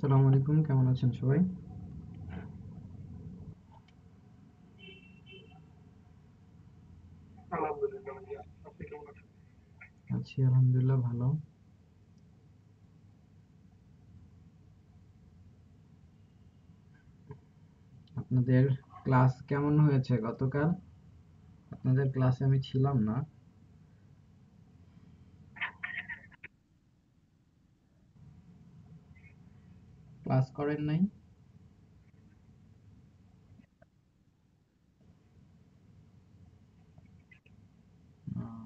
আসসালামু আলাইকুম, কেমন আছেন সবাই? আলহামদুলিল্লাহ ভাইয়া, আপনি কেমন আছেন? আছি আলহামদুলিল্লাহ ভালো। আপনাদের ক্লাস কেমন হয়েছে গতকাল? আপনাদের ক্লাসে আমি ছিলাম না। ক্লাস করেন নাই? আহ,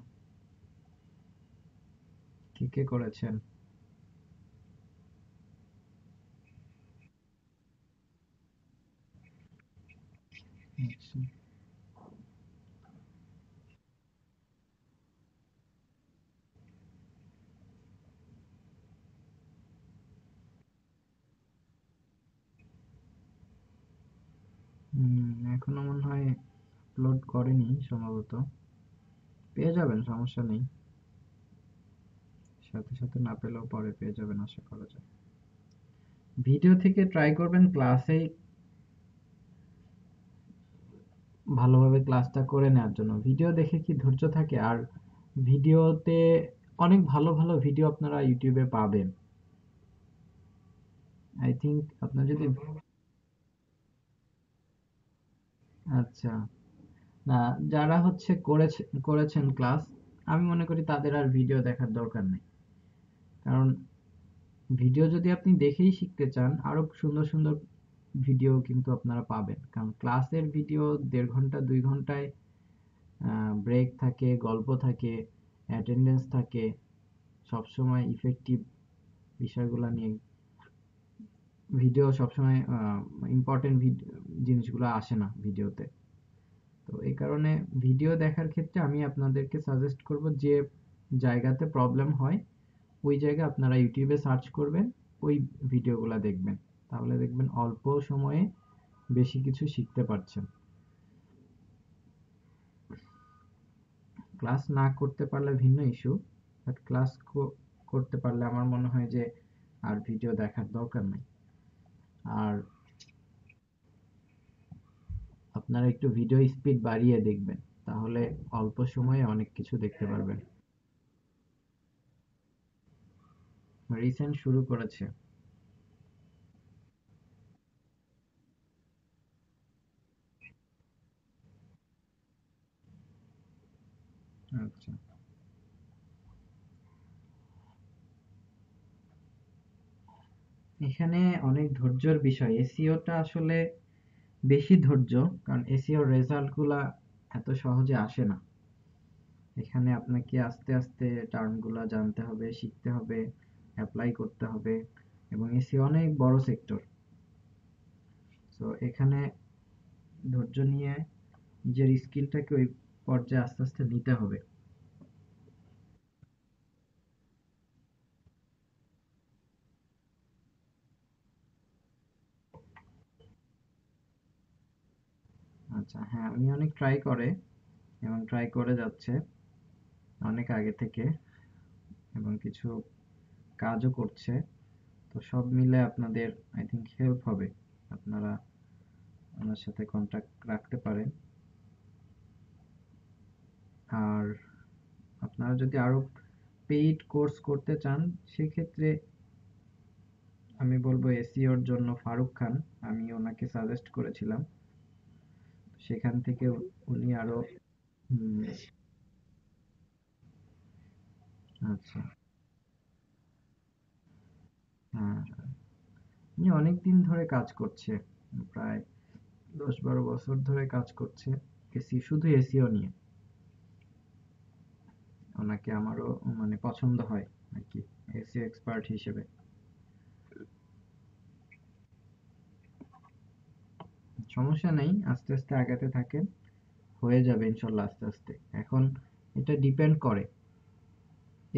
কি কে করেছেন? আচ্ছা। এখনো মনে হয় আপলোড করেনি সম্ভবত। পেয়ে যাবেন, সমস্যা নেই। সাথে সাথে না পেলেও পরে পেয়ে যাবেন, আশা করা যায়। ভিডিও থেকে ট্রাই করবেন ক্লাসেই ভালোভাবে ক্লাসটা করে নেওয়ার জন্য। ভিডিও দেখে কি ধৈর্য থাকে? আর ভিডিওতে অনেক ভালো ভালো ভিডিও আপনারা ইউটিউবে পাবেন। আই থিংক আপনার যদি আচ্ছা, না, যারা হচ্ছে করেছেন ক্লাস, আমি মনে করি তাদের আর ভিডিও দেখার দরকার নেই। কারণ ভিডিও যদি আপনি দেখেই শিখতে চান, আরো সুন্দর সুন্দর ভিডিও কিন্তু আপনারা পাবেন। কারণ ক্লাসের ভিডিও 1.5 ঘন্টা 2 ঘন্টায় ব্রেক থাকে, গল্প থাকে, অ্যাটেন্ডেন্স থাকে, সবসময় ইফেক্টিভ বিষয়গুলো নিয়ে ভিডিও সবসময় ইম্পর্টেন্ট জিনিসগুলো আসে না ভিডিওতে। তো এই কারণে ভিডিও দেখার ক্ষেত্রে আমি আপনাদেরকে সাজেস্ট করব, যে জায়গাতে প্রবলেম হয় ওই জায়গায় আপনারা ইউটিউবে সার্চ করবেন, ওই ভিডিওগুলো দেখবেন। তাহলে দেখবেন অল্প সময়ে বেশি কিছু শিখতে পারছেন। ক্লাস না করতে পারলে ভিন্ন ইস্যু, বাট ক্লাস করতে পারলে আমার মনে হয় যে আর ভিডিও দেখার দরকার নেই। আর আপনারা একটু ভিডিও স্পিড বাড়িয়ে দেখবেন, তাহলে অল্প সময়ে অনেক কিছু দেখতে পারবেন। রিসেন্ট শুরু করেছে। আচ্ছা। এখানে অনেক ধৈর্যের বিষয়। এসইওটা আসলে বেশি ধৈর্য, কারণ এসইওর রেজাল্ট গুলা এত সহজে আসে না। এখানে আপনাকে আস্তে আস্তে টার্ম গুলা জানতে হবে, শিখতে হবে, অ্যাপ্লাই করতে হবে। এবং এসইও অনেক বড় সেক্টর। তো এখানে ধৈর্য নিয়ে নিজের স্কিলটাকে ওই পর্যায়ে আস্তে আস্তে নিতে হবে। আচ্ছা, হ্যাঁ, উনি অনেক ট্রাই করে এবং ট্রাই করে যাচ্ছে অনেক আগে থেকে, এবং কিছু কাজও করছে। তো সব মিলে আপনাদের আই থিংক হেল্প হবে। আপনারা ওনার সাথে কন্ট্যাক্ট রাখতে পারেন। আর আপনারা যদি আরো পেইড কোর্স করতে চান, সেক্ষেত্রে আমি বলবো এসইওর জন্য ফারুক খান, আমি ওনাকে সাজেস্ট করেছিলাম। সেখান থেকে উনি আরো হুম, আচ্ছা, হ্যাঁ, উনি অনেকদিন ধরে কাজ করছে, প্রায় 10-12 বছর ধরে কাজ করছে শুধু এসইও নিয়ে। ওনাকে আমারও মানে পছন্দ হয় আর কি, এসইও এক্সপার্ট হিসেবে। সমস্যা নেই, আস্তে আস্তে আগাতে থাকেন, হয়ে যাবে ইনশাল্লাহ আস্তে আস্তে। এখন এটা ডিপেন্ড করে,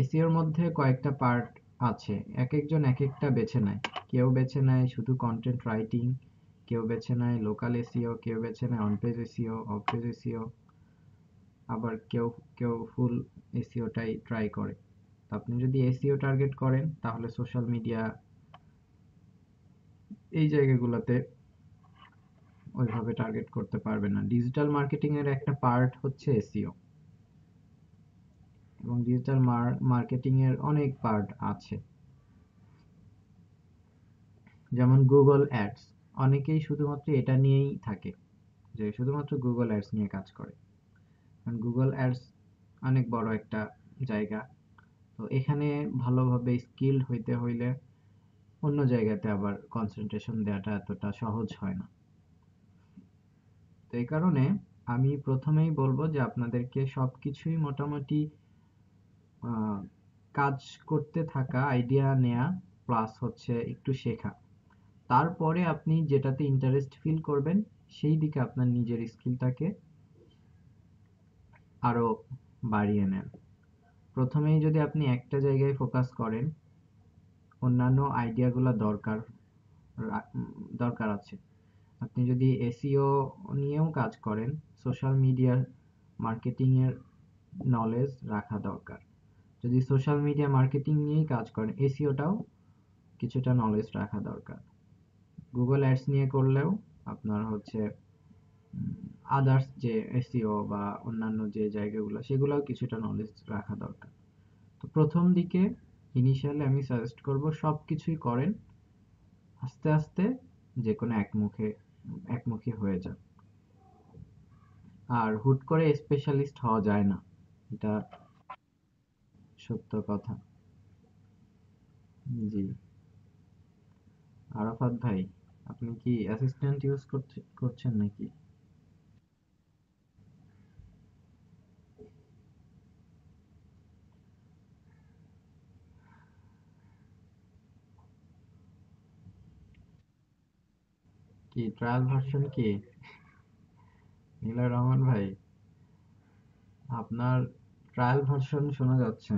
এসইওর মধ্যে কয়েকটা পার্ট আছে, এক একজন এক একটা বেছে নেয়। কেউ বেছে নেয় শুধু কন্টেন্ট রাইটিং, কেউ বেছে নেয় লোকাল এসইও, কেউ বেছে নেয় on page SEO, off page SEO, আবার কেউ কেউ ফুল এসইওটাই ট্রাই করে। তো আপনি যদি এসইও টার্গেট করেন, তাহলে সোশ্যাল মিডিয়া এই জায়গাগুলোতে ওইভাবে টার্গেট করতে পারবে না। ডিজিটাল মার্কেটিং এর একটা পার্ট হচ্ছে এসইও, এবং ডিজিটাল মার্কেটিং এর অনেক পার্ট আছে, যেমন গুগল অ্যাডস। অনেকেই শুধুমাত্র এটা নিয়েই থাকে, যে শুধুমাত্র গুগল অ্যাডস নিয়ে কাজ করে। কারণ গুগল অ্যাডস অনেক বড় একটা জায়গা। তো এখানে ভালোভাবে স্কিলড হইতে হইলে অন্য জায়গাতে আবার কনসেন্ট্রেশন দেওয়াটা এতটা সহজ হয় না। তো এই কারণে আমি প্রথমেই বলবো যে আপনাদেরকে সবকিছুই মোটামুটি আহ, কাজ করতে থাকা, আইডিয়া নেয়া, প্লাস হচ্ছে একটু শেখা। তারপরে আপনি যেটাতে ইন্টারেস্ট ফিল করবেন সেই দিকে আপনার নিজের স্কিলটাকে আরো বাড়িয়ে নেন। প্রথমেই যদি আপনি একটা জায়গায় ফোকাস করেন, অন্যান্য আইডিয়াগুলো দরকার আছে। আপনি যদি এসইও নিয়েও কাজ করেন, সোশ্যাল মিডিয়া মার্কেটিং এর নলেজ রাখা দরকার। যদি সোশ্যাল মিডিয়া মার্কেটিং নিয়েই কাজ করেন, এসইওটাও কিছুটা নলেজ রাখা দরকার। গুগল অ্যাডস নিয়ে করলেও আপনার হচ্ছে আদার্স যে এসইও বা অন্যান্য যে জায়গাগুলো, সেগুলোও কিছুটা নলেজ রাখা দরকার। তো প্রথম দিকে ইনিশিয়ালি আমি সাজেস্ট করব সবকিছুই করেন, আস্তে আস্তে যে কোনো একমুখী হয়ে যান। আর হুট করে স্পেশালিস্ট হওয়া যায় না, এটা সত্য কথা। জি। আরাফাত ভাই, আপনি কি অ্যাসিস্ট্যান্ট ইউজ করছেন নাকি? কি ট্রায়াল ভার্সন কি? নীলা রহমান ভাই, আপনার ট্রায়াল ভার্সন শোনা যাচ্ছে।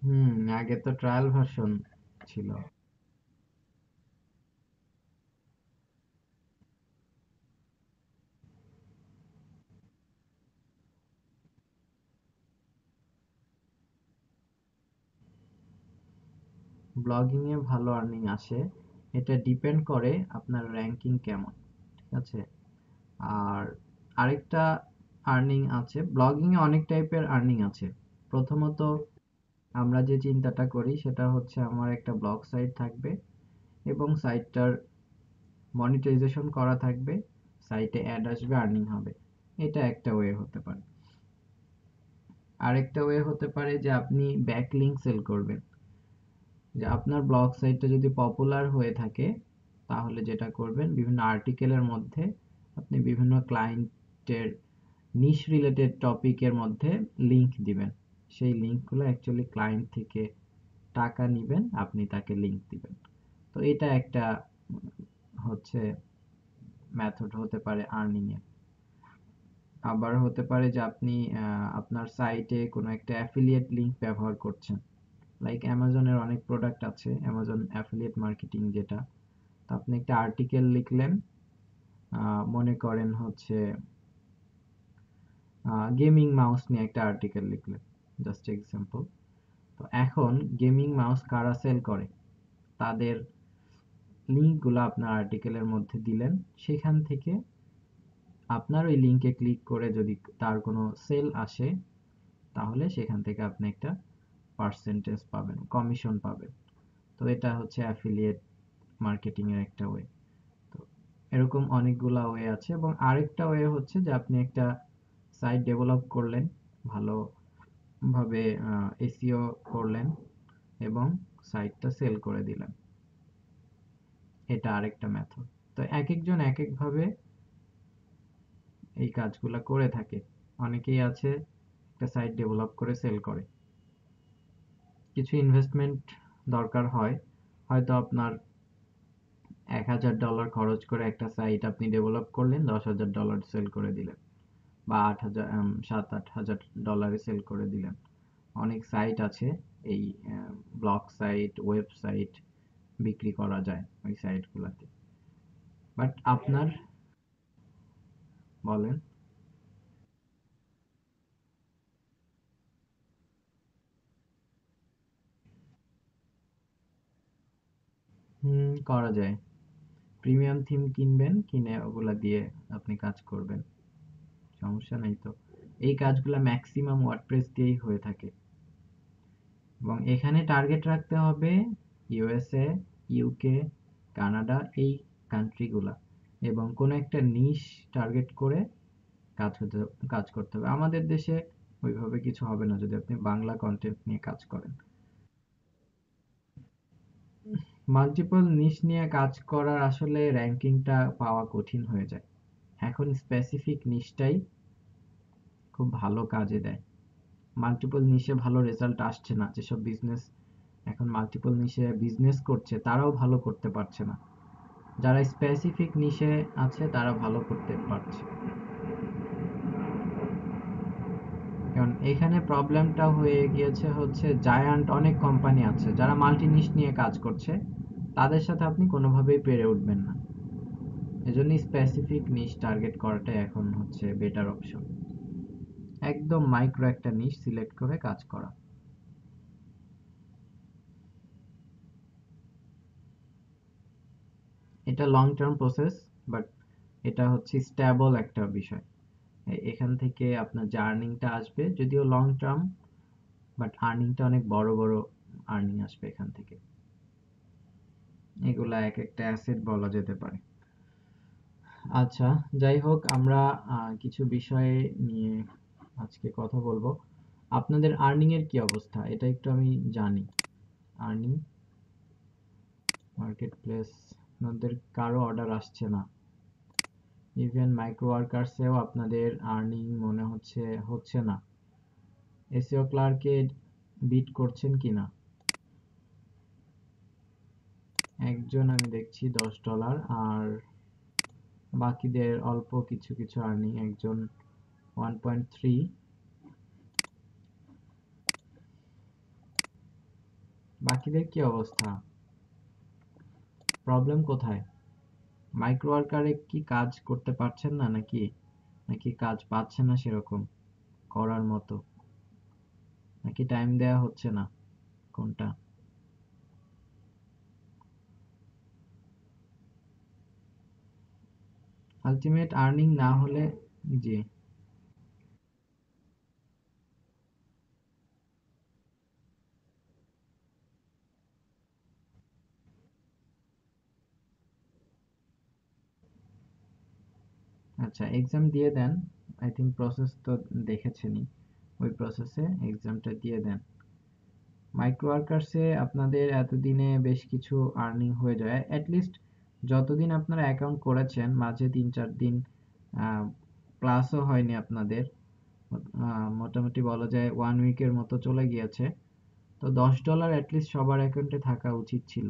হুম, আগে তো ট্রায়াল ভার্সন ছিল। ব্লগিং এ ভালো আর্নিং আসে, এটা ডিপেন্ড করে আপনার র্যাঙ্কিং কেমন, ঠিক আছে? আর আরেকটা আর্নিং আছে, ব্লগিং এ অনেক টাইপের আর্নিং আছে। প্রথমত আমরা যে চিন্তাটা করি সেটা হচ্ছে আমার একটা ব্লগ সাইট থাকবে এবং সাইটটার মনিটাইজেশন করা থাকবে, সাইটে অ্যাড আসবে, আর্নিং হবে। এটা একটা ওয়ে হতে পারে। আরেকটা ওয়ে হতে পারে যে আপনি ব্যাকলিংক সেল করবেন। যে আপনার ব্লগ সাইটটা যদি পপুলার হয়ে থাকে, তাহলে যেটা করবেন, বিভিন্ন আর্টিকেলের মধ্যে আপনি বিভিন্ন ক্লায়েন্টের নিশ রিলেটেড টপিকের মধ্যে লিংক দিবেন। সেই লিংকগুলো অ্যাকচুয়ালি ক্লায়েন্ট থেকে টাকা নিবেন, আপনি তাকে লিংক দিবেন। তো এটা একটা হচ্ছে মেথড হতে পারে আর্নিং এর। আবার হতে পারে যে আপনি আপনার সাইটে কোনো একটা অ্যাফিলিয়েট লিংক ব্যবহার করছেন, লাইক অ্যামাজনের অনেক প্রোডাক্ট আছে, অ্যামাজন অ্যাফিলিয়েট মার্কেটিং যেটা। তো আপনি একটা আর্টিকেল লিখলেন, মনে করেন হচ্ছে গেমিং মাউস নিয়ে একটা আর্টিকেল লিখলেন, জাস্ট এক্সাম্পল। তো এখন গেমিং মাউস কারা সেল করে, তাদের লিঙ্কগুলো আপনার আর্টিকেলের মধ্যে দিলেন। সেখান থেকে আপনার ওই লিঙ্কে ক্লিক করে যদি তার কোনো সেল আসে, তাহলে সেখান থেকে আপনি একটা পার্সেন্টেজ পাবেন, কমিশন পাবেন। তো এটা হচ্ছে অ্যাফিলিয়েট মার্কেটিং এর একটা ওয়ে। তো এরকম অনেকগুলা ওয়ে আছে, এবং আরেকটা ওয়ে হচ্ছে যে আপনি একটা সাইট ডেভেলপ করলেন, ভালোভাবে এসইও করলেন এবং সাইটটা সেল করে দিলেন। এটা আরেকটা মেথড। তো এক একজন এক একভাবে এই কাজগুলা করে থাকে। অনেকেই আছে একটা সাইট ডেভেলপ করে সেল করে। কিছু ইনভেস্টমেন্ট দরকার হয়, হয়তো আপনার $1000 খরচ করে একটা সাইট আপনি ডেভেলপ করলেন, $10,000 সেল করে দিলেন। বা 8,000 $7-8,000 সেল করে দিলেন। অনেক সাইট আছে, এই ব্লগ সাইট, ওয়েবসাইট বিক্রি করা যায় ওই সাইটগুলোতে। বাট আপনার, বলেন। করা যায়। প্রিমিয়াম থিম কিনবেন, কিনে ওগুলা দিয়ে আপনি কাজ করবেন, সমস্যা নাই তো। এই কাজগুলা ম্যাক্সিমাম ওয়ার্ডপ্রেস দিয়েই হয়ে থাকে। এবং এখানে টার্গেট রাখতে হবে ইউএসএ, ইউকে, কানাডা, এই কান্ট্রিগুলা, এবং কোনো একটা নিশ টার্গেট করে কাজ হতে কাজ করতে হবে। আমাদের দেশে ওইভাবে কিছু হবে না যদি আপনি বাংলা কন্টেন্ট নিয়ে কাজ করেন। মাল্টিপল নিশ নিয়ে কাজ করার আসলে র্যাঙ্কিংটা পাওয়া কঠিন হয়ে যায়। এখন স্পেসিফিক নিশটাই খুব ভালো কাজে দেয়। মাল্টিপল নিশে ভালো রেজাল্ট আসছে না, যেসব বিজনেস এখন মাল্টিপল নিশে বিজনেস করছে তারাও ভালো করতে পারছে না। যারা স্পেসিফিক নিশে আছে তারা ভালো করতে পারছে। কারণ এখানে প্রবলেমটা হয়ে গিয়েছে হচ্ছে জায়ান্ট অনেক কোম্পানি আছে যারা মাল্টি নিশ নিয়ে কাজ করছে, তাদের সাথে আপনি কোনোভাবেই পেরে উঠবেন না। এজন্য স্পেসিফিক নিশ টার্গেট করাটাই এখন হচ্ছে বেটার অপশন। একদম মাইক্রো একটা নিশ সিলেক্ট করে কাজ করা। এটা লং টার্ম প্রসেস, বাট এটা হচ্ছে স্টেবল একটা বিষয়। এখান থেকে আপনার যে আর্নিংটা আসবে যদিও লং টার্ম, বাট আর্নিংটা অনেক বড় বড় আর্নিং আসবে এখান থেকে। এগুলা এক একটা অ্যাসেট বলা যেতে পারে। আচ্ছা, যাই হোক, আমরা কিছু বিষয়ে নিয়ে আজকে কথা বলবো। আপনাদের আর্নিং এর কি অবস্থা এটা একটু আমি জানি। আর্নিং, মার্কেট প্লেস, আপনাদের কারো অর্ডার আসছে না। ইভেন মাইক্রো ওয়ার্কার্সেও আপনাদের আর্নিং মনে হচ্ছে হচ্ছে না। এসইও ক্লার্কে বিট করছেন কিনা? একজন আমি দেখছি $10, আর বাকিদের অল্প কিছু কিছু আর্নিং। একজন 1.3। বাকিদের কি অবস্থা? প্রবলেম কোথায়? মাইক্রো ওয়ার্কারে কি কাজ করতে পারছেন না, নাকি নাকি কাজ পাচ্ছেন না সেরকম করার মতো, নাকি টাইম দেয়া হচ্ছে না, কোনটা? আলটিমেট আর্নিং না হলে, জি। আচ্ছা, এক্সাম দিয়ে দেন। আই থিঙ্ক প্রসেস তো দেখেছেনই, ওই প্রসেসে এক্সামটা দিয়ে দেন। মাইক্রো ওয়ার্কার্সে আপনাদের এতদিনে বেশ কিছু আর্নিং হয়ে যায় অ্যাটলিস্ট। যতদিন আপনারা অ্যাকাউন্ট করেছেন মাঝে 3-4 দিন ক্লাসও হয়নি আপনাদের, মোটামুটি বলা যায় 1 উইকের মতো চলে গিয়েছে। তো $10 অ্যাটলিস্ট সবার অ্যাকাউন্টে থাকা উচিত ছিল।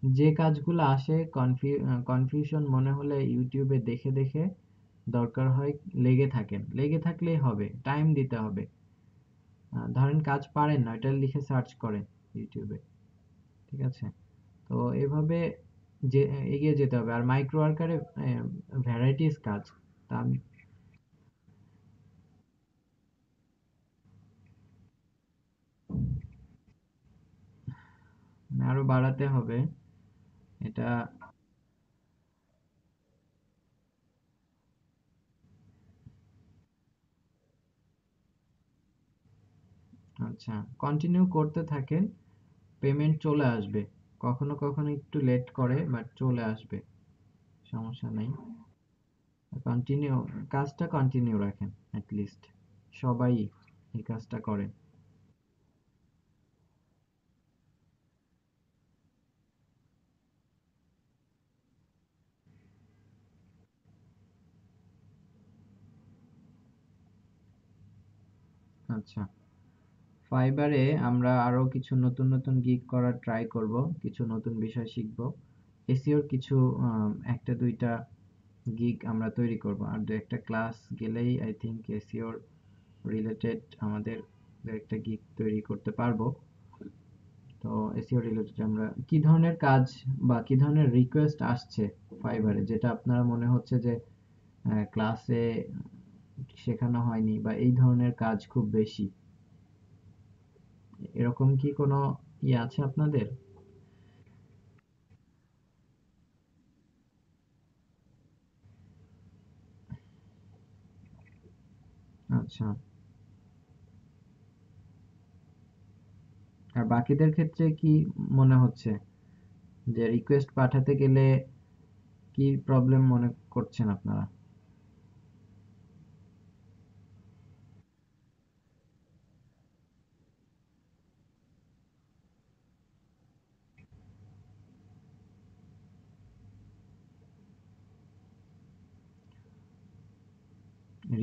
যে কাজগুলো আসে কনফিউশন মনে হলে ইউটিউবে দেখে দেখে দরকার হয় লেগে থাকেন, লেগে থাকলেই হবে, টাইম দিতে হবে। ধরেন কাজ পারেন না, এটা লিখে সার্চ করেন ইউটিউবে, ঠিক আছে? তো এভাবে যে এগিয়ে যেতে হবে। আর মাইক্রো ওয়ার্কারে ভ্যারাইটিস কাজ, তা আমি মানে আরো বাড়াতে হবে এটা। আচ্ছা, কন্টিনিউ করতে থাকেন, পেমেন্ট চলে আসবে। কখনো কখনো একটু লেট করে, বাট চলে আসবে, সমস্যা নেই। কন্টিনিউ, কাজটা কন্টিনিউ রাখেন লিস্ট, সবাই এই কাজটা করে। আচ্ছা, ফাইবারে আমরা আরো কিছু নতুন নতুন গিগ করার ট্রাই করব, কিছু নতুন বিষয় শিখব। এসইওর কিছু একটা দুইটা গিগ আমরা তৈরি করব, আর দু একটা ক্লাস গেলেই আই থিংক এসইওর রিলেটেড আমাদের দু একটা গিগ তৈরি করতে পারবো। তো এসইও রিলেটেড আমরা কি ধরনের কাজ বা কি ধরনের রিকোয়েস্ট আসছে ফাইবারে, যেটা আপনার মনে হচ্ছে যে ক্লাসে শেখানো হয়নি বা এই ধরনের কাজ খুব বেশি, এরকম কি কোনো ইয়ে আছে আপনাদের? আচ্ছা, আর বাকিদের ক্ষেত্রে কি মনে হচ্ছে যে রিকোয়েস্ট পাঠাতে গেলে কি প্রবলেম মনে করছেন আপনারা?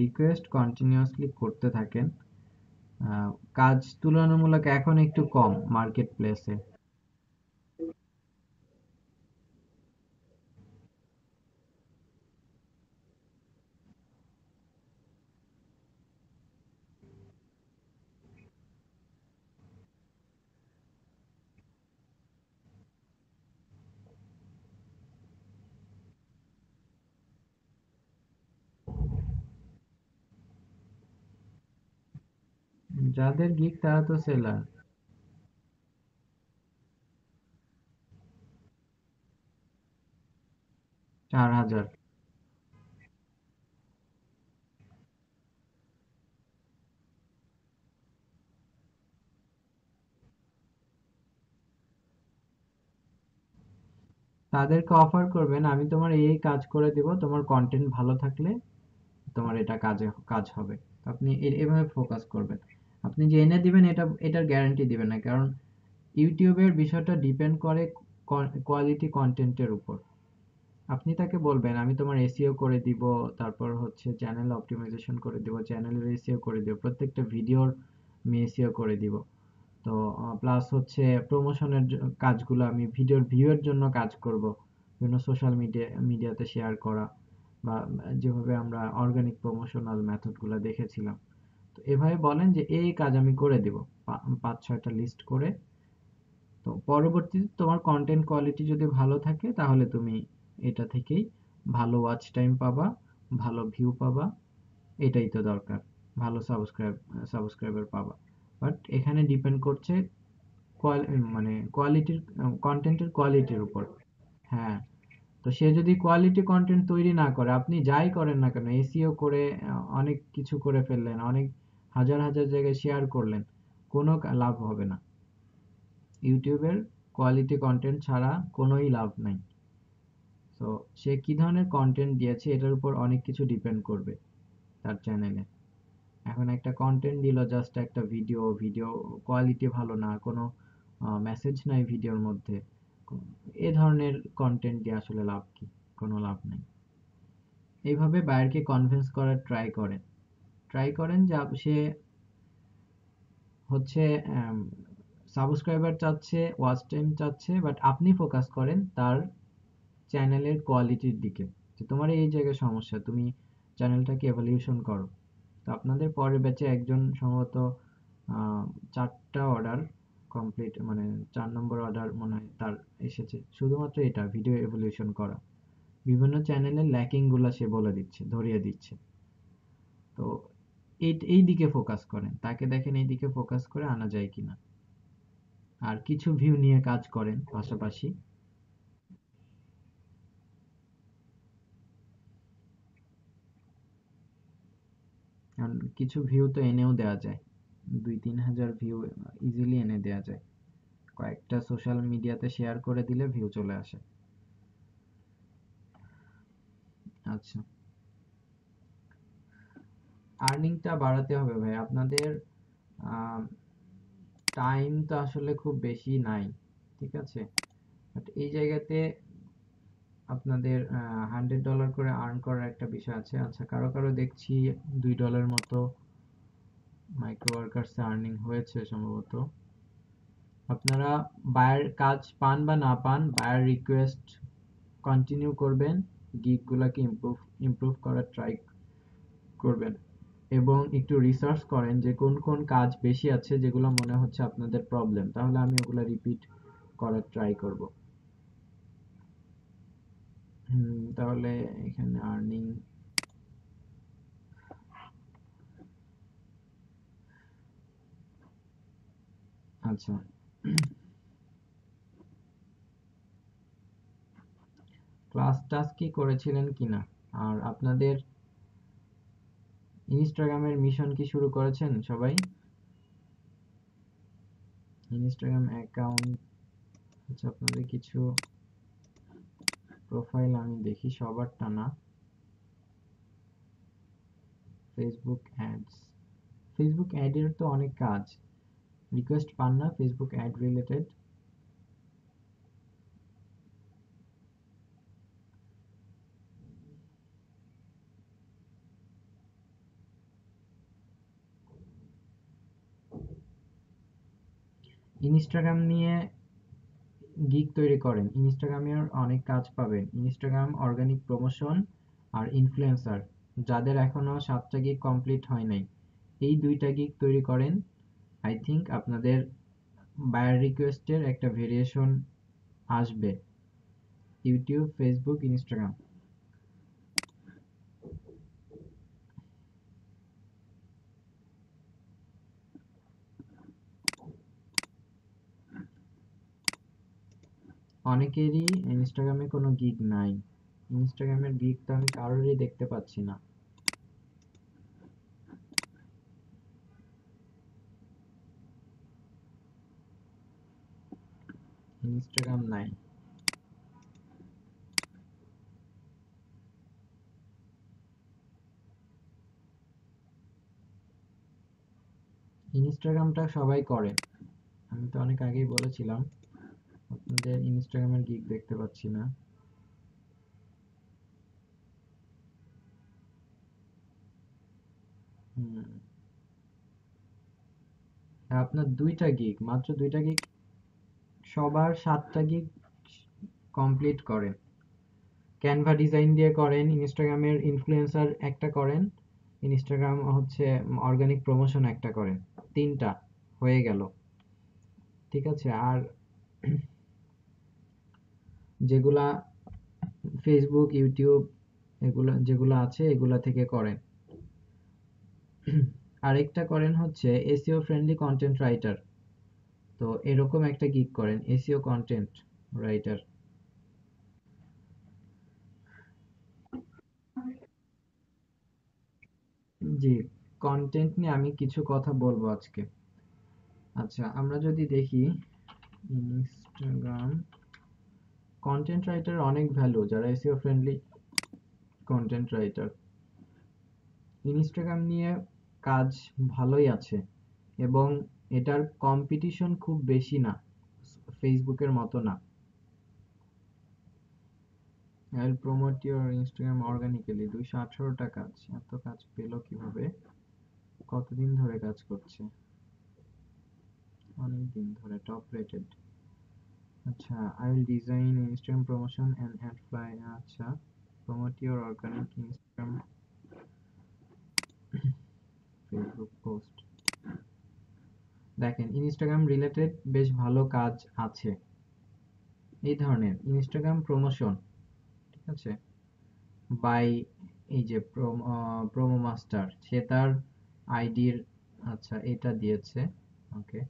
রিকোয়েস্ট কন্টিনিউয়াসলি করতে থাকেন। কাজ তুলনামূলক এখন একটু কম মার্কেট প্লেসে। যাদের গিগ তারা তো সেলার। 4,000। তাদেরকে অফার করবেন, আমি তোমার এই কাজ করে দিব, তোমার কন্টেন্ট ভালো থাকলে তোমার এটা কাজ হবে। আপনি এভাবে ফোকাস করবেন। আপনি যে এনে দিবেন এটার গ্যারান্টি দিবেন না, কারণ ইউটিউবের বিষয়টা ডিপেন্ড করে কোয়ালিটি কন্টেন্টের উপর। আপনি তাকে বলবেন আমি তোমার এসইও করে দিব, তারপর হচ্ছে চ্যানেল অপটিমাইজেশন করে দিব, চ্যানেলের এসইও করে দিব, প্রত্যেকটা ভিডিওর আমি এসইও করে দিব। তো প্লাস হচ্ছে প্রমোশনের কাজগুলো আমি ভিডিওর ভিউয়ের জন্য কাজ করব, বিভিন্ন সোশ্যাল মিডিয়াতে শেয়ার করা, বা যেভাবে আমরা অর্গানিক প্রমোশনাল মেথডগুলো দেখেছিলাম। তো এভাবে বলেন যে এই কাজ আমি করে দিব, 5-6টা লিস্ট করে। তো পরবর্তীতে তোমার কন্টেন্ট কোয়ালিটি যদি ভালো থাকে তাহলে তুমি এটা থেকেই ভালো ওয়াচ টাইম পাবা, ভালো ভিউ পাবা, এটাই তো দরকার। ভালো সাবস্ক্রাইবার পাবা। বাট এখানে ডিপেন্ড করছে মানে কোয়ালিটির, কন্টেন্টের কোয়ালিটির উপর। হ্যাঁ, তো সে যদি কোয়ালিটি কন্টেন্ট তৈরি না করে, আপনি যাই করেন না কেন, এসইও করে অনেক কিছু করে ফেললেন, অনেক হাজার হাজার জায়গায় শেয়ার করলেন, কোনো লাভ হবে না। ইউটিউবের কোয়ালিটি কন্টেন্ট ছাড়া কোনোই লাভ নাই। তো সে কি ধরনের কন্টেন্ট দিয়েছে এটার উপর অনেক কিছু ডিপেন্ড করবে তার চ্যানেলে। এখন একটা কন্টেন্ট দিল, জাস্ট একটা ভিডিও, ভিডিও কোয়ালিটি ভালো না, কোনো মেসেজ নাই ভিডিওর মধ্যে, এ ধরনের কন্টেন্ট দিয়ে আসলে লাভ কি? কোনো লাভ নেই। এইভাবে বায়ারকে কনভিন্স করার ট্রাই করেন যে সে হচ্ছে সাবস্ক্রাইবার চাচ্ছে, ওয়াচ টাইম চাচ্ছে, বাট আপনি ফোকাস করেন তার চ্যানেলের কোয়ালিটির দিকে, যে তোমার এই জায়গায় সমস্যা, তুমি চ্যানেলটাকে এভলিউশন করো। তো আপনাদের পরের ব্যাচে একজন সম্ভবত 4টা অর্ডার কমপ্লিট, মানে 4 নম্বর অর্ডার মনে হয় তার এসেছে, শুধুমাত্র এটা ভিডিও এভলিউশন করা। বিভিন্ন চ্যানেলের ল্যাকিং গুলা সে বলে দিচ্ছে, ধরিয়ে দিচ্ছে। তো এই দিকে ফোকাস করেন, তাকে দেখেন এই দিকে ফোকাস করে আনা যায় কিনা, আর কিছু ভিউ নিয়ে কাজ করেন পাশাপাশি। কারণ কিছু ভিউ তো এনেও দেওয়া যায়, 2-3 হাজার ভিউ ইজিলি এনে দেওয়া যায়, কয়েকটা সোশ্যাল মিডিয়াতে শেয়ার করে দিলে ভিউ চলে আসে। আচ্ছা, আর্নিংটা বাড়াতে হবে ভাই আপনাদের। টাইম তো আসলে খুব বেশি নাই, ঠিক আছে, বাট এই জায়গাতে আপনাদের $100 করে আর্ন করার একটা বিষয় আছে। আচ্ছা, কারো কারো দেখছি $2 মতো মাইক্রো ওয়ার্কার্সে আর্নিং হয়েছে সম্ভবত। আপনারা বায়ার কাজ পান বা না পান, বায়ার রিকোয়েস্ট কন্টিনিউ করবেন, গিগ গুলাকে ইমপ্রুভ ইমপ্রুভ করার ট্রাই করবেন, এবং একটু রিসার্চ করেন যে কোন কোন কাজ বেশি আছে যেগুলো মনে হচ্ছে আপনাদের প্রবলেম, তাহলে আমি ওগুলা রিপিট করার ট্রাই করব। তাহলে এখানে আর্নিং, আচ্ছা, ক্লাস টাস কি করেছিলেন কিনা, আর আপনাদের ইনস্টাগ্রামের মিশন কি শুরু করেছেন সবাই? ইনস্টাগ্রাম অ্যাকাউন্ট, আচ্ছা, আপনাদের কিছু প্রোফাইল আমি দেখি, সবারটা না। ফেসবুক অ্যাডস, ফেসবুক অ্যাডের তো অনেক কাজ, রিকোয়েস্ট পান না ফেসবুক অ্যাড রিলেটেড? ইনস্টাগ্রাম নিয়ে গিগ তৈরি করেন, ইনস্টাগ্রামের অনেক কাজ পাবেন। ইনস্টাগ্রাম অর্গানিক প্রমোশন আর ইনফ্লুয়েন্সার, যাদের এখনো 7টা গিগ কমপ্লিট হয় নাই, এই 2টা গিগ তৈরি করেন। আই থিংক আপনাদের বায়ার রিকোয়েস্টের একটা ভেরিয়েশন আসবে। YouTube, Facebook, Instagram. অনেকেরই ইনস্টাগ্রামে কোনো গিগ নাই, ইনস্টাগ্রামের গিগ তো আমি কারোরই দেখতে পাচ্ছি না। ইনস্টাগ্রাম নাই। ইনস্টাগ্রামটা সবাই করে, আমি তো অনেক আগেই বলেছিলাম। আপনাদের ইনস্টাগ্রামের গিগ দেখতে পাচ্ছি না। হুম, আপনার 2টা গিগ, মাত্র 2টা গিগ, সবার 7টা গিগ কমপ্লিট করেন। ক্যানভা ডিজাইন দিয়ে করেন, ইনস্টাগ্রামের ইনফ্লুয়েন্সার একটা করেন, ইনস্টাগ্রাম হচ্ছে অর্গানিক প্রমোশন একটা করেন, 3টা হয়ে গেল। ঠিক আছে, আর যেগুলা ফেসবুক, ইউটিউব, এগুলা যেগুলো আছে এগুলা থেকে করেন। আরেকটা করেন হচ্ছে এসইও ফ্রেন্ডলি কন্টেন্ট রাইটার, তো এরকম একটা গিগ করেন, এসইও কন্টেন্ট রাইটার। জি, কন্টেন্ট নিয়ে আমি কিছু কথা বলবো আজকে। আচ্ছা, আমরা যদি দেখি ইনস্টাগ্রাম কন্টেন্ট রাইটার অনেক ভ্যালু, যারা SEO friendly content writer. Instagram নিয়ে কাজ ভালোই আছে, এবং এটার কম্পিটিশন খুব বেশি না, ফেসবুকের মতো না। I'll promote your Instagram organically, 218টা কাজ, এত কাজ পেলো কিভাবে, কতদিন ধরে কাজ করছে? অনেক দিন ধরে, টপ রেটেড। আচ্ছা, I will design Instagram promotion and add fly, আচ্ছা, promote your organic Instagram Facebook post। দেখেন, ইনস্টাগ্রাম রিলেটেড বেশ ভালো কাজ আছে, এই ধরনের ইনস্টাগ্রাম প্রমোশন, ঠিক আছে, বাই এই যে প্রোমো মাস্টার, সে তার আইডির, আচ্ছা, এটা দিয়েছে, ওকে।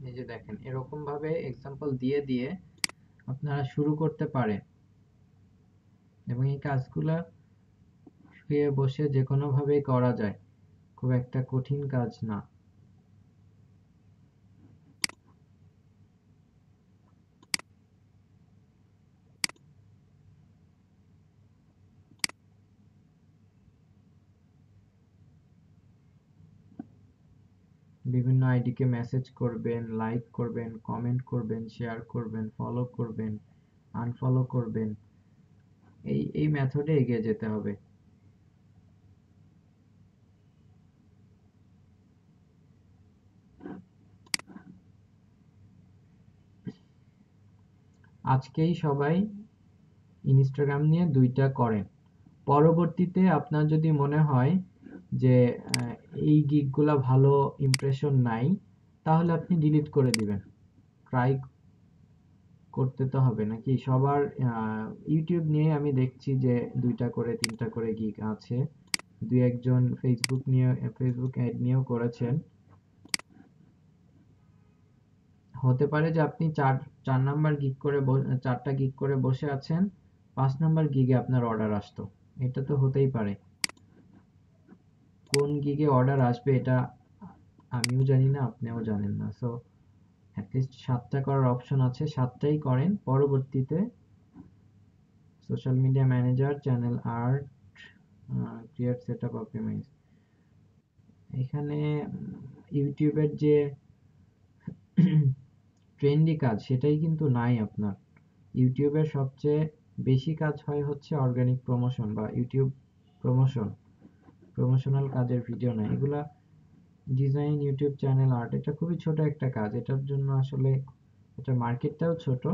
এই যে দেখেন, এরকম ভাবে এক্সাম্পল দিয়ে দিয়ে আপনারা শুরু করতে পারেন, এবং এই কাজগুলা শুয়ে বসে যে কোনো ভাবেই করা যায়, খুব একটা কঠিন কাজ না। বিভিন্ন আইডিকে মেসেজ করবেন, লাইক করবেন, কমেন্ট করবেন, শেয়ার করবেন, ফলো করবেন, আনফলো করবেন, এই এই মেথডে এগিয়ে যেতে হবে। আজকেই সবাই ইনস্টাগ্রাম নিয়ে 2টা করেন। পরবর্তীতে আপনার যদি মনে হয় যে এই গিগগুলা ভালো ইমপ্রেশন নাই, তাহলে আপনি ডিলিট করে দিবেন। ট্রাই করতে তো হবে নাকি? সবার ইউটিউব নিয়ে আমি দেখছি যে 2টা করে 3টা করে গিগ আছে। দুই একজন ফেসবুক অ্যাড নিয়েও করেছেন। হতে পারে যে আপনি চার নাম্বার গিগ করে 4টা গিগ করে বসে আছেন, 5 নাম্বার গিগে আপনার অর্ডার আসতো। এটা তো হতেই পারে। কোন গিগে অর্ডার আসবে এটা আমিও জানি না, আপনিও জানেন না। সো অ্যাটলিস্ট 7টা করার অপশন আছে, 7টাই করেন। পরবর্তীতে social media manager, channel art, create setup optimise, এখানে ইউটিউবের যে ট্রেন্ডি কাজ সেটাই কিন্তু নাই আপনার। ইউটিউবের সবচেয়ে বেশি কাজ হয় হচ্ছে অর্গানিক প্রমোশন বা ইউটিউব প্রমোশনাল কাজের ভিডিও নাই এগুলা। ডিজাইন, ইউটিউব চ্যানেল আর্ট, এটা খুবই ছোট একটা কাজ। এটার জন্য আসলে এটা মার্কেটটাও ছোট।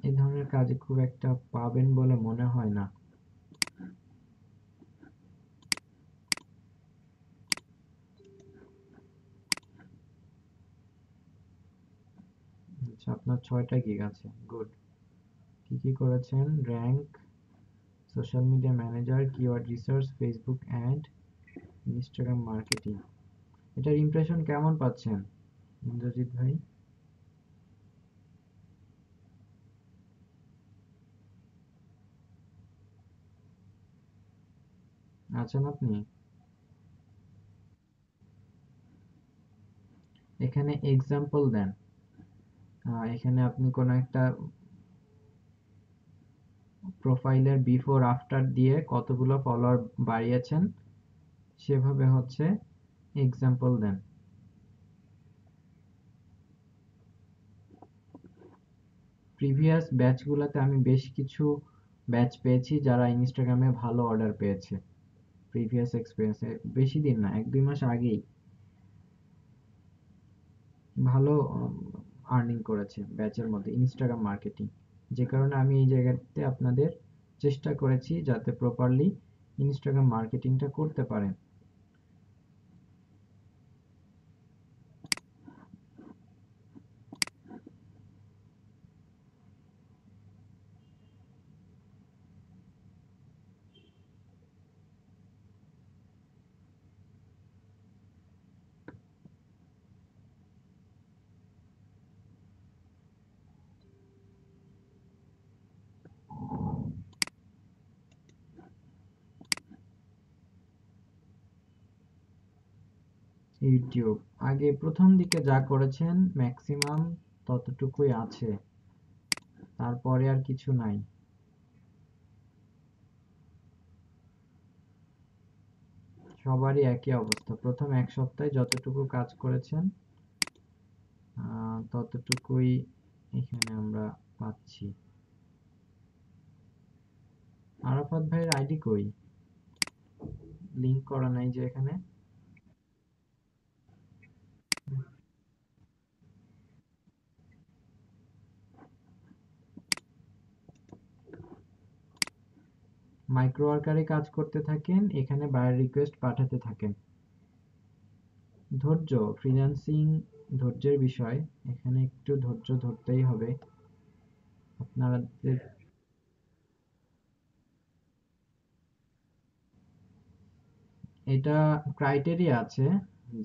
এই ধরনের কাজে খুব একটা পাবেন বলে মনে হয় না। আচ্ছা, আপনার 6টা গিগ আছে, গুড। কি কি করেছেন? Rank, social media manager, keyword research, Facebook ad, Instagram marketing. এটার ইমপ্রেশন কেমন পাচ্ছেন ইন্দ্রজিৎ ভাই? আছেন আপনি? এখানে এক্সাম্পল দেন। এখানে আপনি কোন একটা প্রোফাইলের বিফোর আফটার দিয়ে কতগুলো ফলোয়ার বাড়িয়েছেন, সেভাবে হচ্ছে এক্সাম্পল দেন। প্রিভিয়াস ব্যাচগুলোতে আমি বেশ কিছু ব্যাচ পেয়েছি যারা ইনস্টাগ্রামে ভালো অর্ডার পেয়েছে। প্রিভিয়াস এক্সপিরিয়েন্সে বেশি দিন না, 1-2 মাস আগেই ভালো আর্নিং করেছে ব্যাচের মধ্যে ইনস্টাগ্রাম মার্কেটিং। যে কারণে আমি এই জায়গাতে আপনাদের চেষ্টা করেছি যাতে প্রপারলি ইনস্টাগ্রাম মার্কেটিংটা করতে পারেন। ইউটিউব আগে প্রথম দিকে যা করেছেন ম্যাক্সিমাম ততটুকুই আছে, তারপরে আর কিছু নাই। সবারই একই অবস্থা, প্রথম 1 সপ্তাহে যতটুকু কাজ করেছেন ততটুকুই এখানে আমরা পাচ্ছি। আরাফাত ভাইয়ের আইডি কই? লিংক করা নাই যে এখানে। মাইক্রো ওয়ার্কারে কাজ করতে থাকেন, এখানে বায়ার রিকোয়েস্ট পাঠাতে থাকেন। ধৈর্য, ফ্রিল্যান্সিং ধৈর্যের বিষয়। এখানে একটু ধৈর্য ধরতেই হবে আপনাদের। এটা ক্রাইটেরিয়া আছে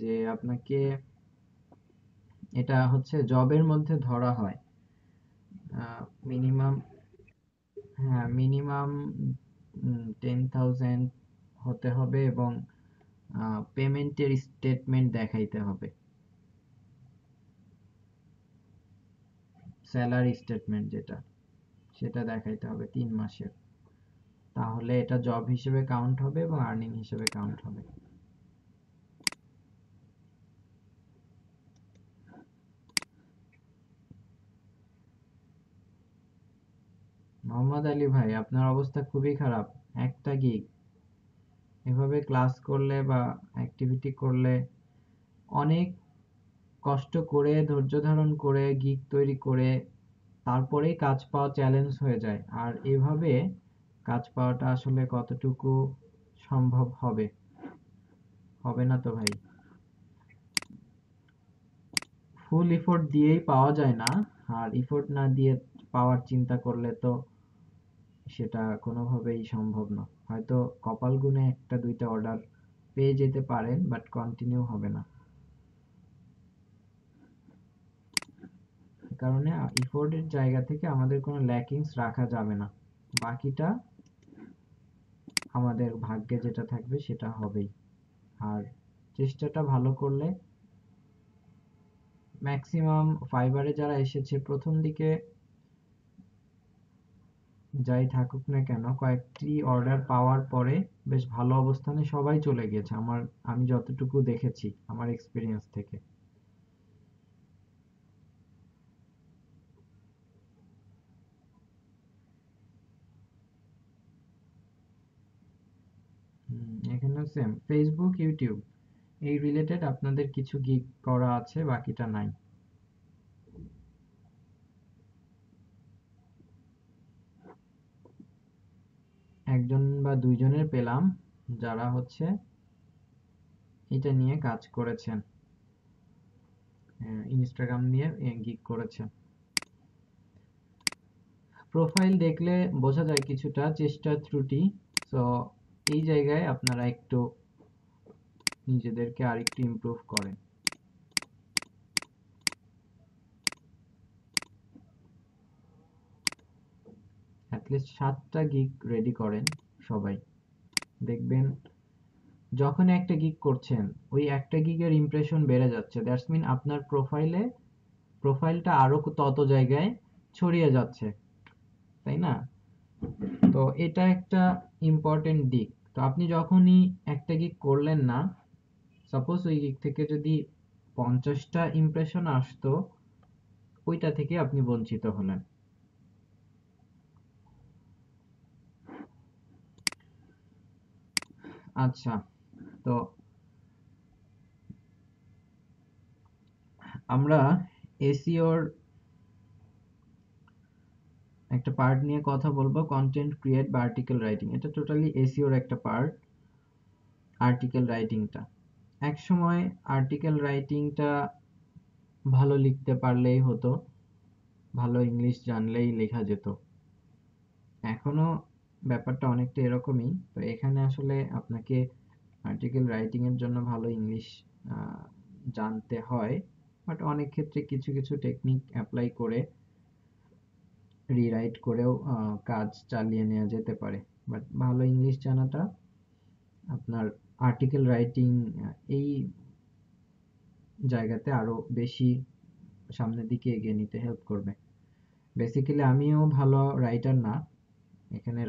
যে আপনাকে, এটা হচ্ছে জবের মধ্যে ধরা হয়। মিনিমাম, হ্যাঁ মিনিমাম 10,000 হতে হবে এবং পেমেন্টের স্টেটমেন্ট দেখাইতে হবে, স্যালারি স্টেটমেন্ট যেটা, সেটা দেখাইতে হবে 3 মাসের। তাহলে এটা জব হিসেবে কাউন্ট হবে এবং আর্নিং হিসেবে কাউন্ট হবে। মোহাম্মদ আলী ভাই, আপনার অবস্থা খুবই খারাপ। একটা গিগ এভাবে ক্লাস করলে বা অ্যাক্টিভিটি করলে, অনেক কষ্ট করে ধৈর্য ধারণ করে গিগ তৈরি করে তারপরেই কাজ পাওয়া চ্যালেঞ্জ হয়ে যায়। আর এভাবে কাজ পাওয়াটা আসলে কতটুকু সম্ভব হবে? হবে না তো ভাই। ফুল এফোর্ট দিয়েই পাওয়া যায় না। আর এফোর্ট না দিয়ে পাওয়ার চিন্তা করলে তো সেটা কোনোভাবেই সম্ভব না। হয়তো কপাল গুনে একটা দুইটা অর্ডার পেয়ে যেতে পারেন, বাট কন্টিনিউ হবে না। এই কারণে এফোর্টের জায়গা থেকে আমাদের কোনো ল্যাকিংস রাখা যাবে না। বাকিটা আমাদের ভাগ্যে যেটা থাকবে সেটা হবেই। আর চেষ্টাটা ভালো করলে ম্যাক্সিমাম ফাইবারে যারা এসেছে প্রথম দিকে যাই থাকুক না কেন, কয়েকটি অর্ডার পাওয়ার পরে বেশ ভালো অবস্থানে সবাই চলে গেছে, আমি যতটুকু দেখেছি আমার এক্সপিরিয়েন্স থেকে। এখানে সেম ফেসবুক ইউটিউব এই রিলেটেড আপনাদের কিছু গিগ করা আছে, বাকিটা নাই। একজন বা দুইজনের পেলাম যারা হচ্ছে এটা নিয়ে কাজ করেছেন, ইনস্টাগ্রাম নিয়ে গিগ করেছেন। প্রোফাইল দেখলে বোঝা যায় কিছুটা চেষ্টা ত্রুটি। তো এই জায়গায় আপনারা একটু নিজেদেরকে আরেকটু ইমপ্রুভ করেন। অ্যাটলিস্ট 7টা গিগ রেডি করেন সবাই। দেখবেন যখন একটা গিগ করছেন ওই একটা গিগের ইমপ্রেশন বেড়ে যাচ্ছে, দ্যাটস মিন আপনার প্রোফাইলটা আরো তত জায়গায় ছড়িয়ে যাচ্ছে, তাই না? তো এটা একটা ইম্পর্টেন্ট দিক। তো আপনি যখনই একটা গিগ করলেন না, সাপোজ ওই গিগ থেকে যদি 50টা ইমপ্রেশন আসতো, ওইটা থেকে আপনি বঞ্চিত হলেন। আচ্ছা, তো আমরা এসইওর একটা পার্ট নিয়ে কথা বলবো, কন্টেন্ট ক্রিয়েট বা আর্টিকেল রাইটিং। এটা টোটালি এসইওর একটা পার্ট, আর্টিকেল রাইটিংটা। একসময় আর্টিকেল রাইটিংটা ভালো লিখতে পারলেই হতো, ভালো ইংলিশ জানলেই লেখা যেত। এখনো ব্যাপারটা অনেকটা এরকমই। তো এখানে আসলে আপনাকে আর্টিকেল রাইটিং এর জন্য ভালো ইংলিশ জানতে হয়, বাট অনেক ক্ষেত্রে কিছু কিছু টেকনিক অ্যাপ্লাই করে রিরাইট করেও কাজ চালিয়ে নেওয়া যেতে পারে। বাট ভালো ইংলিশ জানাটা আপনার আর্টিকেল রাইটিং এই জায়গাতে আরো বেশি সামনের দিকে এগিয়ে নিতে হেল্প করবে। বেসিক্যালি আমিও ভালো রাইটার না, এখানে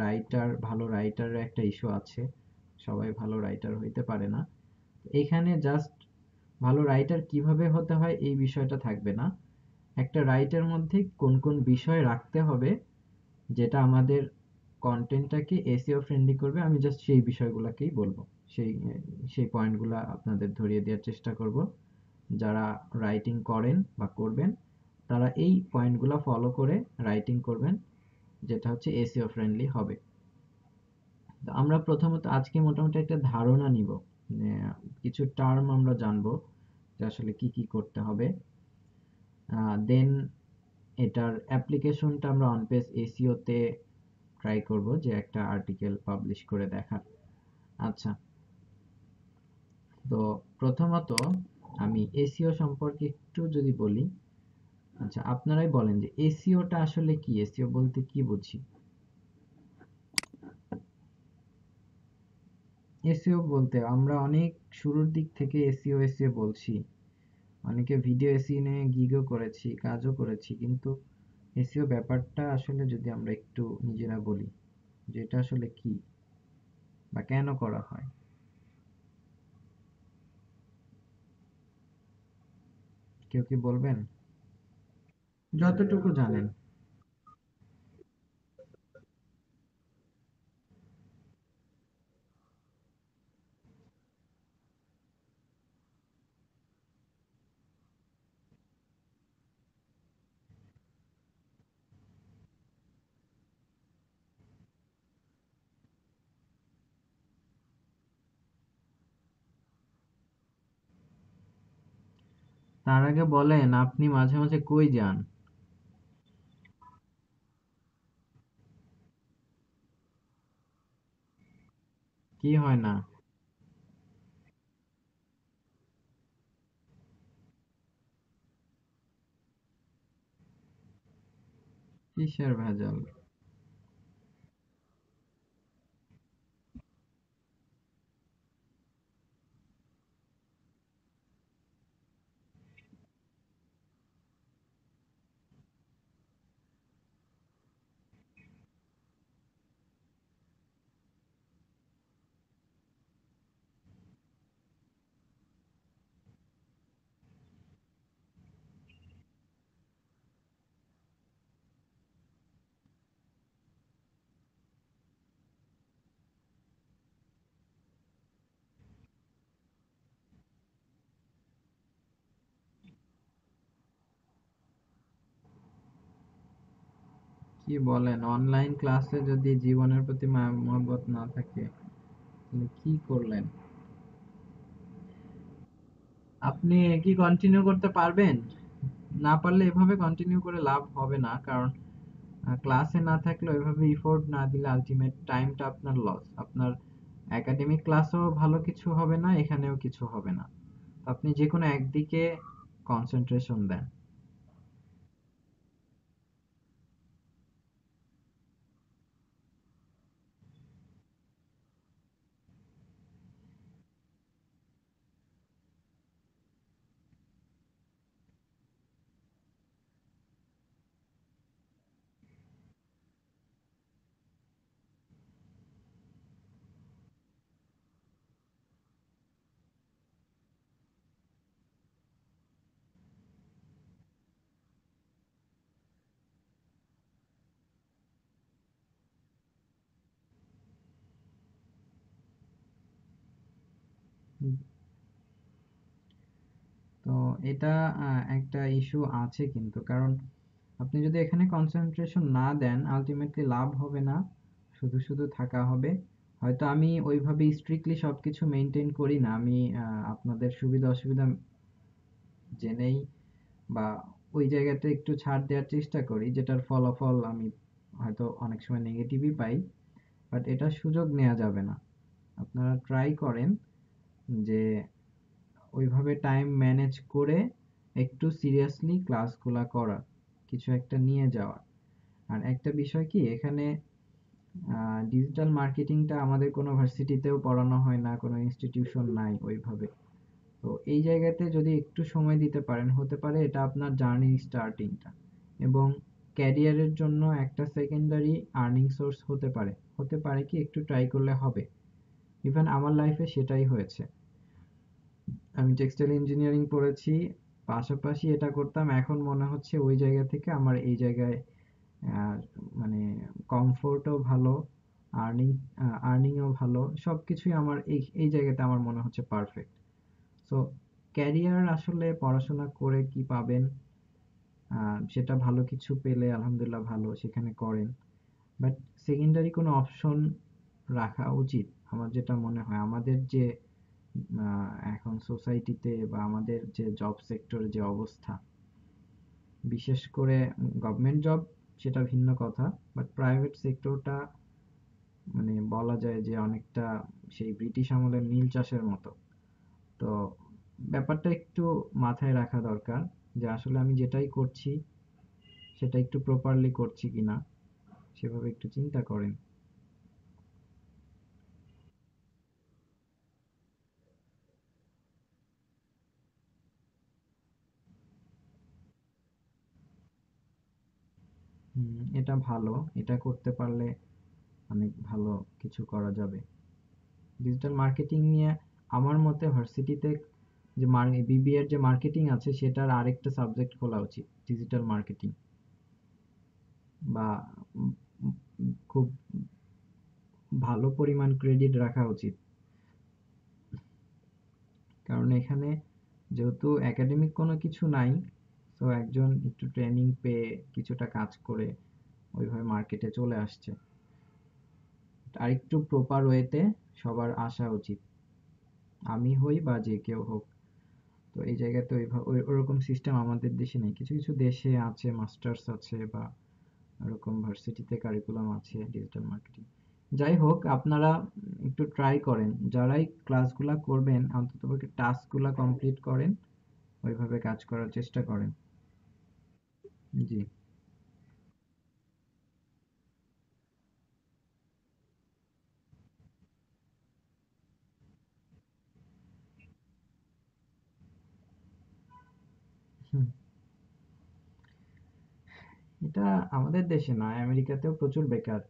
ভালো রাইটারের একটা ইস্যু আছে, সবাই ভালো রাইটার হইতে পারে না। এখানে জাস্ট ভালো রাইটার কিভাবে হতে হয় এই বিষয়টা থাকবে না, একটা রাইটার মধ্যে কোন কোন বিষয় রাখতে হবে যেটা আমাদের কন্টেন্টটাকে এসইও ফ্রেন্ডলি করবে, আমি জাস্ট সেই বিষয়গুলোকেই বলবো। সেই সেই পয়েন্টগুলো আপনাদের ধরিয়ে দেওয়ার চেষ্টা করব। যারা রাইটিং করেন বা করবেন তারা এই পয়েন্টগুলো ফলো করে রাইটিং করবেন, যেটা হচ্ছে এসইও ফ্রেন্ডলি হবে। তো আমরা প্রথমত আজকে মোটামুটি একটা ধারণা নিব, কিছু টার্ম আমরা জানবো যে আসলে কি কি করতে হবে। দেন এটার অ্যাপ্লিকেশনটা আমরা অন পেজ এসইও তে ট্রাই করব যে একটা আর্টিকেল পাবলিশ করে দেখার। আচ্ছা, তো প্রথমত আমি এসইও সম্পর্কে একটু যদি বলি। আচ্ছা, আপনারাই বলেন যে এসইওটা আসলে কি, এসইও বলতে কি বুঝি? এসইও বলতে আমরা অনেক শুরুর দিক থেকে এসইও এসইও বলছি, অনেকে ভিডিও এসইও নিয়ে গিগও করেছি, কাজও করেছি, কিন্তু এসইও ব্যাপারটা আসলে যদি আমরা একটু নিজেরা বলি যে এটা আসলে কি বা কেন করা হয়, কেউ কি বলবেন যতটুকু জানেন? তার আগে বলেন আপনি মাঝে মাঝে কই যান? কি হয় না? কিসের ভেজাল? কি বলেন, অনলাইন ক্লাসে যদি জীবনের প্রতি মায়া মহব্বত না থাকে তাহলে কি করলেন? আপনি কি কন্টিনিউ করতে পারবেন? না পারলে এভাবে কন্টিনিউ করে লাভ হবে না, কারণ ক্লাসে না থাকলে ওইভাবে ইফোর্ট না দিলে আলটিমেট টাইমটা আপনার লস। আপনার একাডেমিক ক্লাসেও ভালো কিছু হবে না, এখানেও কিছু হবে না। আপনি যে কোনো একদিকে কনসেন্ট্রেশন দেন। তো এটা একটা ইস্যু আছে কিন্তু, কারণ আপনি যদি এখানে কনসেন্ট্রেশন না দেন আলটিমেটলি লাভ হবে না, শুধু শুধু থাকা হবে। হয়তো আমি ওইভাবে স্ট্রিক্টলি সবকিছু মেনটেন করি না, আমি আপনাদের সুবিধা অসুবিধা জেনেই বা ওই জায়গাতে একটু ছাড় দেওয়ার চেষ্টা করি, যেটার ফলাফল আমি হয়তো অনেক সময় নেগেটিভই পাই। বাট এটা সুযোগ নেওয়া যাবে না। আপনারা ট্রাই করেন যে ওইভাবে টাইম ম্যানেজ করে একটু সিরিয়াসলি ক্লাসগুলা করার, কিছু একটা নিয়ে যাওয়ার। আর একটা বিষয় কি, এখানে ডিজিটাল মার্কেটিংটা আমাদের কোনো ভার্সিটিতেও পড়ানো হয় না, কোনো ইনস্টিটিউশন নাই ওইভাবে। তো এই জায়গাতে যদি একটু সময় দিতে পারেন, হতে পারে এটা আপনার জার্নি স্টার্টিংটা, এবং ক্যারিয়ারের জন্য একটা সেকেন্ডারি আর্নিং সোর্স হতে পারে। হতে পারে কি, একটু ট্রাই করলে হবে। ইভেন আমার লাইফে সেটাই হয়েছে। আমি টেক্সটাইল ইঞ্জিনিয়ারিং পড়েছি, পাশাপাশি এটা করতাম, এখন মনে হচ্ছে ওই জায়গা থেকে আমার এই জায়গায় আহ, মানে কমফোর্টও ভালো, আর্নিং আর্নিংও ভালো, সবকিছুই আমার এই এই জায়গাতে আমার মনে হচ্ছে পারফেক্ট। সো ক্যারিয়ার আসলে পড়াশোনা করে কি পাবেন, সেটা ভালো কিছু পেলে আলহামদুলিল্লাহ ভালো, সেখানে করেন। বাট সেকেন্ডারি কোনো অপশন রাখা উচিত। আমার যেটা মনে হয়, আমাদের যে এখন সোসাইটিতে বা আমাদের যে জব সেক্টরে যে অবস্থা, বিশেষ করে গভর্নমেন্ট জব সেটা ভিন্ন কথা, বাট প্রাইভেট সেক্টরটা মানে বলা যায় যে অনেকটা সেই ব্রিটিশ আমলের নীল চাষের মতো। তো ব্যাপারটা একটু মাথায় রাখা দরকার, যে আসলে আমি যেটাই করছি সেটা একটু প্রপারলি করছি কিনা, সেভাবে একটু চিন্তা করেন। এটা ভালো, এটা করতে পারলে অনেক ভালো কিছু করা যাবে। ডিজিটাল মার্কেটিং নিয়ে আমার মতে ভার্সিটিতে যে বিবিএর যে মার্কেটিং আছে সেটার আরেকটা সাবজেক্ট খোলা উচিত, ডিজিটাল মার্কেটিং। বা উম, খুব ভালো পরিমাণ ক্রেডিট রাখা উচিত, কারণ এখানে যেহেতু একাডেমিক কোনো কিছু নাই, তো একজন একটু ট্রেনিং পেয়ে কিছুটা কাজ করে ওইভাবে মার্কেটে চলে আসছে। আর একটু প্রপার ওয়েতে সবার আসা উচিত, আমি হই বা যে কেউ হোক। তো এই জায়গাতে ওরকম সিস্টেম আমাদের দেশে নেই। কিছু কিছু দেশে আছে, মাস্টার্স আছে বা এরকম ভার্সিটিতে কারিকুলাম আছে ডিজিটাল মার্কেটিং। যাই হোক, আপনারা একটু ট্রাই করেন, যারাই ক্লাসগুলা করবেন অন্ততপক্ষে টাস্কগুলা কমপ্লিট করেন, ওইভাবে কাজ করার চেষ্টা করেন। জি। হুম। এটা আমাদের দেশে না, আমেরিকাতেও প্রচুর বেকার।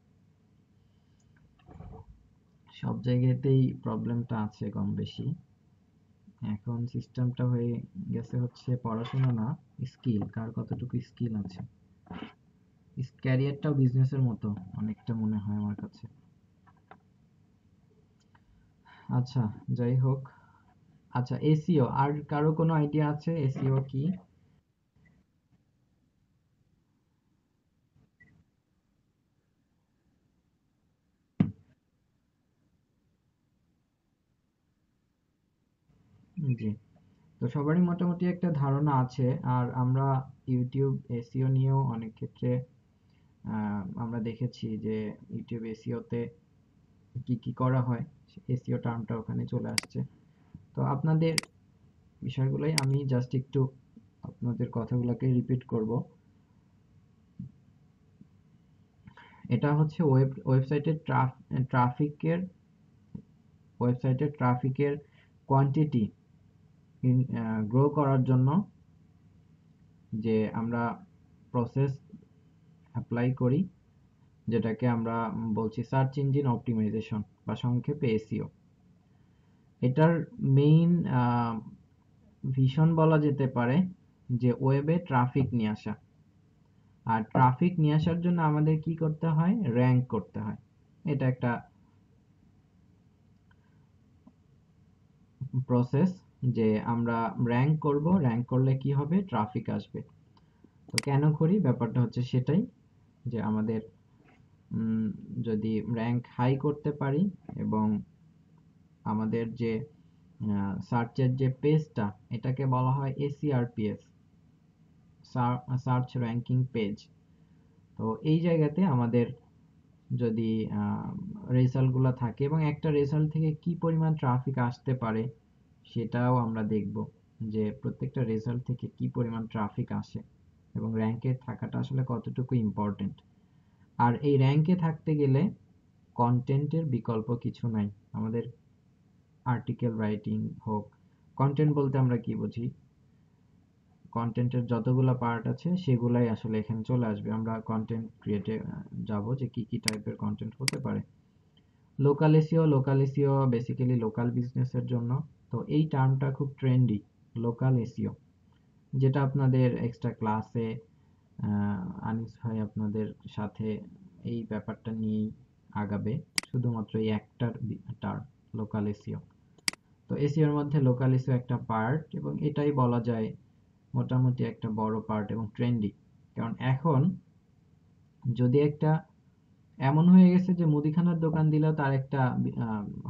সব জায়গাতেই প্রবলেমটা আছে কম বেশি। এখন সিস্টেমটা হয়ে গেছে হচ্ছে পড়াশোনা না, স্কিল, কার কতটুকু স্কিল আছে। ক্যারিয়ারটাও বিজনেসের মতো অনেকটা মনে হয় আমার কাছে। আচ্ছা, যাই হোক। আচ্ছা, এসইও আর কারো কোনো আইডিয়া আছে এসইও কি? জি। তো সবারই মোটামুটি একটা ধারণা আছে। আর আমরা ইউটিউব এসইও নিয়েও অনেক ক্ষেত্রে আমরা দেখেছি যে ইউটিউব এসইওতে কি কি করা হয়, এসইও টার্মটা ওখানে চলে আসছে। তো আপনাদের বিষয়গুলোই আমি জাস্ট একটু আপনাদের কথাগুলোকে রিপিট করব। এটা হচ্ছে ট্রাফিকের ওয়েবসাইটের ট্রাফিকের কোয়ান্টিটি গ্রো করার জন্য যে আমরা প্রসেস অ্যাপ্লাই করি, যেটাকে আমরা বলছি সার্চ ইঞ্জিন অপটিমাইজেশন বা সংক্ষেপে এসইও। এটার মেইন ভিশন বলা যেতে পারে যে ওয়েবে ট্রাফিক নিয়ে আসা। আর ট্রাফিক নিয়ে আসার জন্য আমাদের কি করতে হয়? র্যাঙ্ক করতে হয়। এটা একটা প্রসেস, যে আমরা র্যাঙ্ক করব, র্যাঙ্ক করলে কি হবে? ট্রাফিক আসবে। তো কেন করি? ব্যাপারটা হচ্ছে সেটাই, যে আমাদের যদি র্যাঙ্ক হাই করতে পারি এবং আমাদের যে সার্চের যে পেজটা, এটাকে বলা হয় এসিআরপিএস, সার্চ র্যাঙ্কিং পেজ। তো এই জায়গাতে আমাদের যদি রেজাল্টগুলো থাকে এবং একটা রেজাল্ট থেকে কি পরিমাণ ট্রাফিক আসতে পারে সেটাও আমরা দেখব, যে প্রত্যেকটা রেজাল্ট থেকে কি পরিমাণ ট্রাফিক আসে এবং র্যাঙ্কে থাকাটা আসলে কতটুকু ইম্পর্টেন্ট। আর এই র্যাঙ্কে থাকতে গেলে কন্টেন্টের বিকল্প কিছু নাই আমাদের। আর্টিকেল রাইটিং হোক, কন্টেন্ট বলতে আমরা কি বুঝি? কন্টেন্টের যতগুলো পার্ট আছে সেগুলাই আসলে এখানে চলে আসবে। আমরা কন্টেন্ট ক্রিয়েটে যাব, যে কি কি টাইপের কন্টেন্ট হতে পারে। লোকাল এসইও বেসিক্যালি লোকাল বিজনেসের জন্য। তো এই টার্মটা খুব ট্রেন্ডি, লোকাল এসইও, যেটা আপনাদের এক্সট্রা ক্লাসে আনিস ভাই আপনাদের সাথে এই ব্যাপারটা নিয়েই আগাবে, শুধুমাত্র এই একটার টার্ম, লোকাল এসইও। তো এসইওর মধ্যে লোকাল এসইও একটা পার্ট, এবং এটাই বলা যায় মোটামুটি একটা বড় পার্ট এবং ট্রেন্ডি। কারণ এখন যদি একটা এমন হয়ে গেছে যে মুদিখানার দোকান দিলেও তার একটা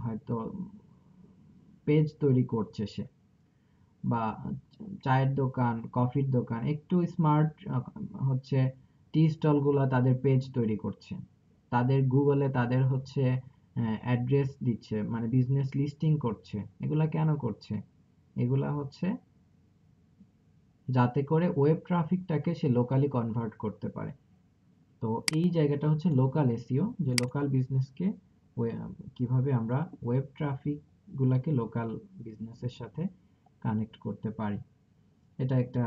হয়তো পেজ তৈরি করছে সে, বা চায়ের দোকান, কফির দোকান, একটু স্মার্ট হচ্ছে টি স্টল গুলা তাদের পেজ তৈরি করছে, তাদের গুগলে তাদের হচ্ছে অ্যাড্রেস দিচ্ছে, মানে বিজনেস লিস্টিং করছে। এগুলা কেন করছে? এগুলা হচ্ছে যাতে করে ওয়েব ট্রাফিকটাকে সে লোকালি কনভার্ট করতে পারে। তো এই জায়গাটা হচ্ছে লোকাল এসইও, যে লোকাল বিজনেসকে কিভাবে আমরা ওয়েব ট্রাফিক গুলাকে লোকাল বিজনেসের সাথে কানেক্ট করতে পারি। এটা একটা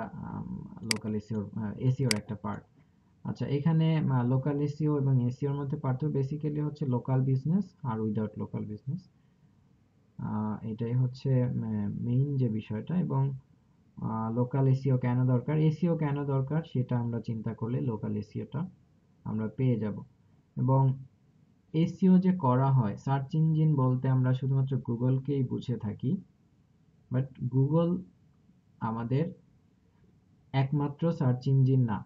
লোকাল এসইওর একটা পার্ট। আচ্ছা, এখানে লোকাল এসইও এবং এসইওর মধ্যে পার্থক্য বেসিক্যালি হচ্ছে লোকাল বিজনেস আর উইদাউট লোকাল বিজনেস। এটাই হচ্ছে মেইন যে বিষয়টা। এবং লোকাল এসইও কেন দরকার, এসইও কেন দরকার, সেটা আমরা চিন্তা করলে লোকাল এসইওটা আমরা পেয়ে যাব। এবং এসইও যে করা হয়, সার্চ ইঞ্জিন বলতে আমরা শুধুমাত্র গুগলকেই বুঝে থাকি, বাট গুগল আমাদের একমাত্র সার্চ ইঞ্জিন না।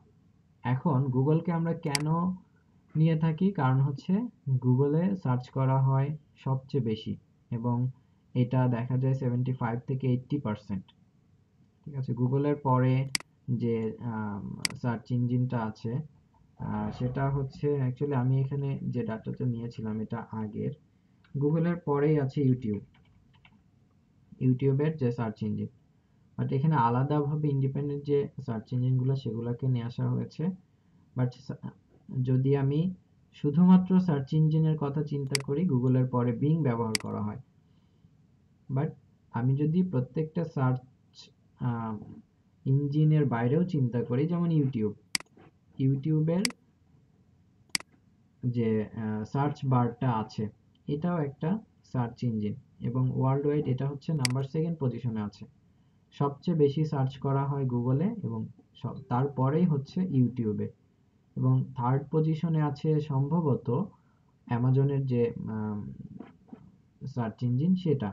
এখন গুগলকে আমরা কেন নিয়ে থাকি? কারণ হচ্ছে গুগলে সার্চ করা হয় সবচেয়ে বেশি, এবং এটা দেখা যায় 75 থেকে 80%। ঠিক আছে, গুগলের পরে যে সার্চ ইঞ্জিনটা আছে সেটা হচ্ছে অ্যাকচুয়ালি আমি এখানে যে ডাটাটা নিয়েছিলাম এটা আগের। গুগলের পরেই আছে ইউটিউব, ইউটিউবের যে সার্চ ইঞ্জিন। বাট এখানে আলাদাভাবে ইন্ডিপেন্ডেন্ট যে সার্চ ইঞ্জিনগুলো সেগুলোকে নিয়ে আসা হয়েছে। বাট যদি আমি শুধুমাত্র সার্চ ইঞ্জিনের কথা চিন্তা করি, গুগলের পরে বিং ব্যবহার করা হয়। বাট আমি যদি প্রত্যেকটা সার্চ ইঞ্জিনের বাইরেও চিন্তা করি, যেমন ইউটিউব, ইউটিউবের যে সার্চ বারটা আছে এটাও একটা সার্চ ইঞ্জিন, এবং ওয়ার্ল্ড ওয়াইড এটা হচ্ছে নাম্বার সেকেন্ড পজিশনে আছে। সবচেয়ে বেশি সার্চ করা হয় গুগলে, এবং তারপরেই হচ্ছে ইউটিউবে, এবং থার্ড পজিশনে আছে সম্ভবত অ্যামাজনের যে সার্চ ইঞ্জিন, সেটা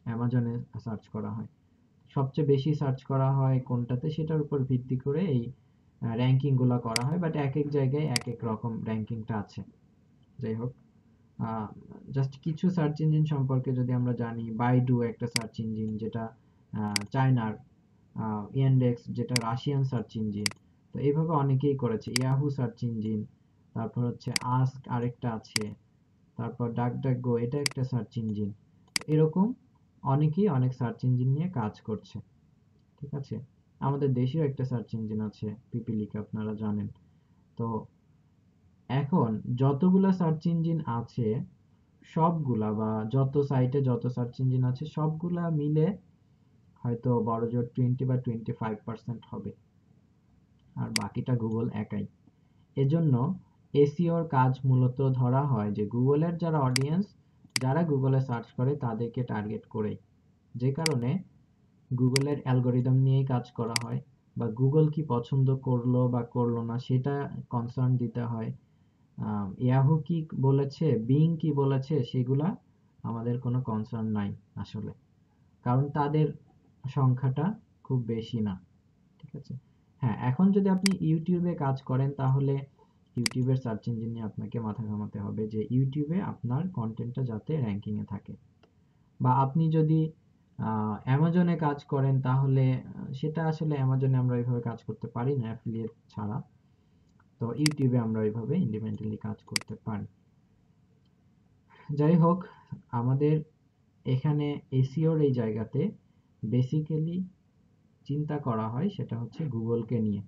অ্যামাজনে সার্চ করা হয়। সবচেয়ে বেশি সার্চ করা হয় কোনটাতে সেটার উপর ভিত্তি করে এই র্যাঙ্কিং গুলা করা হয়, বাট এক এক জায়গায় এক এক রকম র্যাঙ্কিংটা আছে। যাই হোক, জাস্ট কিছু সার্চ ইঞ্জিন সম্পর্কে যদি আমরা জানি, বাইডু একটা সার্চ ইঞ্জিন যেটা চায়নার, ইয়ান্ডেক্স যেটা রাশিয়ান সার্চ ইঞ্জিন। তো এইভাবে অনেকেই করেছে, ইয়াহু সার্চ ইঞ্জিন, তারপর হচ্ছে আস্ক আরেকটা আছে, তারপর ডাক ডাক গো এটা একটা সার্চ ইঞ্জিন। এরকম অনেকেই অনেক সার্চ ইঞ্জিন নিয়ে কাজ করছে। ঠিক আছে, আমাদের দেশেও একটা সার্চ ইঞ্জিন আছে পিপিলিকা, আপনারা জানেন। তো এখন যতগুলা সার্চ ইঞ্জিন আছে সবগুলা, বা যত সাইটে যত সার্চ ইঞ্জিন আছে সবগুলা মিলে হয়তো বড়জোর 20 বা 25% হবে, আর বাকিটা গুগল একাই। এজন্য এসইওর কাজ মূলত ধরা হয় যে গুগলের যারা অডিয়েন্স, যারা গুগলে সার্চ করে তাদেরকে টার্গেট করে। যে কারণে গুগলের অ্যালগোরিদম নিয়েই কাজ করা হয়, বা গুগল কি পছন্দ করলো বা করলো না সেটা কনসার্ন দিতে হয়। ইয়াহু কি বলেছে, বিং কি বলেছে, সেগুলা আমাদের কোনো কনসার্ন নাই আসলে, কারণ তাদের সংখ্যাটা খুব বেশি না। ঠিক আছে, হ্যাঁ, এখন যদি আপনি ইউটিউবে কাজ করেন তাহলে ইউটিউবের সার্চ ইঞ্জিন নিয়ে আপনাকে মাথা ঘামাতে হবে যে ইউটিউবে আপনার কন্টেন্টটা যাতে র্যাঙ্কিং এ থাকে। বা আপনি যদি অ্যামাজনে কাজ করেন তাহলে সেটা আসলে অ্যামাজনে আমরা ওইভাবে কাজ করতে পারি না অ্যাফিলিয়েট ছাড়া। তো ইউটিউবে আমরা ওইভাবে ইন্ডিপেন্ডেন্টলি কাজ করতে পারি। যাই হোক, আমাদের এখানে এসইওর এই জায়গাতে বেসিক্যালি চিন্তা করা হয় সেটা হচ্ছে গুগলকে নিয়ে,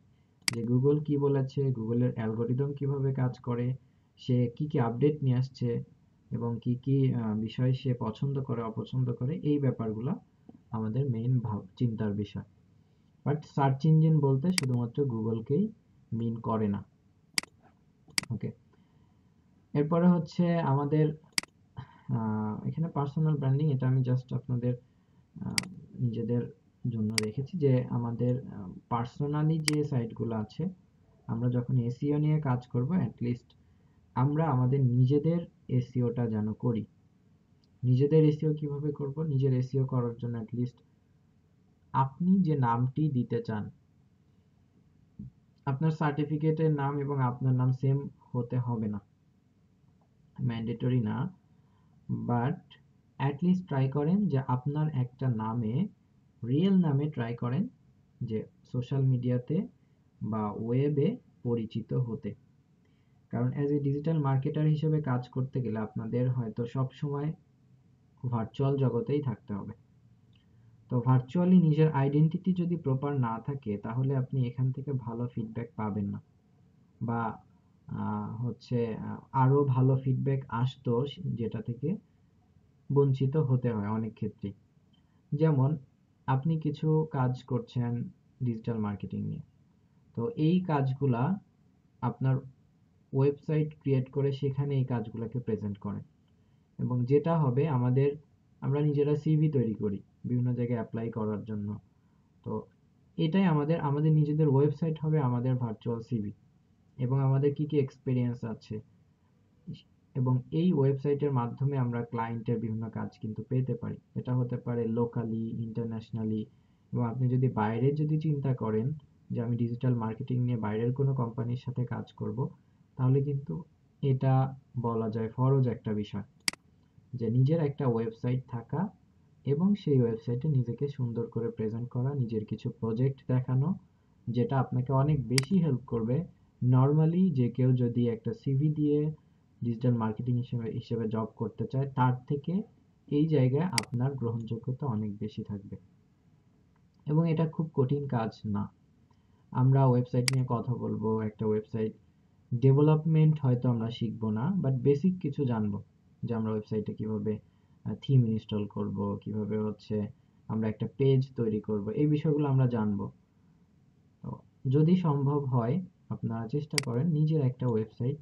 যে গুগল কি বলেছে, গুগলের অ্যালগোরিদম কিভাবে কাজ করে, সে কি কি আপডেট নিয়ে আসছে, এবং কি কি বিষয় সে পছন্দ করে অপছন্দ করে, এই ব্যাপারগুলো আমাদের মেইন চিন্তার বিষয়। বাট সার্চ ইঞ্জিন বলতে শুধুমাত্র গুগলকেই মিন করে না। ওকে, এরপরে হচ্ছে আমাদের এখানে পার্সোনাল ব্র্যান্ডিং, এটা আমি জাস্ট আপনাদের নিজেদের জন্য রেখেছি যে আমাদের পার্সোনালি যে সাইটগুলো আছে, আমরা যখন এসইও নিয়ে কাজ করব অ্যাটলিস্ট আমরা আমাদের নিজেদের এসইওটা যেন করি। নিজেদের এসইও কিভাবে করব, নিজের এসইও করার জন্য অ্যাটলিস্ট আপনি যে নামটি দিতে চান, আপনার সার্টিফিকেটের নাম এবং আপনার নাম সেম হতে হবে না, ম্যান্ডেটরি না। বাট অ্যাটলিস্ট ট্রাই করেন যে আপনার একটা নামে, রিয়েল নামে ট্রাই করেন যে সোশ্যাল মিডিয়াতে বা ওয়েবে পরিচিত হতে। কারণ অ্যাজ এ ডিজিটাল মার্কেটার হিসেবে কাজ করতে গেলে আপনাদের হয়তো সব সময় ভার্চুয়াল জগতেই থাকতে হবে। তো ভার্চুয়ালি নিজের আইডেন্টিটি যদি প্রপার না থাকে তাহলে আপনি এখান থেকে ভালো ফিডব্যাক পাবেন না, বা হচ্ছে আরো ভালো ফিডব্যাক আসতো যেটা থেকে বঞ্চিত হতে হয় অনেক ক্ষেত্রেই। যেমন আপনি কিছু কাজ করছেন ডিজিটাল মার্কেটিং নিয়ে, তো এই কাজগুলা আপনার ওয়েবসাইট ক্রিয়েট করে সেখানে এই কাজগুলোকে প্রেজেন্ট করেন, এবং যেটা হবে আমরা নিজেরা সিভি তৈরি করি বিভিন্ন জায়গায় অ্যাপ্লাই করার জন্য। তো এটাই আমাদের আমাদের নিজেদের ওয়েবসাইট হবে আমাদের ভার্চুয়াল সিভি, এবং আমাদের কি কি এক্সপিরিয়েন্স আছে, এবং এই ওয়েবসাইটের মাধ্যমে আমরা ক্লায়েন্টের বিভিন্ন কাজ কিন্তু পেতে পারি। এটা হতে পারে লোকালি, ইন্টারন্যাশনালি, এবং আপনি যদি বাইরে যদি চিন্তা করেন যে আমি ডিজিটাল মার্কেটিং নিয়ে বাইরের কোনো কোম্পানির সাথে কাজ করব, তাহলে কিন্তু এটা বলা যায় ফরজ একটা বিষয় যে নিজের একটা ওয়েবসাইট থাকা, এবং সেই ওয়েবসাইটে নিজেকে সুন্দর করে প্রেজেন্ট করা, নিজের কিছু প্রজেক্ট দেখানো, যেটা আপনাকে অনেক বেশি হেল্প করবে। নর্মালি যে কেউ যদি একটা সিভি দিয়ে ডিজিটাল মার্কেটিং হিসেবে জব করতে চায়, তার থেকে এই জায়গায় আপনার গ্রহণযোগ্যতা অনেক বেশি থাকবে। এবং এটা খুব কঠিন কাজ না। আমরা ওয়েবসাইট নিয়ে কথা বলবো, একটা ওয়েবসাইট ডেভেলপমেন্ট হয়তো আমরা শিখবো না, বাট বেসিক কিছু জানবো, যে আমরা ওয়েবসাইটে কিভাবে থিম ইনস্টল করব, কিভাবে হচ্ছে আমরা একটা পেজ তৈরি করব, এই বিষয়গুলো আমরা জানবো। তো যদি সম্ভব হয়, আপনারা চেষ্টা করেন নিজের একটা ওয়েবসাইট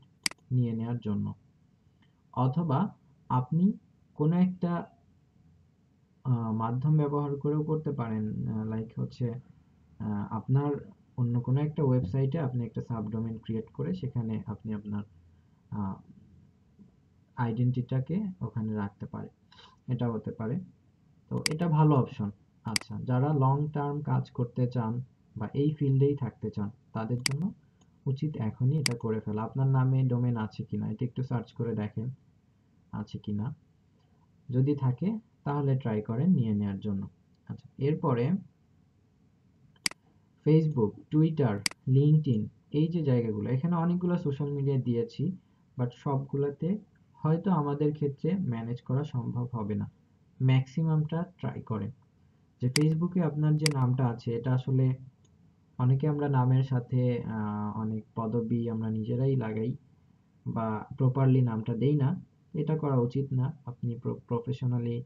নিয়ে নেওয়ার জন্য। অথবা আপনি কোনো একটা মাধ্যম ব্যবহার করেও করতে পারেন। লাইক হচ্ছে আপনার অন্য কোনো একটা ওয়েবসাইটে আপনি একটা সাবডোমেন ক্রিয়েট করে সেখানে আপনি আপনার আইডেন্টিটাকে ওখানে রাখতে পারেন, এটা হতে পারে। তো এটা ভালো অপশন। আচ্ছা, যারা লং টার্ম কাজ করতে চান বা এই ফিল্ডেই থাকতে চান, তাদের জন্য উচিত এখনই এটা করে ফেলা। আপনার নামে ডোমেন আছে কিনা এটা একটু সার্চ করে দেখেন আছে কিনা। যদি থাকে তাহলে ট্রাই করেন নিয়ে নেওয়ার জন্য। আচ্ছা, এরপরে ফেসবুক, টুইটার, লিঙ্কডইন, এই যে জায়গাগুলো, এখানে অনেকগুলো সোশ্যাল মিডিয়া দিয়েছি, বাট সবগুলোতে হয়তো আমাদের ক্ষেত্রে ম্যানেজ করা সম্ভব হবে না। ম্যাক্সিমামটা ট্রাই করেন। যে ফেসবুকে আপনার যে নামটা আছে এটা আসলে অনেকে আমরা নামের সাথে অনেক পদবি আমরা নিজেরাই লাগাই বা প্রপারলি নামটা দেই না। এটা করা উচিত না। আপনি প্রফেশনালি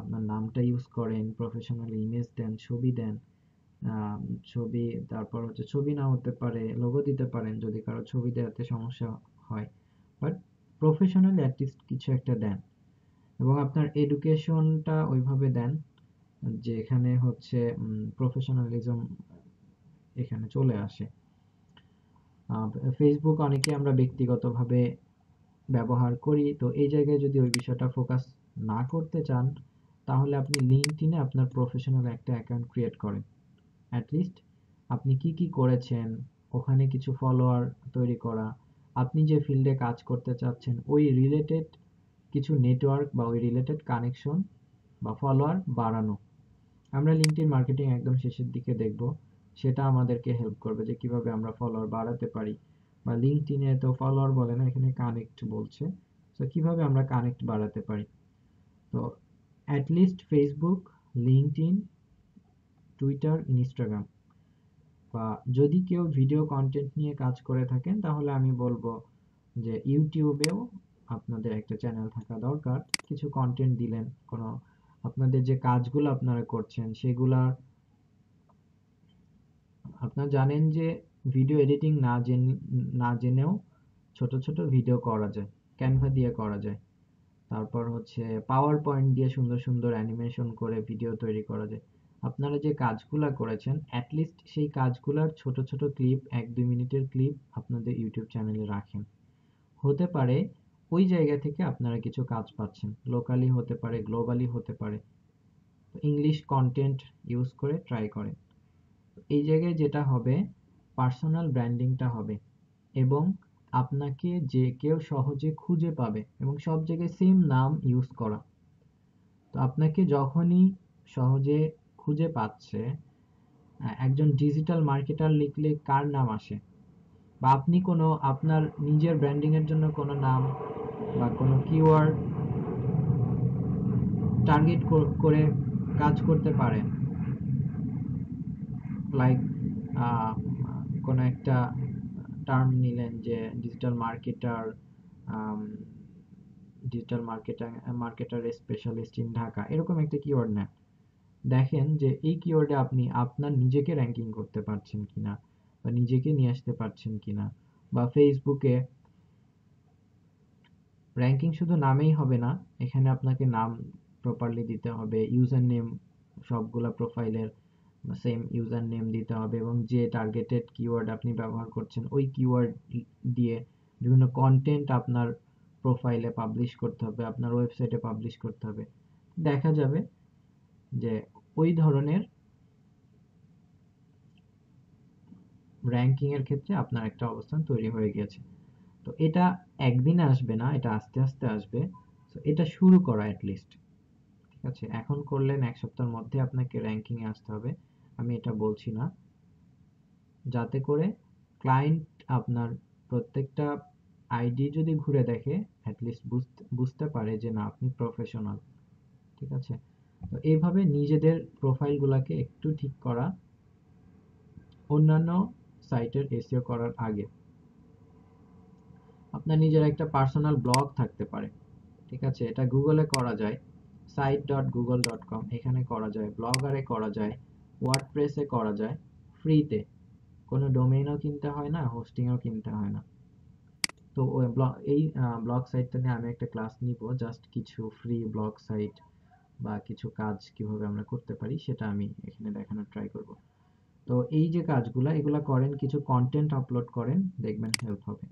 আপনার নামটা ইউজ করেন, প্রফেশনালি ইমেজ দেন, ছবি দেন। আহ, ছবি, তারপর হচ্ছে ছবি না হতে পারে লোগো দিতে পারেন যদি কারো ছবি দেওয়াতে সমস্যা হয়, বাট প্রফেশনালি অ্যাটলিস্ট কিছু একটা দেন। এবং আপনার এডুকেশনটা ওইভাবে দেন যে এখানে হচ্ছে প্রফেশনালিজম এখানে চলে আসে। ফেসবুক অনেকে আমরা ব্যক্তিগতভাবে ব্যবহার করি, তো এই জায়গায় যদি ওই বিষয়টা ফোকাস না করতে চান, তাহলে আপনি লিঙ্কডইনে আপনার প্রফেশনাল একটা অ্যাকাউন্ট ক্রিয়েট করেন। অ্যাটলিস্ট আপনি কি কি করেছেন, ওখানে কিছু ফলোয়ার তৈরি করা, আপনি যে ফিল্ডে কাজ করতে চাচ্ছেন ওই রিলেটেড কিছু নেটওয়ার্ক বা ওই রিলেটেড কানেকশন বা ফলোয়ার বাড়ানো। আমরা লিঙ্কডইন মার্কেটিং একদম শেষের দিকে দেখব, সেটা আমাদেরকে হেল্প করবে যে কিভাবে আমরা ফলোয়ার বাড়াতে পারি। বা লিঙ্কডইনে তো ফলোয়ার বলে না, এখানে কানেক্ট বলছে। তো কিভাবে আমরা কানেক্ট বাড়াতে পারি। তো at least Facebook, LinkedIn, Twitter, Instagram, বা যদি কেউ ভিডিও কন্টেন্ট নিয়ে কাজ করে থাকেন তাহলে আমি বলবো যে ইউটিউবেও আপনাদের একটা চ্যানেল থাকা দরকার। কিছু কন্টেন্ট দিলেন, কোনো আপনাদের যে কাজগুলো আপনারা করছেন সেগুলার, আপনারা জানেন যে ভিডিও এডিটিং না জেনেও ছোট ছোট ভিডিও করা যায়, ক্যানভা দিয়ে করা যায়। তারপর হচ্ছে পাওয়ার পয়েন্ট দিয়ে সুন্দর সুন্দর অ্যানিমেশন করে ভিডিও তৈরি করা যায়। আপনারা যে কাজগুলা করেছেন অ্যাটলিস্ট সেই কাজগুলার ছোট ছোট ক্লিপ, 1-2 মিনিটের ক্লিপ আপনাদের ইউটিউব চ্যানেলে রাখেন। হতে পারে ওই জায়গা থেকে আপনারা কিছু কাজ পাচ্ছেন, লোকালি হতে পারে, গ্লোবালি হতে পারে। ইংলিশ কন্টেন্ট ইউজ করে ট্রাই করেন। এই জায়গায় যেটা হবে, পার্সোনাল ব্র্যান্ডিংটা হবে এবং আপনাকে যে কেউ সহজে খুঁজে পাবে এবং সব জায়গায় সেম নাম ইউজ করা। তো আপনাকে যখনই সহজে খুঁজে পাচ্ছে, একজন ডিজিটাল মার্কেটার লিখলে কার নাম আসে, বা আপনি কোনো আপনার নিজের ব্র্যান্ডিং এর জন্য কোনো নাম বা কোনো কিওয়ার্ড টার্গেট করে কাজ করতে পারেন। লাইক কোনো একটা টার্ম নিলেন যে digital marketer, digital marketer specialist in Dhaka, এরকম একটা কিওয়ার্ড নেন। দেখেন যে এই কিওয়ার্ডে আপনি আপনার নিজেকে র্যাঙ্কিং করতে পারছেন কিনা বা নিজেকে নিয়ে আসতে পারছেন কিনা। বা ফেসবুকে র্যাঙ্কিং শুধু নামেই হবে না, এখানে আপনাকে নাম প্রপারলি দিতে হবে, ইউজার নেম সবগুলা প্রোফাইলের সেম ইউজার নেম দিতে হবে এবং যে টার্গেটেড কিওয়ার্ড আপনি ব্যবহার করছেন ওই কিওয়ার্ড দিয়ে বিভিন্ন কন্টেন্ট আপনার প্রোফাইলে পাবলিশ করতে হবে, আপনার ওয়েবসাইটে পাবলিশ করতে হবে। দেখা যাবে যে ওই ধরনের র্যাঙ্কিং এর ক্ষেত্রে আপনার একটা অবস্থান তৈরি হয়ে গেছে। তো এটা একদিনে আসবে না, এটা আস্তে আস্তে আসবে। তো এটা শুরু করা অ্যাটলিস্ট, আছে, এখন করলেন 1 সপ্তাহের মধ্যে আপনাকে র্যাঙ্কিং এ আসতে হবে, আমি এটা বলছি না। যাতে করে ক্লায়েন্ট আপনার প্রত্যেকটা আইডি যদি ঘুরে দেখে অ্যাটলিস্ট বুঝতে পারে যে না আপনি প্রফেশনাল। ঠিক আছে? তো এইভাবে নিজেদের প্রোফাইল গুলাকে একটু ঠিক করা অন্যান্য সাইটের এসইও করার আগে। আপনার নিজের একটা পার্সোনাল ব্লগ থাকতে পারে। ঠিক আছে? এটা গুগলে করা যায়, site.google.com, এখানে করা যায়, ব্লগারে করা যায়, ওয়ার্ডপ্রেসে করা যায় ফ্রিতে। কোনো ডোমেইনও কিনতে হয় না, হোস্টিংও কিনতে হয় না। তো ওই এই ব্লগ সাইটটা নিয়ে আমি একটা ক্লাস নিব, জাস্ট কিছু ফ্রি ব্লগ সাইট বা কিছু কাজ কিভাবে আমরা করতে পারি সেটা আমি এখানে দেখানোর ট্রাই করব। তো এই যে কাজগুলা এগুলা করেন, কিছু কন্টেন্ট আপলোড করেন, দেখবেন হেল্প হবে।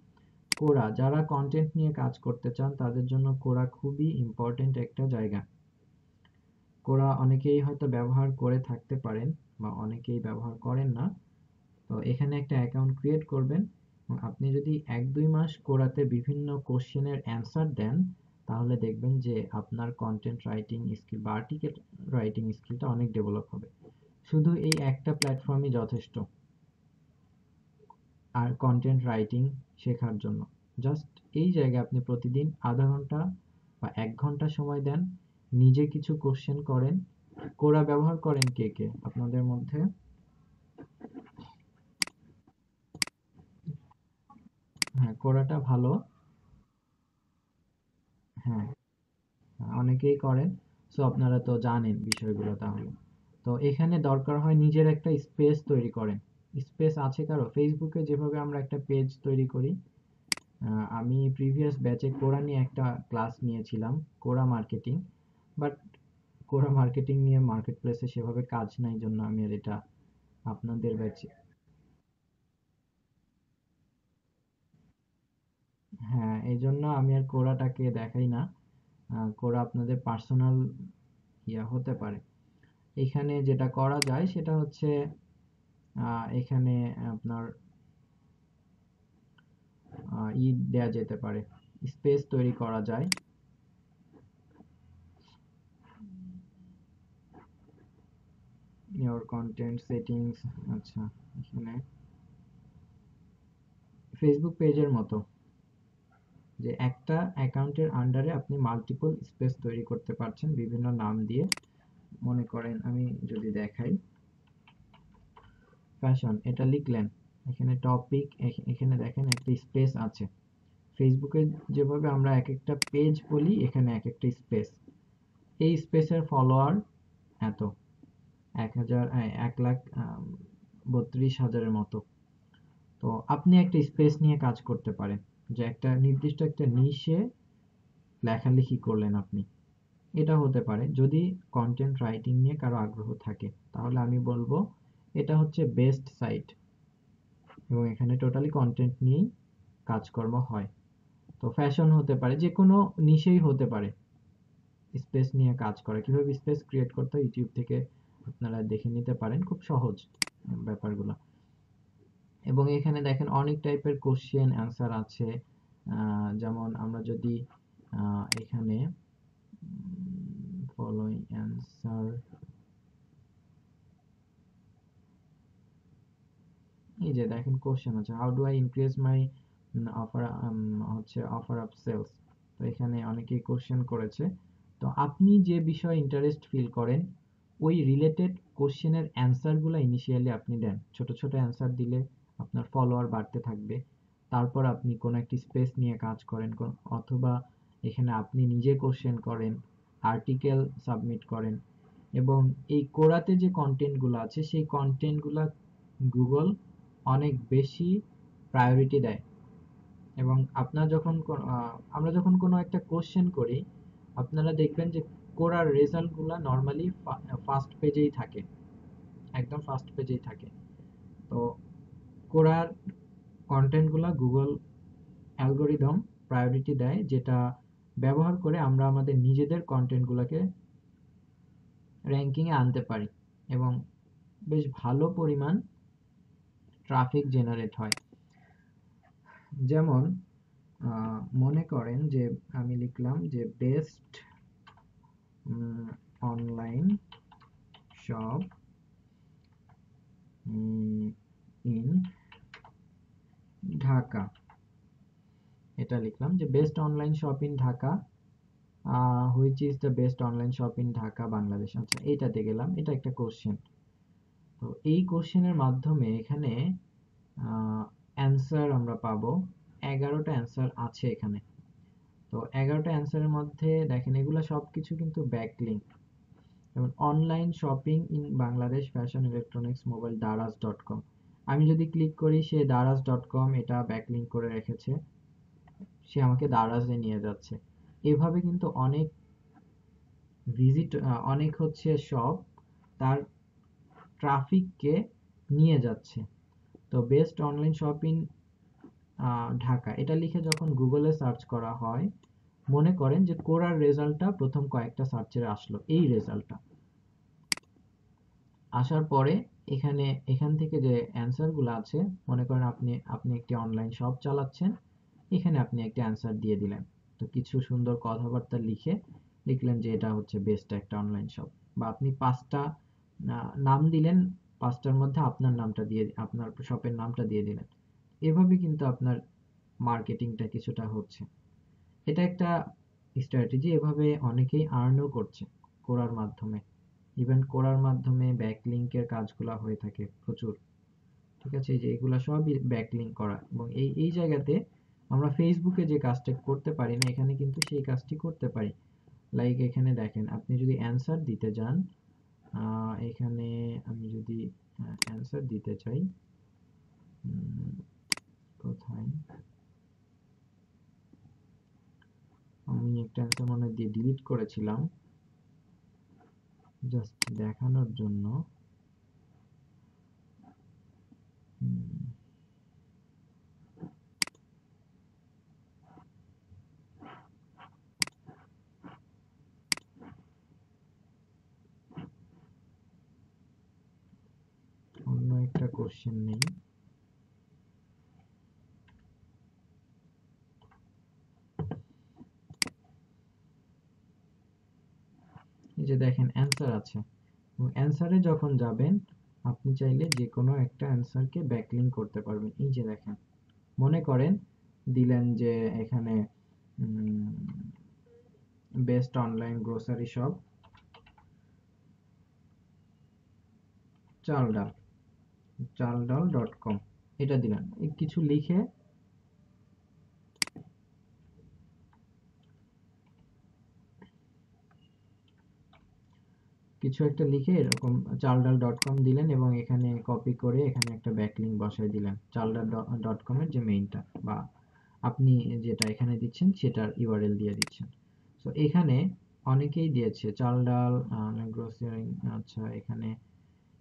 কোরা, যারা কন্টেন্ট নিয়ে কাজ করতে চান তাদের জন্য কোরা খুবই ইম্পর্টেন্ট একটা জায়গা। কোরা অনেকেই হয়তো ব্যবহার করে থাকতে পারেন বা অনেকেই ব্যবহার করেন না। তো এখানে একটা অ্যাকাউন্ট ক্রিয়েট করবেন। আপনি যদি 1-2 মাস কোরাতে বিভিন্ন কোশ্চেনের অ্যান্সার দেন তাহলে দেখবেন যে আপনার কন্টেন্ট রাইটিং স্কিল বা আর্টিকেল রাইটিং স্কিলটা অনেক ডেভেলপ হবে। শুধু এই একটা প্ল্যাটফর্মই যথেষ্ট আর কন্টেন্ট রাইটিং শেখার জন্য। জাস্ট এই জায়গায় আপনি প্রতিদিন আধা ঘন্টা বা 1 ঘন্টা সময় দেন, নিজে কিছু কোশ্চেন করেন। কোরা ব্যবহার করেন কে কে আপনাদের মধ্যে? হ্যাঁ, কোরাটা ভালো। হ্যাঁ, অনেকেই করেন। সো আপনারা তো জানেন বিষয়গুলো তাহলে। তো এখানে দরকার হয় নিজের একটা স্পেস তৈরি করেন। স্পেস আছে কারো? ফেসবুকে যেভাবে আমরা একটা পেজ তৈরি করি, আমি প্রিভিয়াস ব্যাচে কোরা নিয়ে একটা ক্লাস নিয়েছিলাম, কোরা মার্কেটিং। বাট কোরা মার্কেটিং নিয়ে মার্কেট প্লেসে সেভাবে কাজ নাই জন্য আমি আর এটা আপনাদের ব্যাচে। হ্যাঁ, এই জন্য আমি আর কোরাটাকে দেখাই না। কোরা আপনাদের পার্সোনাল ইয়া হতে পারে। এখানে যেটা করা যায় সেটা হচ্ছে এখানে আপনার দেয়া যেতে পারে, স্পেস তৈরি করা যায়। ইওর কন্টেন্ট সেটিংস, আচ্ছা, এখানে ফেসবুক পেজের মতো যে একটা অ্যাকাউন্টের আন্ডারে আপনি মাল্টিপল স্পেস তৈরি করতে পারছেন বিভিন্ন নাম দিয়ে। মনে করেন আমি যদি দেখাই, ফ্যাশন এটা লিখলেন, এখানে টপিক, এখানে দেখেন একটা স্পেস আছে। ফেসবুকে যেভাবে আমরা এক একটা পেজ বলি এখানে এক একটা স্পেস। এই স্পেসের ফলোয়ার এত 1,000, 1,32,000-এর মতো। তো আপনি একটা স্পেস নিয়ে কাজ করতে পারেন, যে একটা নির্দিষ্ট একটা নিশে লেখালেখি করলেন আপনি। এটা হতে পারে যদি কন্টেন্ট রাইটিং নিয়ে কারো আগ্রহ থাকে, তাহলে আমি বলবো এটা হচ্ছে বেস্ট সাইট এবং এখানে টোটালি কন্টেন্ট নিয়েই কাজকর্ম হয়। তো ফ্যাশন হতে পারে, যে কোনো নিশেই হতে পারে স্পেস নিয়ে কাজ করা। কিভাবে স্পেস ক্রিয়েট করতে হয় ইউটিউব থেকে আপনারা দেখে নিতে পারেন, খুব সহজ ব্যাপারগুলো। এবং এখানে দেখেন অনেক টাইপের কোশ্চেন অ্যান্সার আছে। যেমন আমরা যদি এখানে ফলোইং অ্যান্সার, এই যে দেখেন কোশ্চেন আছে, how do I increase my offer, হচ্ছে অফার আপ সেলস। তো এখানে অনেকেই কোশ্চেন করেছে। তো আপনি যে বিষয়ে ইন্টারেস্ট ফিল করেন ওই রিলেটেড কোশ্চেনের অ্যান্সারগুলো ইনিশিয়ালি আপনি দেন। ছোট ছোট অ্যান্সার দিলে আপনার ফলোয়ার বাড়তে থাকবে। তারপর আপনি কোনো একটি স্পেস নিয়ে কাজ করেন, অথবা এখানে আপনি নিজে কোশ্চেন করেন, আর্টিকেল সাবমিট করেন। এবং এই কোরাতে যে কন্টেন্টগুলো আছে সেই কন্টেন্টগুলো গুগল অনেক বেশি প্রায়োরিটি দেয়। এবং আপনার যখন আমরা যখন কোনো একটা কোশ্চেন করি আপনারা দেখবেন যে কোরার রেজাল্টগুলো নর্মালি ফার্স্ট পেজেই থাকে, একদম ফার্স্ট পেজেই থাকে। তো কোরার কন্টেন্টগুলো গুগল অ্যালগোরিদম প্রায়োরিটি দেয়, যেটা ব্যবহার করে আমরা আমাদের নিজেদের কন্টেন্টগুলোকে র্যাঙ্কিংয়ে আনতে পারি এবং বেশ ভালো পরিমাণ ট্রাফিক জেনারেট হয়। যেমন মনে করেন যে আমি লিখলাম যে best online shop in Dhaka, এটা লিখলাম যে best online shop in Dhaka, which is the best online shop in Dhaka Bangladesh. আচ্ছা, এইটাতে গেলাম, এটা একটা কোশ্চেন। তো এই কোশ্চেনের মাধ্যমে এখানে অ্যান্সার আমরা পাবো। 11টা অ্যান্সার আছে এখানে। তো 11টা অ্যান্সারের মধ্যে দেখেন এগুলো সবকিছু কিন্তু ব্যাকলিঙ্ক। যেমন online shopping in Bangladesh fashion electronics mobile daraz.com, আমি যদি ক্লিক করি সে daraz.com এটা ব্যাকলিঙ্ক করে রেখেছে, সে আমাকে দারাজে নিয়ে যাচ্ছে। এভাবে কিন্তু অনেক ভিজিট, অনেক হচ্ছে শপ তার ট্রাফিককে নিয়ে যাচ্ছে। তো best online shop in Dhaka এটা লিখে যখন গুগলে সার্চ করা হয়, মনে করেন যে কোরার রেজাল্টটা প্রথম কয়েকটা সার্চে আসলো, এই রেজাল্টটা আসার পরে এখান থেকে যে অ্যান্সারগুলো আছে, মনে করেন আপনি একটি অনলাইন শপ চালাচ্ছেন, এখানে আপনি একটা অ্যান্সার দিয়ে দিলেন। তো কিছু সুন্দর কথাবার্তা লিখলেন যে এটা হচ্ছে বেস্ট একটা অনলাইন শপ, বা আপনি 5টা নাম দিলেন, 5টার মধ্যে আপনার নামটা দিয়ে, আপনার শপের নামটা দিয়ে দিলেন। এভাবে কিন্তু আপনার মার্কেটিংটা কিছুটা হচ্ছে। এটা একটা স্ট্র্যাটেজি, এভাবে অনেকেই আর্নও করছে কোরার মাধ্যমে। ইভেন কোরার মাধ্যমে ব্যাকলিংকের কাজগুলো হয়ে থাকে প্রচুর। ঠিক আছে, যে এগুলা সবই ব্যাকলিংক করা, এবং এই জায়গাতে আমরা ফেসবুকে যে কাজটা করতে পারি না, এখানে কিন্তু সেই কাজটি করতে পারি। লাইক এখানে দেখেন, আপনি যদি অ্যান্সার দিতে যান, এখানে আমি যদি অ্যান্সার দিতে চাই, কোথায়, আমি একটা অ্যান্সার মনে দিয়ে ডিলিট করেছিলাম জাস্ট দেখানোর জন্য। অন্য একটা কোশ্চেন নেই, এই যে দেখেন অ্যান্সার আছে, এবং অ্যান্সারে যখন যাবেন আপনি চাইলে যে কোনো একটা অ্যান্সারকে ব্যাকলিংক করতে পারবেন। এই যে দেখেন, মনে করেন দিলেন যে এখানে বেস্ট অনলাইন গ্রোসারি শপ চালডাল, চালডাল.com, এটা দিলেন, কিছু লিখে কিছু একটা লিখে এরকম চালডাল.com দিলেন, এবং এখানে কপি করে এখানে একটা ব্যাকলিংক বসাই দিলেন চালডাল.com এর যে মেইনটা, বা আপনি যেটা এখানে দিচ্ছেন সেটার ইউআরএল দিয়ে দিচ্ছেন। তো এখানে অনেকেই দিয়েছে চাল ডাল গ্রোসারি। আচ্ছা, এখানে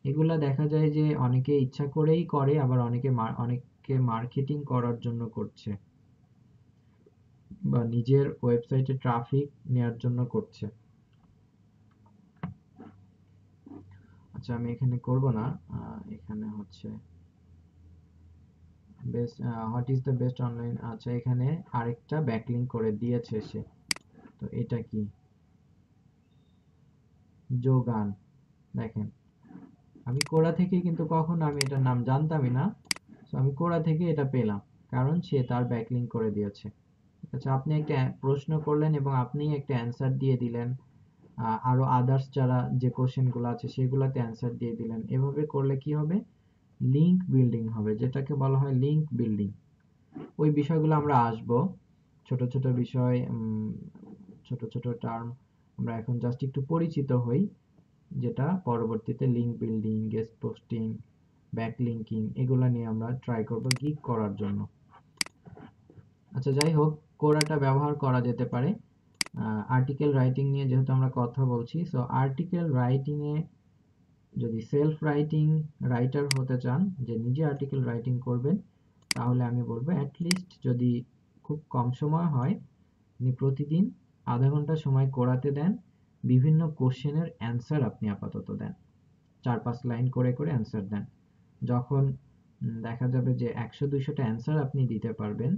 এগুলা দেখা যায় যে অনেকে ইচ্ছা করেই করে, আবার অনেকে মার্কেটিং করার জন্য করছে, বা নিজের ওয়েবসাইটে ট্রাফিক নেয়ার জন্য করছে। আচ্ছা, আমি এখানে করব না, এখানে হচ্ছে best, what is the best online. আচ্ছা, এখানে আরেকটা ব্যাকলিংক করে দিয়েছে সে। তো এটা কি, যোগান, দেখেন আমি কোরা থেকে, কিন্তু কখনো আমি এটার নাম জানতামই না। তো আমি কোরা থেকে এটা পেলাম, কারণ সে তার ব্যাকলিংক করে দিয়েছে। ঠিক আছে, আপনি একটা প্রশ্ন করলেন এবং আপনি একটা অ্যান্সার দিয়ে দিলেন, আরো আদার্স যারা যে কোশ্চেন গুলো আছে সেগুলোতে অ্যান্সার দিয়ে দিলেন। এভাবে করলে কি হবে, লিংক বিল্ডিং হবে, যেটাকে বলা হয় লিংক বিল্ডিং। ওই বিষয়গুলো আমরা আসবো, ছোট ছোট বিষয়, ছোট ছোট টার্ম আমরা এখন জাস্ট একটু পরিচিত হই, যেটা পরবর্তীতে লিংক বিল্ডিং, গেস্ট পোস্টিং, ব্যাকলিঙ্কিং এগুলা নিয়ে আমরা ট্রাই করব গিগ করার জন্য। আচ্ছা, যাই হোক, কোরাটা ব্যবহার করা যেতে পারে আর্টিকেল রাইটিং নিয়ে, যেহেতু আমরা কথা বলছি। সো আর্টিকেল রাইটিং এ যদি সেলফ রাইটিং রাইটার হতে চান, যে নিজে আর্টিকেল রাইটিং করবেন, তাহলে আমি বলবো অ্যাটলিস্ট যদি খুব কম সময় হয়, আপনি প্রতিদিন আধা ঘন্টা সময় কোরাতে দেন, বিভিন্ন কোশ্চেনের অ্যান্সার আপনি আপাতত দেন, 4-5 লাইন করে করে অ্যান্সার দেন। যখন দেখা যাবে যে 100-200টা অ্যান্সার আপনি দিতে পারবেন,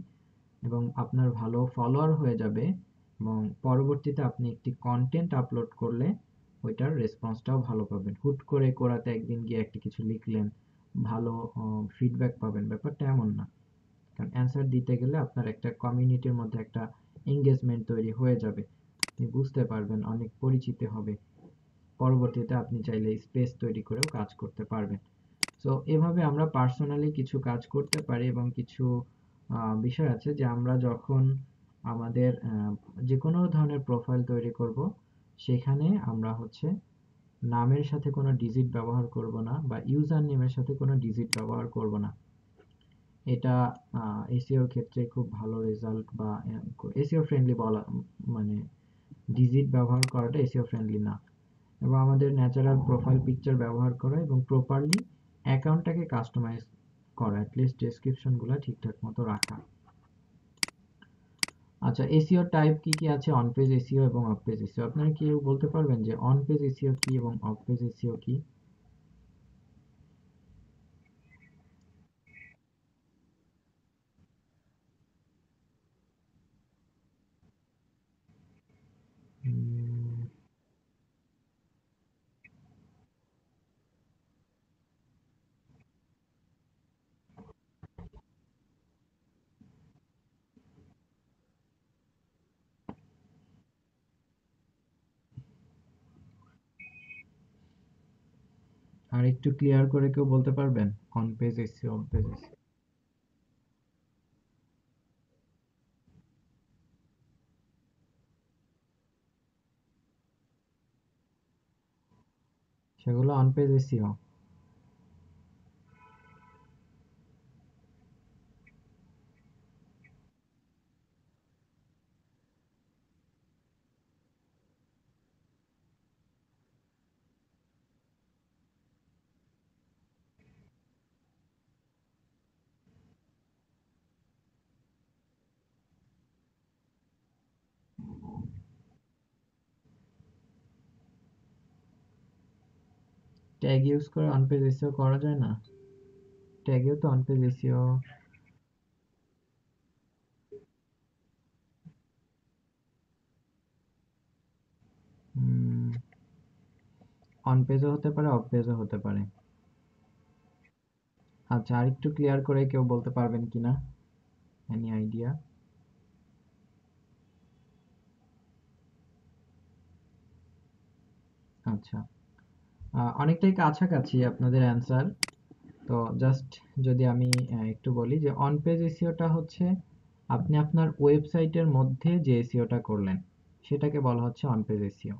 এবং আপনার ভালো ফলোয়ার হয়ে যাবে, এবং পরবর্তীতে আপনি একটি কন্টেন্ট আপলোড করলে ওইটার রেসপন্সটাও ভালো পাবেন। হুট করে কোরাতে একদিন গিয়ে একটা কিছু লিখলেন, ভালো ফিডব্যাক পাবেন, ব্যাপারটা এমন না। কারণ অ্যান্সার দিতে গেলে আপনার একটা কমিউনিটির মধ্যে একটা এঙ্গেজমেন্ট তৈরি হয়ে যাবে, আপনি বুঝতে পারবেন, অনেক পরিচিতি হবে, পরবর্তীতে আপনি চাইলে স্পেস তৈরি করেও কাজ করতে পারবেন। সো এভাবে আমরা পার্সোনালি কিছু কাজ করতে পারি, এবং কিছু বিষয় আছে যে আমরা যখন আমাদের যে কোনো ধরনের প্রোফাইল তৈরি করব, সেখানে আমরা হচ্ছে নামের সাথে কোনো ডিজিট ব্যবহার করব না, বা ইউজার নেমের সাথে কোনো ডিজিট ব্যবহার করব না। এটা এসইওর ক্ষেত্রে খুব ভালো রেজাল্ট, বা এসইও ফ্রেন্ডলি বলা, মানে ডিজিট ব্যবহার করাটা এসইও ফ্রেন্ডলি না। এবং আমাদের ন্যাচারাল প্রোফাইল পিকচার ব্যবহার করা, এবং প্রপারলি অ্যাকাউন্টটাকে কাস্টমাইজ করা, অ্যাটলিস্ট ডেসক্রিপশনগুলো ঠিকঠাক মতো রাখা। আচ্ছা, এসইও টাইপ কি কি আছে অন পেজ এসইও এবং অফ পেজ এসইও? আপনারা কি বলতে পারবেন যে অন পেজ এসইও কি এবং অফ পেজ এসইও কি? উম, আর একটু ক্লিয়ার করে কেউ বলতে পারবেন on page SEO off page SEO? সেগুলো on page SEO. Tag use করে অন পেজ এসইও করা যায় না? ট্যাগেও তো অন পেজ এসইও। অন পেজও হতে পারে, অফ পেজও হতে পারে। আচ্ছা, আর একটু ক্লিয়ার করে কেউ বলতে পারবেন কিনা? Any idea? আচ্ছা, অনেকটাই কাছাকাছি আপনাদের অ্যান্সার। তো জাস্ট যদি আমি একটু বলি যে অন পেজ এসইওটা হচ্ছে আপনি আপনার ওয়েবসাইটের মধ্যে যে এসইওটা করলেন, সেটাকে বলা হচ্ছে অন পেজ এসইও।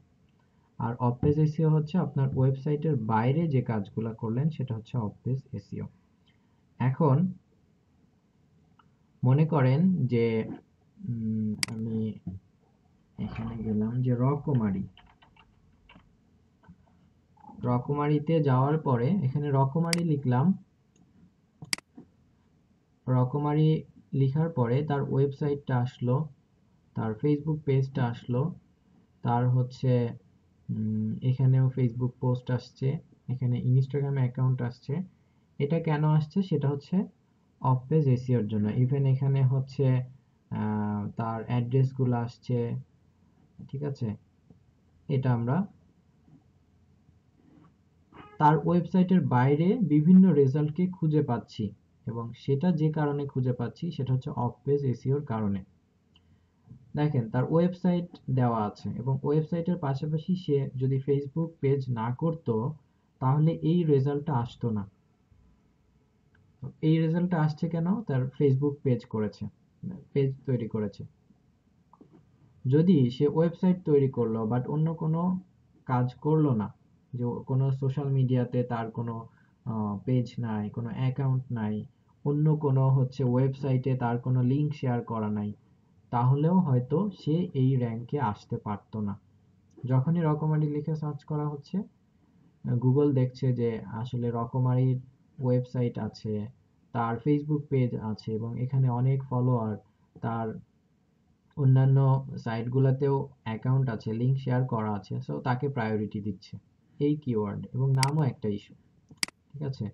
আর অফ পেজ এসইও হচ্ছে আপনার ওয়েবসাইটের বাইরে যে কাজগুলো করলেন, সেটা হচ্ছে অফ পেজ এসইও। এখন মনে করেন যে আমি এখানে গেলাম যে রকমারি, রকমারিতে যাওয়ার পরে এখানে রকমারি লিখলাম। রকমারি লিখার পরে তার ওয়েবসাইটটা আসলো, তার ফেসবুক পেজটা আসলো, তার হচ্ছে এখানেও ফেসবুক পোস্ট আসছে, এখানে ইনস্টাগ্রামে অ্যাকাউন্ট আসছে। এটা কেন আসছে? সেটা হচ্ছে অফ পেজ এসইওর জন্য। ইভেন এখানে হচ্ছে তার অ্যাড্রেসগুলো আসছে, ঠিক আছে? এটা আমরা তার ওয়েবসাইটের বাইরে বিভিন্ন রেজাল্টকে খুঁজে পাচ্ছি, এবং সেটা যে কারণে খুঁজে পাচ্ছি সেটা হচ্ছে অফ পেজ এসইওর কারণে। দেখেন, তার ওয়েবসাইট দেওয়া আছে, এবং ওয়েবসাইটের পাশাপাশি সে যদি ফেসবুক পেজ না করতো, তাহলে এই রেজাল্টটা আসতো না। তো এই রেজাল্টটা আসছে কেন? তার ফেসবুক পেজ করেছে, পেজ তৈরি করেছে। যদি সে ওয়েবসাইট তৈরি করলো বাট অন্য কোনো কাজ করলো না, যে কোনো সোশ্যাল মিডিয়াতে তার কোনো পেজ নাই, কোনো অ্যাকাউন্ট নাই, অন্য কোনো হচ্ছে ওয়েবসাইটে তার কোনো লিঙ্ক শেয়ার করা নাই, তাহলেও হয়তো সে এই র্যাঙ্কে আসতে পারতো না। যখনই রকমারি লিখে সার্চ করা হচ্ছে, গুগল দেখছে যে আসলে রকমারির ওয়েবসাইট আছে, তার ফেসবুক পেজ আছে, এবং এখানে অনেক ফলোয়ার, তার অন্যান্য সাইটগুলোতেও অ্যাকাউন্ট আছে, লিঙ্ক শেয়ার করা আছে, সো তাকে প্রায়োরিটি দিচ্ছে এই কিওয়ার্ড, এবং নামও একটা ইস্যু, ঠিক আছে?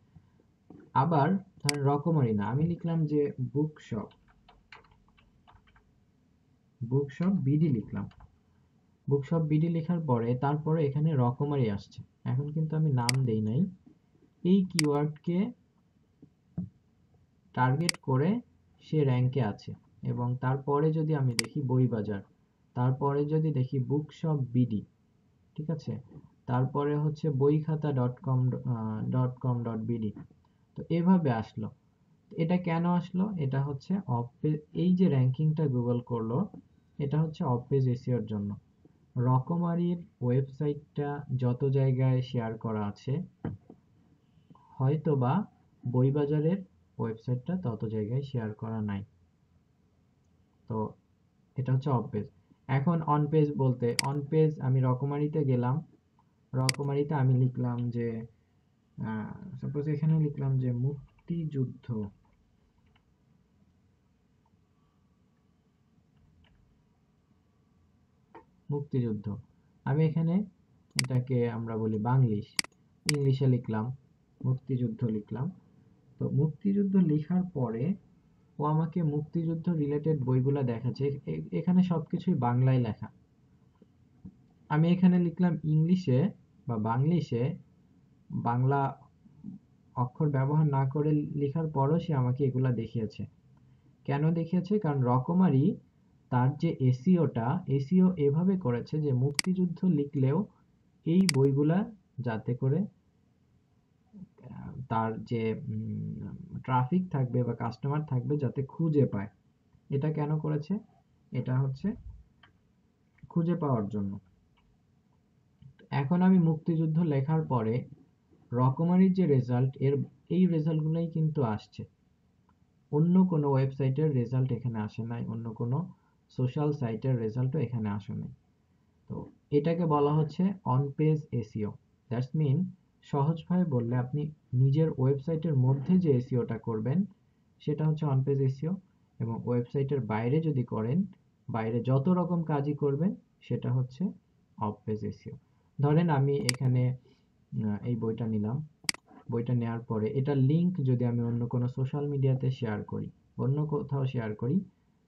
আবার ধরেন রকমারি না, আমি লিখলাম যে book shop, book shop BD লিখলাম। বুকশপ বিডি লেখার পরে তারপরে এখানে রকমারি আসছে। এখন কিন্তু আমি নাম দেই নাই। এই কিওয়ার্ডকে টার্গেট করে সে র্যাঙ্কে আছে। এবং তারপরে যদি আমি দেখি বই বাজার, তারপরে যদি দেখি বুকশপ বিডি, ঠিক আছে, তারপরে হচ্ছে বইখাতা.com.বিডি, তো এভাবে আসলো। এটা কেন আসলো? এটা হচ্ছে এই যে র্যাঙ্কিংটা গুগল করলো, এটা হচ্ছে অফ পেজ এসিওর জন্য। রকমারির ওয়েবসাইটটা যত জায়গায় শেয়ার করা আছে, হয়তোবা বইবাজারের ওয়েবসাইটটা তত জায়গায় শেয়ার করা নাই। তো এটা হচ্ছে অফ পেজ। এখন অন পেজ বলতে, অন পেজ আমি রকমারিতে গেলাম, রকমারিতে আমি লিখলাম যে সাপোজ এখানে লিখলাম যে মুক্তিযুদ্ধ, মুক্তিযুদ্ধ। আমি এখানে এটাকে আমরা বলি বাংলিশ, ইংলিশে লিখলাম, মুক্তিযুদ্ধ লিখলাম। তো মুক্তিযুদ্ধ লেখার পরে ও আমাকে মুক্তিযুদ্ধ রিলেটেড বইগুলা দেখাচ্ছে। এখানে সবকিছুই বাংলায় লেখা। আমি এখানে লিখলাম ইংলিশে বা বাংলিশে, বাংলা অক্ষর ব্যবহার না করে লেখার পরও সে আমাকে এগুলা দেখিয়েছে। কেন দেখিয়েছে? কারণ রকমারি তার যে এসইওটা, এসইও এভাবে করেছে যে মুক্তিযুদ্ধ লিখলেও এই বইগুলা যাতে করে তার যে ট্রাফিক থাকবে বা কাস্টমার থাকবে যাতে খুঁজে পায়। এটা কেন করেছে? এটা হচ্ছে খুঁজে পাওয়ার জন্য। এখন আমি মুক্তিযুদ্ধ লেখার পরে রকমারির যে রেজাল্ট, এই রেজাল্টগুলোই কিন্তু আসছে। অন্য কোনো ওয়েবসাইটের রেজাল্ট এখানে আসে নাই, অন্য কোনো সোশ্যাল সাইটের রেজাল্টও এখানে আসে নাই। তো এটাকে বলা হচ্ছে on page SEO. That's mean, সহজভাবে বললে আপনি নিজের ওয়েবসাইটের মধ্যে যে এসইওটা করবেন সেটা হচ্ছে অন পেজ এসইও, এবং ওয়েবসাইটের বাইরে যদি করেন, বাইরে যত রকম কাজই করবেন সেটা হচ্ছে অফ পেজ এসইও। ধরেন আমি এখানে এই বইটা নিলাম, বইটা নেওয়ার পরে এটার লিঙ্ক যদি আমি অন্য কোনো সোশ্যাল মিডিয়াতে শেয়ার করি, অন্য কোথাও শেয়ার করি,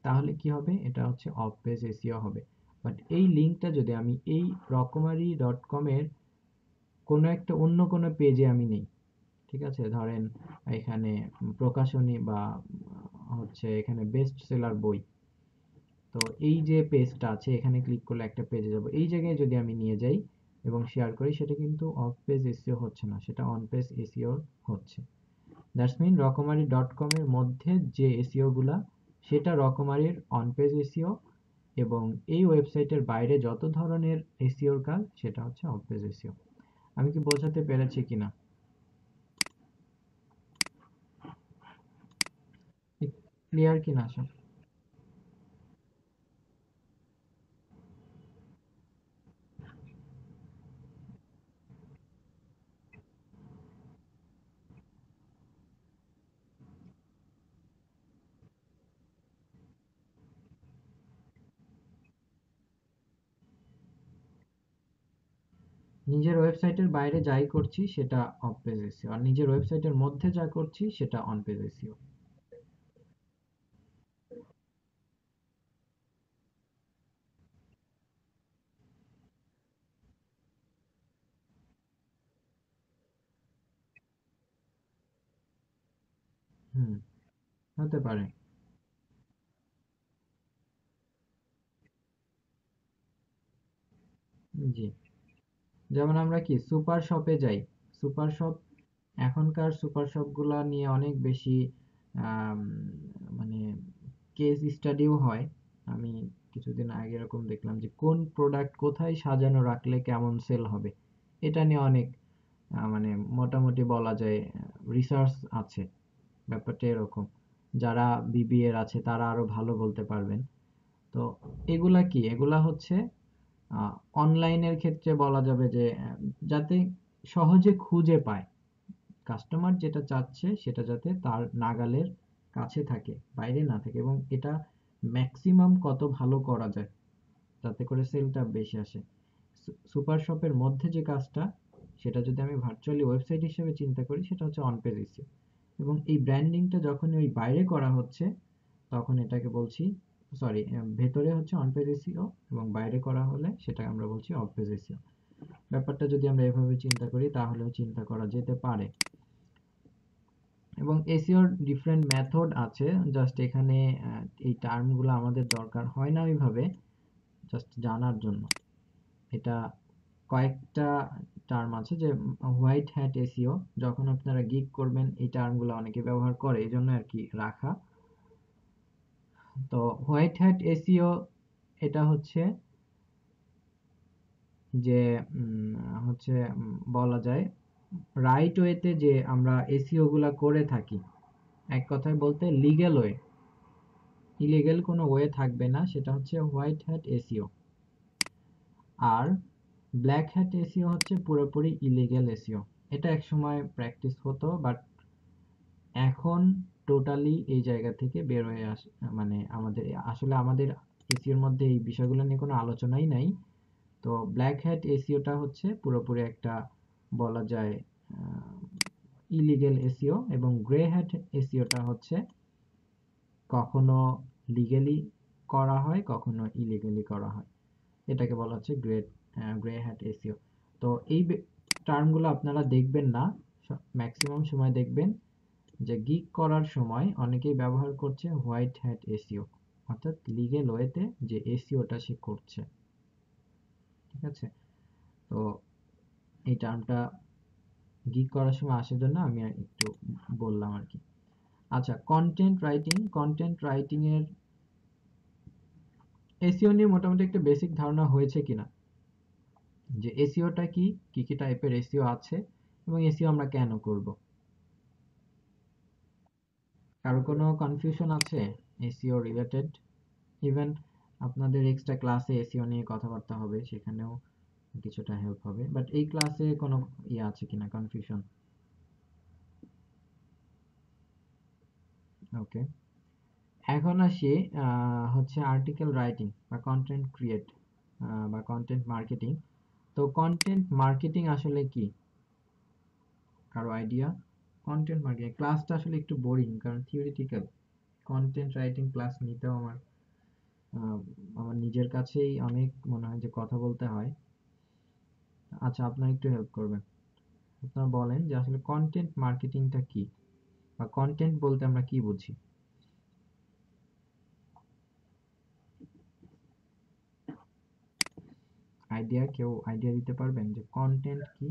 তাহলে কি হবে? এটা হচ্ছে অফ পেজ এসইও হবে। বাট এই লিঙ্কটা যদি আমি এই রকমারি.com এর কোনো একটা অন্য কোনো পেজে আমি নেই, ঠিক আছে, ধরেন এখানে প্রকাশনী বা হচ্ছে এখানে বেস্ট সেলার বই, তো এই যে পেজটা আছে এখানে ক্লিক করলে একটা পেজে যাব, এই জায়গায় যদি আমি নিয়ে যাই এবং শেয়ার করি, সেটা কিন্তু অফ পেজ এসইও হচ্ছে না, সেটা অন পেজ এসইও হচ্ছে। দ্যাটস মিন রকমারি.com এর মধ্যে যে এসইও গুলা, সেটা রকমারির অন পেজ এসইও, এবং এই ওয়েবসাইটের বাইরে যত ধরনের এসইওর কাজ সেটা হচ্ছে অফ পেজ এসইও। আমি কি বোঝাতে পেরেছি কিনা? ক্লিয়ার কিনা সব? নিজের ওয়েবসাইটের বাইরে যাই করছি সেটা অফ পেজ এসইও, আর নিজের ওয়েবসাইটের মধ্যে যা করছি সেটা অন পেজ এসইও। হুম, হতে পারে। জি, যেমন আমরা কি সুপার শপে যাই, সুপার শপ, এখনকার সুপার শপ গুলা নিয়ে অনেক বেশি আম, মানে কেস স্টাডিও হয়। আমি কিছুদিন আগে এরকম দেখলাম যে কোন প্রোডাক্ট কোথায় সাজানো রাখলে কেমন সেল হবে, এটা নিয়ে অনেক মানে মোটামুটি বলা যায় রিসার্চ আছে। ব্যাপারটা এরকম। যারা বিবিএর আছে তারা আরো ভালো বলতে পারবেন। তো এগুলা কি, এগুলা হচ্ছে অনলাইনের ক্ষেত্রে বলা যাবে যে যাতে সহজে খুঁজে পায়, কাস্টমার যেটা চাচ্ছে সেটা যাতে তার নাগালের কাছে থাকে, বাইরে না থাকে, এবং এটা ম্যাক্সিমাম কত ভালো করা যায় যাতে করে সেলটা বেশি আসে। সুপার শপের মধ্যে যে কাজটা, সেটা যদি আমি ভার্চুয়ালি ওয়েবসাইট হিসেবে চিন্তা করি, সেটা হচ্ছে অন পেজ এসইও। এবং এই ব্র্যান্ডিংটা যখন ওই বাইরে করা হচ্ছে, তখন এটাকে বলছি সরি, ভেতরে হচ্ছে অন পেজ এসইও এবং বাইরে করা হলে সেটা আমরা বলছি অফ পেজ এসইও। ব্যাপারটা যদি আমরা এভাবে চিন্তা করি তাহলেও চিন্তা করা যেতে পারে। এবং এসইওর ডিফারেন্ট মেথড আছে, জাস্ট এখানে এই টার্মগুলো আমাদের দরকার হয় না ওইভাবে, জাস্ট জানার জন্য। এটা কয়েকটা টার্ম আছে যে হোয়াইট হ্যাট এসইও, যখন আপনারা গিগ করবেন এই টার্মগুলো অনেকে ব্যবহার করে, এই জন্য আর কি রাখা। তো হোয়াইট হ্যাট এসইও এটা হচ্ছে যে হচ্ছে বলা যায় রাইট ওয়েতে যে আমরা এসইও গুলা করে থাকি, এক কথায় বলতে লিগ্যাল ওয়ে, ইলিগ্যাল কোনো ওয়ে থাকবে না, সেটা হচ্ছে হোয়াইট হ্যাট এসইও। আর ব্ল্যাক হ্যাট এসইও হচ্ছে পুরোপুরি ইলিগ্যাল এসইও। এটা একসময় প্র্যাকটিস হতো, বাট এখন টোটালি এই জায়গা থেকে বের হয়ে মানে আমাদের আসলে আমাদের এসইওর মধ্যে এই বিষয়গুলো নিয়ে কোনো আলোচনাই নাই। তো ব্ল্যাক হ্যাট এসইওটা হচ্ছে পুরোপুরি একটা বলা যায় ইলিগেল এসইও, এবং গ্রে হ্যাট এসইওটা হচ্ছে কখনো লিগেলি করা হয়, কখনো ইলিগেলি করা হয়, এটাকে বলা হচ্ছে গ্রে হ্যাট এসইও। তো এই টার্মগুলো আপনারা দেখবেন না, ম্যাক্সিমাম সময় দেখবেন যে গিগ করার সময় অনেকেই ব্যবহার করছে হোয়াইট হ্যাট এসইও, অর্থাৎ লিগেল ওয়েতে যে এসইওটা সে করছে। ঠিক আছে, তো এই টার্মটা গিগ করার সময় আসার জন্য আমি একটু বললাম আর কি। আচ্ছা, কন্টেন্ট রাইটিং এর এসইও নিয়ে মোটামুটি একটা বেসিক ধারণা হয়েছে কিনা, যে এসইওটা কি, কি কি টাইপের এসইও আছে, এবং এসইও আমরা কেন করব? কারো কোনো কনফিউশন আছে এসইও রিলেটেড? ইভেন আপনাদের এক্সট্রা ক্লাসে এসইও নিয়ে কথাবার্তা হবে, সেখানেও কিছুটা হেল্প হবে, বাট এই ক্লাসে কোনো ইয়ে আছে কিনা কনফিউশন? ওকে, এখন আসি হচ্ছে আর্টিকেল রাইটিং বা কন্টেন্ট ক্রিয়েট বা কন্টেন্ট মার্কেটিং। তো কন্টেন্ট মার্কেটিং আসলে কি, কারো আইডিয়া? কন্টেন্ট মার্কেটিং ক্লাসটা আসলে একটু বোরিং, কারণ থিওরিটিক্যাল। কন্টেন্ট রাইটিং ক্লাস নিতেও আহ, আমার নিজের কাছেই অনেক মনে হয় যে কথা বলতে হয়। আচ্ছা, আপনারা একটু হেল্প করবেন, আপনারা বলেন যে আসলে কন্টেন্ট মার্কেটিংটা কি, বা কন্টেন্ট বলতে আমরা কি বুঝি? কেউ আইডিয়া দিতে পারবেন যে কন্টেন্ট কি?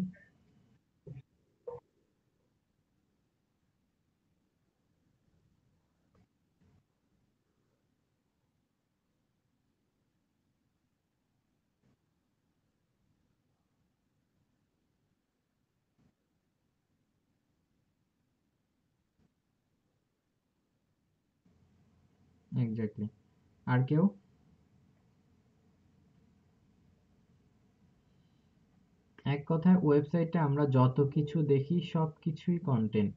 এক্স্যাক্টলি। আর কেউ? এক কথায় ওয়েবসাইটে আমরা যত কিছু দেখি সব কিছুই কন্টেন্ট।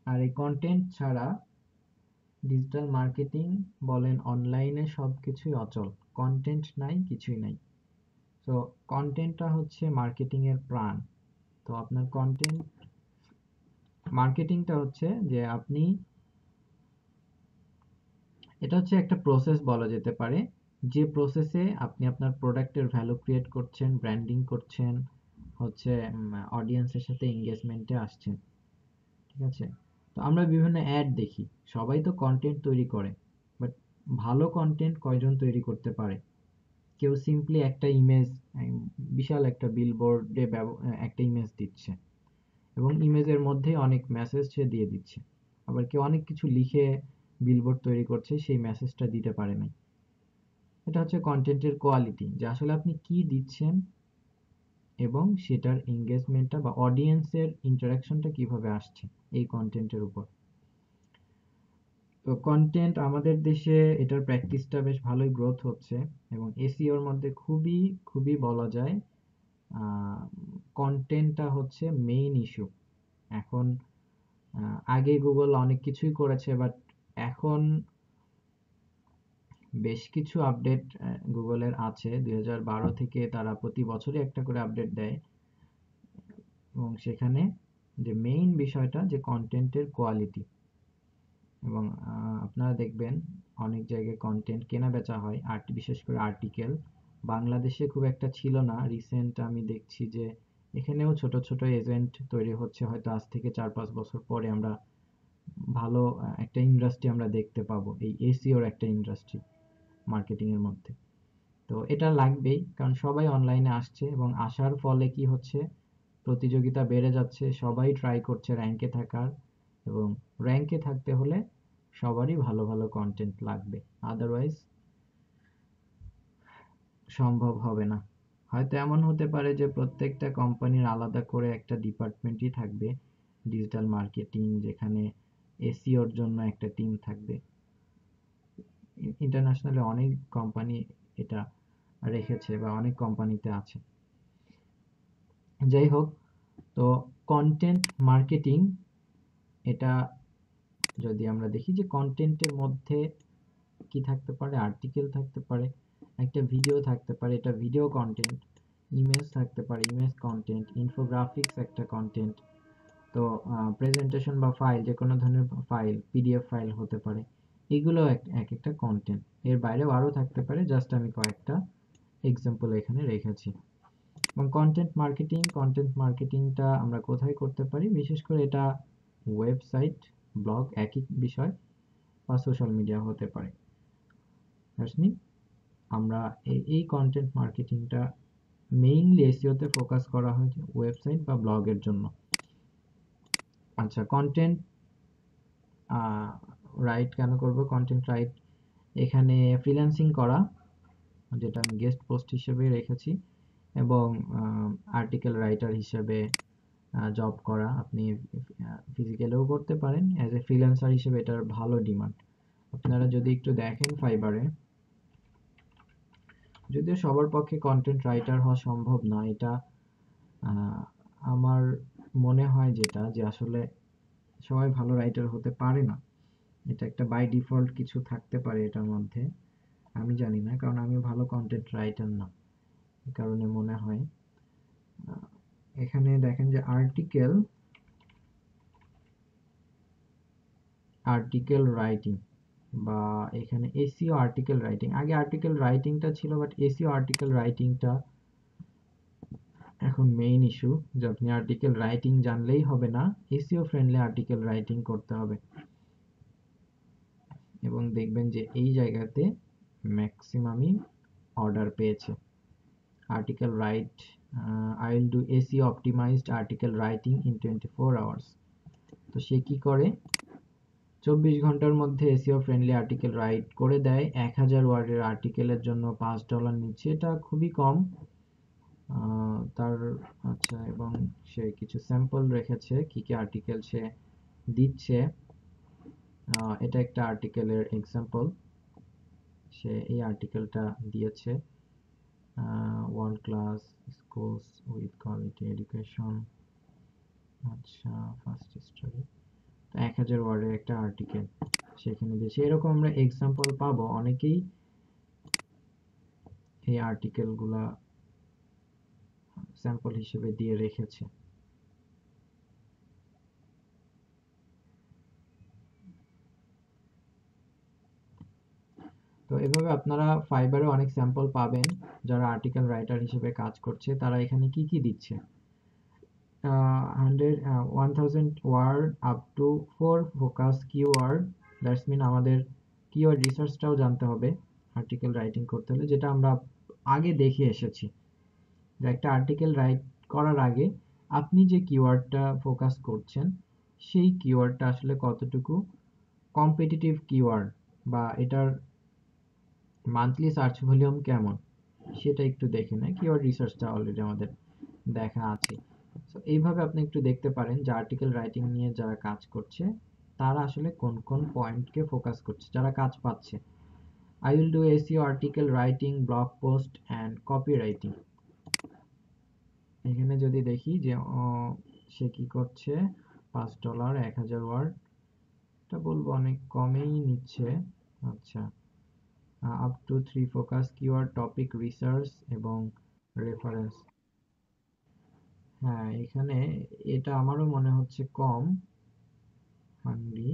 আর এই কন্টেন্ট ছাড়া ডিজিটাল মার্কেটিং বলেন, অনলাইনে সবকিছুই অচল। কন্টেন্ট নাই, কিছুই নাই। তো কন্টেন্টটা হচ্ছে মার্কেটিং এর প্রাণ। তো আপনার কন্টেন্ট মার্কেটিংটা হচ্ছে যে আপনি, এটা হচ্ছে একটা প্রসেস বলা যেতে পারে, যে প্রসেসে আপনি আপনার প্রোডাক্টের ভ্যালু ক্রিয়েট করছেন, ব্র্যান্ডিং করছেন, হচ্ছে অডিয়েন্সের সাথে এঙ্গেজমেন্টে আসছেন। ঠিক আছে, তো আমরা বিভিন্ন অ্যাড দেখি, সবাই তো কন্টেন্ট তৈরি করে, বাট ভালো কন্টেন্ট কয়জন তৈরি করতে পারে? কেউ সিম্পলি একটা ইমেজ, বিশাল একটা বিলবোর্ডে একটা ইমেজ দিচ্ছে, এবং ইমেজের মধ্যে অনেক মেসেজ সে দিয়ে দিচ্ছে। আবার কেউ অনেক কিছু লিখে বিলবোর্ড তৈরি করছে, সেই মেসেজটা দিতে পারে নাই। এটা হচ্ছে কন্টেন্টের কোয়ালিটি, যে আসলে আপনি কি দিচ্ছেন এবং সেটার এঙ্গেজমেন্টটা বা অডিয়েন্সের ইন্টারাকশনটা কিভাবে আসছে এই কন্টেন্টের উপর। তো কন্টেন্ট আমাদের দেশে এটার প্র্যাকটিসটা বেশ ভালোই গ্রোথ হচ্ছে, এবং এসইওর মধ্যে খুবই খুবই বলা যায় কন্টেন্টটা হচ্ছে মেইন ইস্যু এখন। আগে গুগল অনেক কিছুই করেছে, বাট এখন বেশ কিছু আপডেট গুগলের আছে। 2012 থেকে তারা প্রতি বছরই একটা করে আপডেট দেয়, এবং সেখানে যে মেইন বিষয়টা যে কন্টেন্টের কোয়ালিটি। এবং আপনারা দেখবেন অনেক জায়গায় কন্টেন্ট কেনা বেচা হয়, বিশেষ করে আর্টিকেল। বাংলাদেশে খুব একটা ছিল না, রিসেন্ট আমি দেখছি যে এখানেও ছোট ছোট এজেন্ট তৈরি হচ্ছে, হয়তো আজ থেকে 4-5 বছর পরে আমরা ভালো একটা ইন্ডাস্ট্রি আমরা দেখতে পাবো, এই এসইওর একটা ইন্ডাস্ট্রি মার্কেটিং এর মধ্যে। তো এটা লাগবেই, কারণ সবাই অনলাইনে আসছে এবং আসার ফলে কি হচ্ছে, প্রতিযোগিতা বেড়ে যাচ্ছে, সবাই ট্রাই করছে র্যাঙ্কে থাকার, এবং র্যাঙ্কে থাকতে হলে সবারই ভালো ভালো কন্টেন্ট লাগবে, আদারওয়াইজ সম্ভব হবে না। হয়তো এমন হতে পারে যে প্রত্যেকটা কোম্পানির আলাদা করে একটা ডিপার্টমেন্টই থাকবে, ডিজিটাল মার্কেটিং, যেখানে এসইওর জন্য একটা টিম থাকবে। ইন্টারন্যাশনালি অনেক কোম্পানি এটা রেখেছে বা অনেক কোম্পানিতে আছে। যাই হোক, তো কন্টেন্ট মার্কেটিং, এটা যদি আমরা দেখি যে কন্টেন্টের মধ্যে কি থাকতে পারে, আর্টিকেল থাকতে পারে, একটা ভিডিও থাকতে পারে, এটা ভিডিও কন্টেন্ট, ইমেজ থাকতে পারে, ইমেজ কন্টেন্ট, ইনফোগ্রাফিক্স একটা কন্টেন্ট, তো প্রেজেন্টেশন বা ফাইল, যে কোনো ধরনের ফাইল, পিডিএফ ফাইল হতে পারে, এগুলো এক একটা কন্টেন্ট। এর বাইরেও আরো থাকতে পারে, জাস্ট আমি কয়েকটা এক্সাম্পল এখানে রেখেছি। এবং কন্টেন্ট মার্কেটিংটা আমরা কোথায় করতে পারি, বিশেষ করে এটা ওয়েবসাইট, ব্লগ একই বিষয়, বা সোশ্যাল মিডিয়া হতে পারে। রশনি, আমরা এই কন্টেন্ট মার্কেটিংটা মেইনলি এসইওতে ফোকাস করা হয় ওয়েবসাইট বা ব্লগের জন্য। আচ্ছা, কন্টেন্ট রাইট কেন করব? কন্টেন্ট রাইট এখানে ফ্রিল্যান্সিং করা, যেটা আমি গেস্ট পোস্ট হিসেবে রেখেছি, এবং আর্টিকেল রাইটার হিসেবে জব করা। আপনি ফিজিক্যালেও করতে পারেন, অ্যাজ এ ফ্রিল্যান্সার হিসেবে এটার ভালো ডিমান্ড। আপনারা যদি একটু দেখেন ফাইবারে, যদিও সবার পক্ষে কন্টেন্ট রাইটার হওয়া সম্ভব না, এটা আহ, আমার মনে হয় যেটা, যে আসলে সবাই ভালো রাইটার হতে পারে না। এটা একটা বাই ডিফল্ট কিছু থাকতে পারে এটার মধ্যে, আমি জানি না, কারণ আমি ভালো কন্টেন্ট রাইটার না। এই কারণে মনে হয় এখানে দেখেন যে আর্টিকেল রাইটিং, বা এখানে এসইও আর্টিকেল রাইটিং, আগে আর্টিকেল রাইটিংটা ছিল, বাট এসইও আর্টিকেল রাইটিংটা এখন মেইন ইস্যু, যে আপনি আর্টিকেল রাইটিং জানলেই হবে না, এসইও ফ্রেন্ডলি আর্টিকেল রাইটিং করতে হবে। এবং দেখবেন যে এই জায়গাতে ম্যাক্সিমামই অর্ডার পেয়েছে। Article right, I will do SEO optimised article writing in 24 hours. তো সে কি করে, 24 ঘন্টার মধ্যে এসইও ফ্রেন্ডলি আর্টিকেল রাইট করে দেয়। 1000 ওয়ার্ডের আর্টিকেলের জন্য $5 নিচ্ছে, এটা খুবই কম। তার আচ্ছা, এবং সে কিছু স্যাম্পল রেখেছে কি কি আর্টিকেল সে দিচ্ছে। এটা একটা আর্টিকেলের এক্সাম্পল, সে এই আর্টিকেলটা দিয়েছে, world class schools with quality education. আচ্ছা, ফার্স্ট স্টোরি, তো 1000 ওয়ার্ডের একটা আর্টিকেল সেখানে দিয়েছে। এরকম আমরা এক্সাম্পল পাবো, অনেকেই এই আর্টিকেলগুলা স্যাম্পল হিসেবে দিয়ে রেখেছে। তো এভাবে আপনারা ফাইবারে অনেক স্যাম্পল পাবেন, যারা আর্টিকেল রাইটার হিসেবে কাজ করছে তারা এখানে কি কি দিচ্ছে। 1000 word up to 4 focus keyword, that's mean আমাদের কিওয়ার্ড রিসার্চটাও জানতে হবে আর্টিকেল রাইটিং করতে হলে, যেটা আমরা আগে দেখে এসেছি, যে একটা আর্টিকেল রাইট করার আগে আপনি যে কিওয়ার্ডটা ফোকাস করছেন সেই কিওয়ার্ডটা আসলে কতটুকু কম্পিটিটিভ কিওয়ার্ড, বা এটার মান্থলি সার্চ ভলিউম কেমন, সেটা একটু দেখে নেয়। কিওয়ার্ড রিসার্চটা অলরেডি আমাদের দেখা আছে। তো এইভাবে আপনি একটু দেখতে পারেন যে আর্টিকেল রাইটিং নিয়ে যারা কাজ করছে তারা আসলে কোন কোন পয়েন্টকে ফোকাস করছে, যারা কাজ পাচ্ছে। I will do SEO article writing, blog post and copy writing. এখানে যদি দেখি যে সে কি করছে, $5, 1000 ওয়ার্ড, এটা বলবো অনেক কমেই নিচ্ছে। আচ্ছা, up to 3 focus keyword, topic research এবং রেফারেন্স। হ্যাঁ, এখানে এটা আমারও মনে হচ্ছে কম, হাংরি।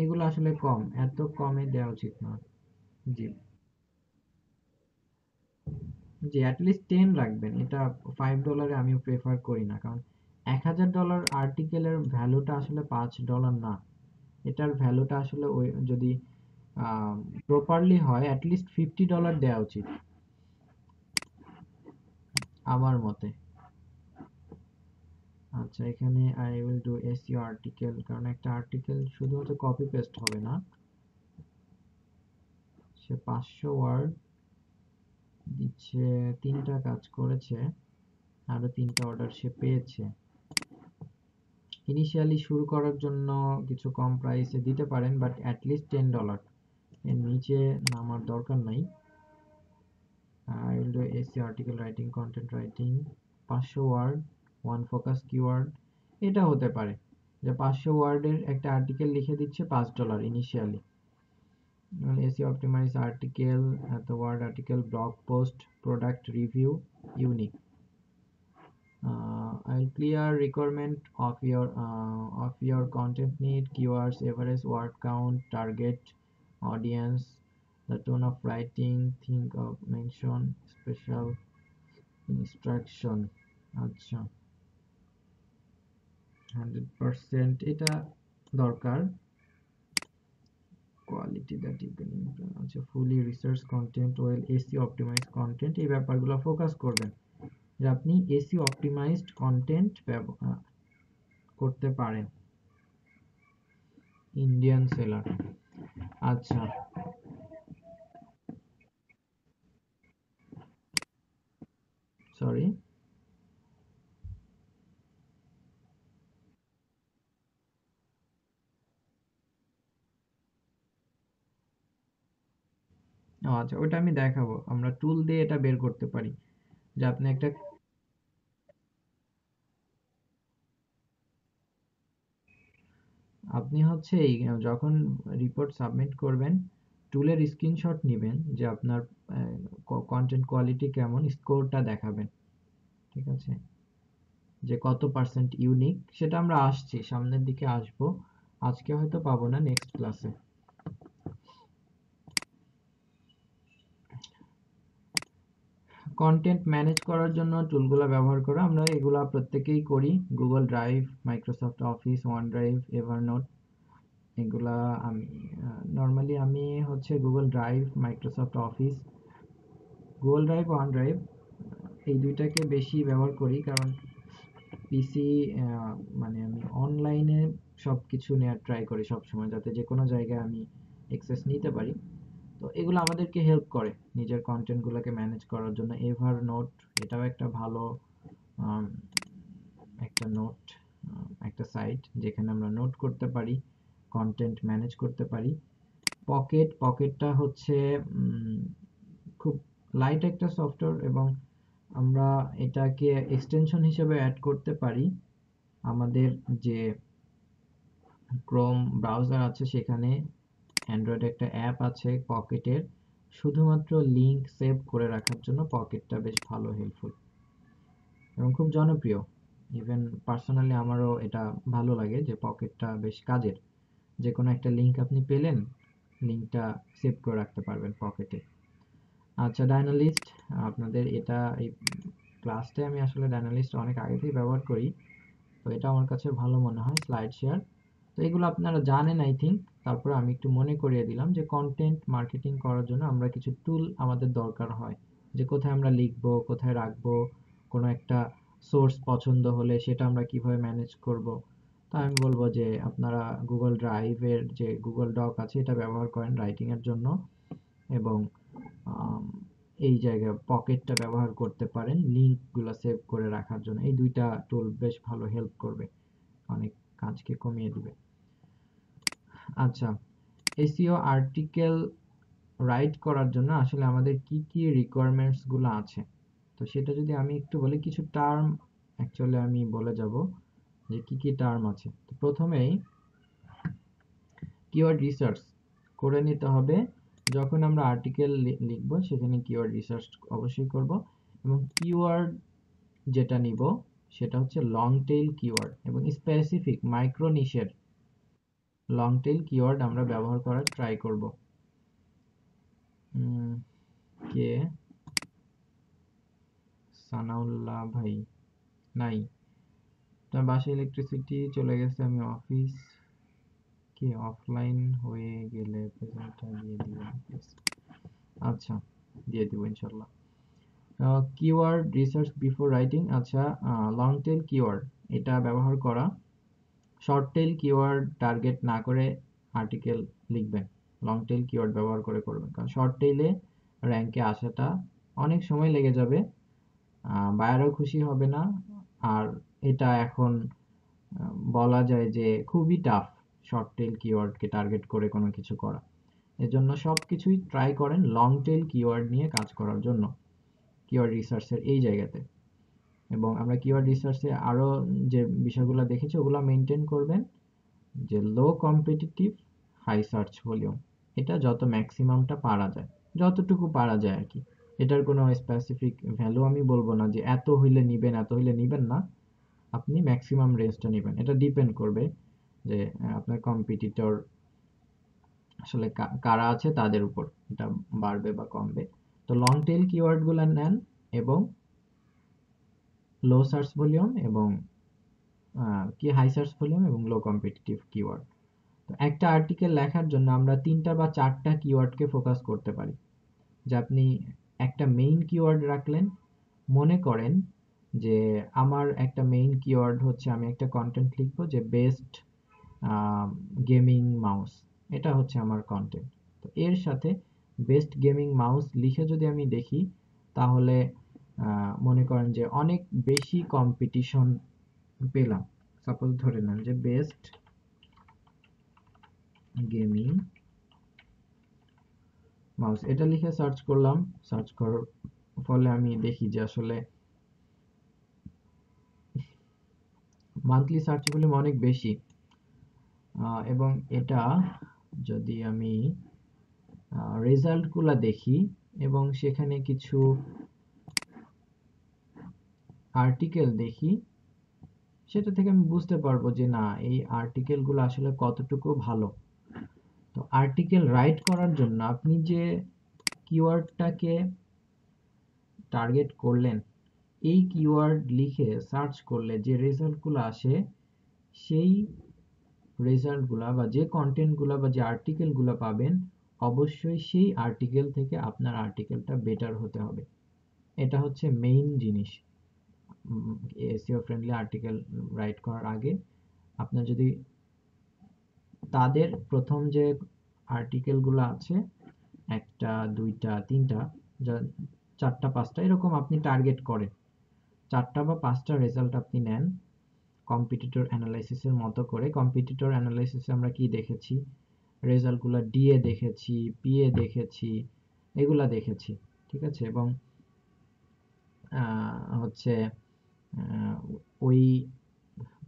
এগুলো আসলে কম, এত কমে দেওয়া উচিত না। জি, জি, অ্যাটলিস্ট 10 রাখবেন। এটা $5 আমি প্রেফার করি না, কারণ $1000 আর্টিকেলের ভ্যালুটা আসলে $5 না। এটার ভ্যালুটা আসলে ওই যদি প্রপারলি হয় অ্যাটলিস্ট $50 দেওয়া উচিত আমার মতে। আচ্ছা, এখানে I will do SEO article, কারণ একটা আর্টিকেল শুধুমাত্র কপি পেস্ট হবে না, সে 500 ওয়ার্ড দিচ্ছে, 3টা কাজ করেছে, আরো 3টা অর্ডার সে পেয়েছে। ইনিশিয়ালি শুরু করার জন্য কিছু কম প্রাইসে দিতে পারেন, বাট অ্যাটলিস্ট $10, এর নিচে নামার দরকার নাই। I will do SEO article writing, content writing, 500 word, one focus keyword. এটা হতে পারে যে 500 ওয়ার্ডের একটা আর্টিকেল লিখে দিচ্ছে $5 initially. SEO optimize article, the word article, blog post, product review, unique. I'll clear requirement of your content need, keywords, average word count, target audience, the tone of writing, think of mention, special instruction. আচ্ছা, 100% এটা দরকার। Quality that you can, আচ্ছা, fully research content, well SEO optimise content, এই ব্যাপারগুলো focus করবেন যে আপনি SEO optimised content করতে পারেন। ইন্ডিয়ান সেলার, আচ্ছা, সরি, আচ্ছা, ওটা আমি দেখাবো, আমরা টুল দিয়ে এটা বের করতে পারি যে আপনি একটা, আপনি হচ্ছে এই যখন রিপোর্ট সাবমিট করবেন, টুলের স্ক্রিনশট নেবেন যে আপনার কন্টেন্ট কোয়ালিটি কেমন, স্কোরটা দেখাবেন, ঠিক আছে, যে কত পার্সেন্ট ইউনিক, সেটা আমরা আসছি, সামনের দিকে আসবো, আজকে হয়তো পাবো না, নেক্সট ক্লাসে। কন্টেন্ট ম্যানেজ করার জন্য টুলগুলো ব্যবহার করো, আমরা এগুলা প্রত্যেকেই করি, Google drive, Microsoft office, one drive, Evernote, এগুলা আমি নর্মালি আমি হচ্ছে Google drive, Microsoft office, Google drive, one drive, এই দুইটাকে বেশি ব্যবহার করি, কারণ পিসি, মানে আমি অনলাইনে সব কিছু নেওয়ার ট্রাই করি সবসময়, যাতে যে কোনো জায়গায় আমি অ্যাক্সেস নিতে পারি। তো এগুলো আমাদেরকে হেল্প করে নিজের কন্টেন্টগুলোকে ম্যানেজ করার জন্য। এভার নোট, এটাও একটা ভালো আম, একটা নোট, একটা সাইট যেখানে আমরা নোট করতে পারি, কন্টেন্ট ম্যানেজ করতে পারি। পকেটটা হচ্ছে খুব লাইট একটা সফটওয়্যার, এবং আমরা এটাকে এক্সটেনশন হিসেবে অ্যাড করতে পারি আমাদের যে ক্রোম ব্রাউজার আছে সেখানে। অ্যান্ড্রয়েড একটা অ্যাপ আছে পকেটের, শুধুমাত্র লিংক সেভ করে রাখার জন্য পকেটটা বেশ ভালো, হেল্পফুল এবং খুব জনপ্রিয়। ইভেন পার্সোনালি আমারও এটা ভালো লাগে যে পকেটটা বেশ কাজের, যে কোনো একটা লিংক আপনি পেলেন, লিংকটা সেভ করে রাখতে পারবেন পকেটে। আচ্ছা, ডায়নালিস্ট, আপনাদের এটা এই ক্লাসটা আমি আসলে ডায়নালিস্ট অনেক আগে থেকে ব্যবহার করি, তো এটা আমার কাছে ভালো মনে হয়। স্লাইড শেয়ার, তো এগুলো আপনারা জানেন আই থিঙ্ক, তারপরে আমি একটু মনে করিয়ে দিলাম যে কন্টেন্ট মার্কেটিং করার জন্য আমরা কিছু টুল আমাদের দরকার হয়, যে কোথায় আমরা লিখবো, কোথায় রাখবো, কোনো একটা সোর্স পছন্দ হলে সেটা আমরা কিভাবে ম্যানেজ করব। তো আমি বলবো যে আপনারা গুগল ড্রাইভের যে গুগল ডক আছে এটা ব্যবহার করেন রাইটিং এর জন্য, এবং আম, এই জায়গায় পকেটটা ব্যবহার করতে পারেন লিঙ্কগুলো সেভ করে রাখার জন্য। এই দুইটা টুল বেশ ভালো হেল্প করবে, অনেক কাজকে কমিয়ে দিবে। আচ্ছা, এসইও আর্টিকেল রাইট করার জন্য আসলে আমাদের কি কি রিকোয়ারমেন্টস গুলো আছে, তো সেটা যদি আমি একটু বলি, কিছু টার্ম অ্যাকচুয়ালি আমি বলে যাব যে কি কি টার্ম আছে। তো প্রথমেই কিওয়ার্ড রিসার্চ করে নিতে হবে, যখন আমরা আর্টিকেল লিখব সেখানে কিওয়ার্ড রিসার্চ অবশ্যই করব, এবং কিওয়ার্ড যেটা নিব সেটা হচ্ছে লং টেইল কিওয়ার্ড এবং স্পেসিফিক মাইক্রো নিশের লং টেল কিওয়ার্ড আমরা ব্যবহার করার ট্রাই করব। কে সানাউল্লাহ ভাই নাই, তার বাসায় ইলেকট্রিসিটি চলে গেছে, আমি অফিস কি অফলাইন হয়ে গেলে প্রেজেন্টটা দিয়ে দিবেন প্লিজ। আচ্ছা, দিয়ে দিব ইনশাল্লাহ। Keyword research before writing. আচ্ছা, লং টেল কিওয়ার্ড এটা ব্যবহার করা। শর্ট টেল কিওয়ার্ড টার্গেট না করে আর্টিকেল লিখবেন, লং টেল কিওয়ার্ড ব্যবহার করে করবেন, কারণ শর্ট টেলে র্যাঙ্কে আসাটা অনেক সময় লেগে যাবে, বায়ারও খুশি হবে না। আর এটা এখন বলা যায় যে খুবই টাফ শর্ট টেল কিওয়ার্ডকে টার্গেট করে কোনো কিছু করা। এজন্য সব কিছুই ট্রাই করেন লং টেল কিওয়ার্ড নিয়ে কাজ করার জন্য কিওয়ার্ড রিসার্চের এই জায়গাতে। এবং আমরা কিওয়ার্ড রিসার্চে আরও যে বিষয়গুলো দেখেছি ওগুলো মেনটেন করবেন, যে লো কম্পিটিটিভ হাই সার্চ ভলিউম, এটা যত ম্যাক্সিমামটা পারা যায়, যতটুকু পারা যায় আর কি। এটার কোনো স্পেসিফিক ভ্যালু আমি বলবো না যে এত হইলে নিবেন এত হইলে নিবেন না, আপনি ম্যাক্সিমাম রেঞ্জটা নেবেন। এটা ডিপেন্ড করবে যে আপনার কম্পিটিটর আসলে কারা আছে তাদের উপর এটা বাড়বে বা কমবে। তো লং টেল কিওয়ার্ডগুলো নেন এবং লো সার্চ ভলিউম এবং কি হাই সার্চ ভলিউম এবং লো কম্পিটিটিভ কিওয়ার্ড। তো একটা আর্টিকেল লেখার জন্য আমরা 3টা বা 4টা কিওয়ার্ডকে ফোকাস করতে পারি। যে আপনি একটা মেইন কিওয়ার্ড রাখলেন, মনে করেন যে আমার একটা মেইন কিওয়ার্ড হচ্ছে আমি একটা কন্টেন্ট লিখবো যে বেস্ট গেমিং মাউস, এটা হচ্ছে আমার কন্টেন্ট। তো এর সাথে বেস্ট গেমিং মাউস লিখে যদি আমি দেখি, তাহলে মনে করেন যে অনেক বেশি কম্পিটিশন পেলাম। সাপোজ ধরে নেন যে বেস্ট গেমিং মাউস, এটা লিখে সার্চ করলাম। সার্চ করার ফলে আমি দেখি যে আসলে মান্থলি সার্চ ভলিউম অনেক বেশি। এবং এটা যদি আমি রেজাল্টগুলো দেখি এবং সেখানে কিছু আর্টিকেল দেখি, সেটা থেকে আমি বুঝতে পারবো যে না, এই আর্টিকেলগুলো আসলে কতটুকু ভালো। তো আর্টিকেল রাইট করার জন্য আপনি যে কিওয়ার্ডটাকে টার্গেট করলেন, এই কিওয়ার্ড লিখে সার্চ করলে যে রেজাল্টগুলো আসে, সেই রেজাল্টগুলা বা যে কন্টেন্টগুলা বা যে আর্টিকেলগুলা পাবেন, অবশ্যই সেই আর্টিকেল থেকে আপনার আর্টিকেলটা বেটার হতে হবে। এটা হচ্ছে মেইন জিনিস এসইও ফ্রেন্ডলি আর্টিকেল রাইট করার আগে। আপনার যদি তাদের প্রথম যে আর্টিকেলগুলো আছে, একটা দুইটা তিনটা, 4টা 5টা এরকম আপনি টার্গেট করেন, 4টা বা 5টা রেজাল্ট আপনি নেন কম্পিটিটর অ্যানালাইসিসের মতো করে। কম্পিটিটর অ্যানালাইসিসে আমরা কি দেখেছি, রেজাল্টগুলো ডিএ দেখেছি, পিএ দেখেছি, এগুলা দেখেছি, ঠিক আছে। এবং হচ্ছে ওই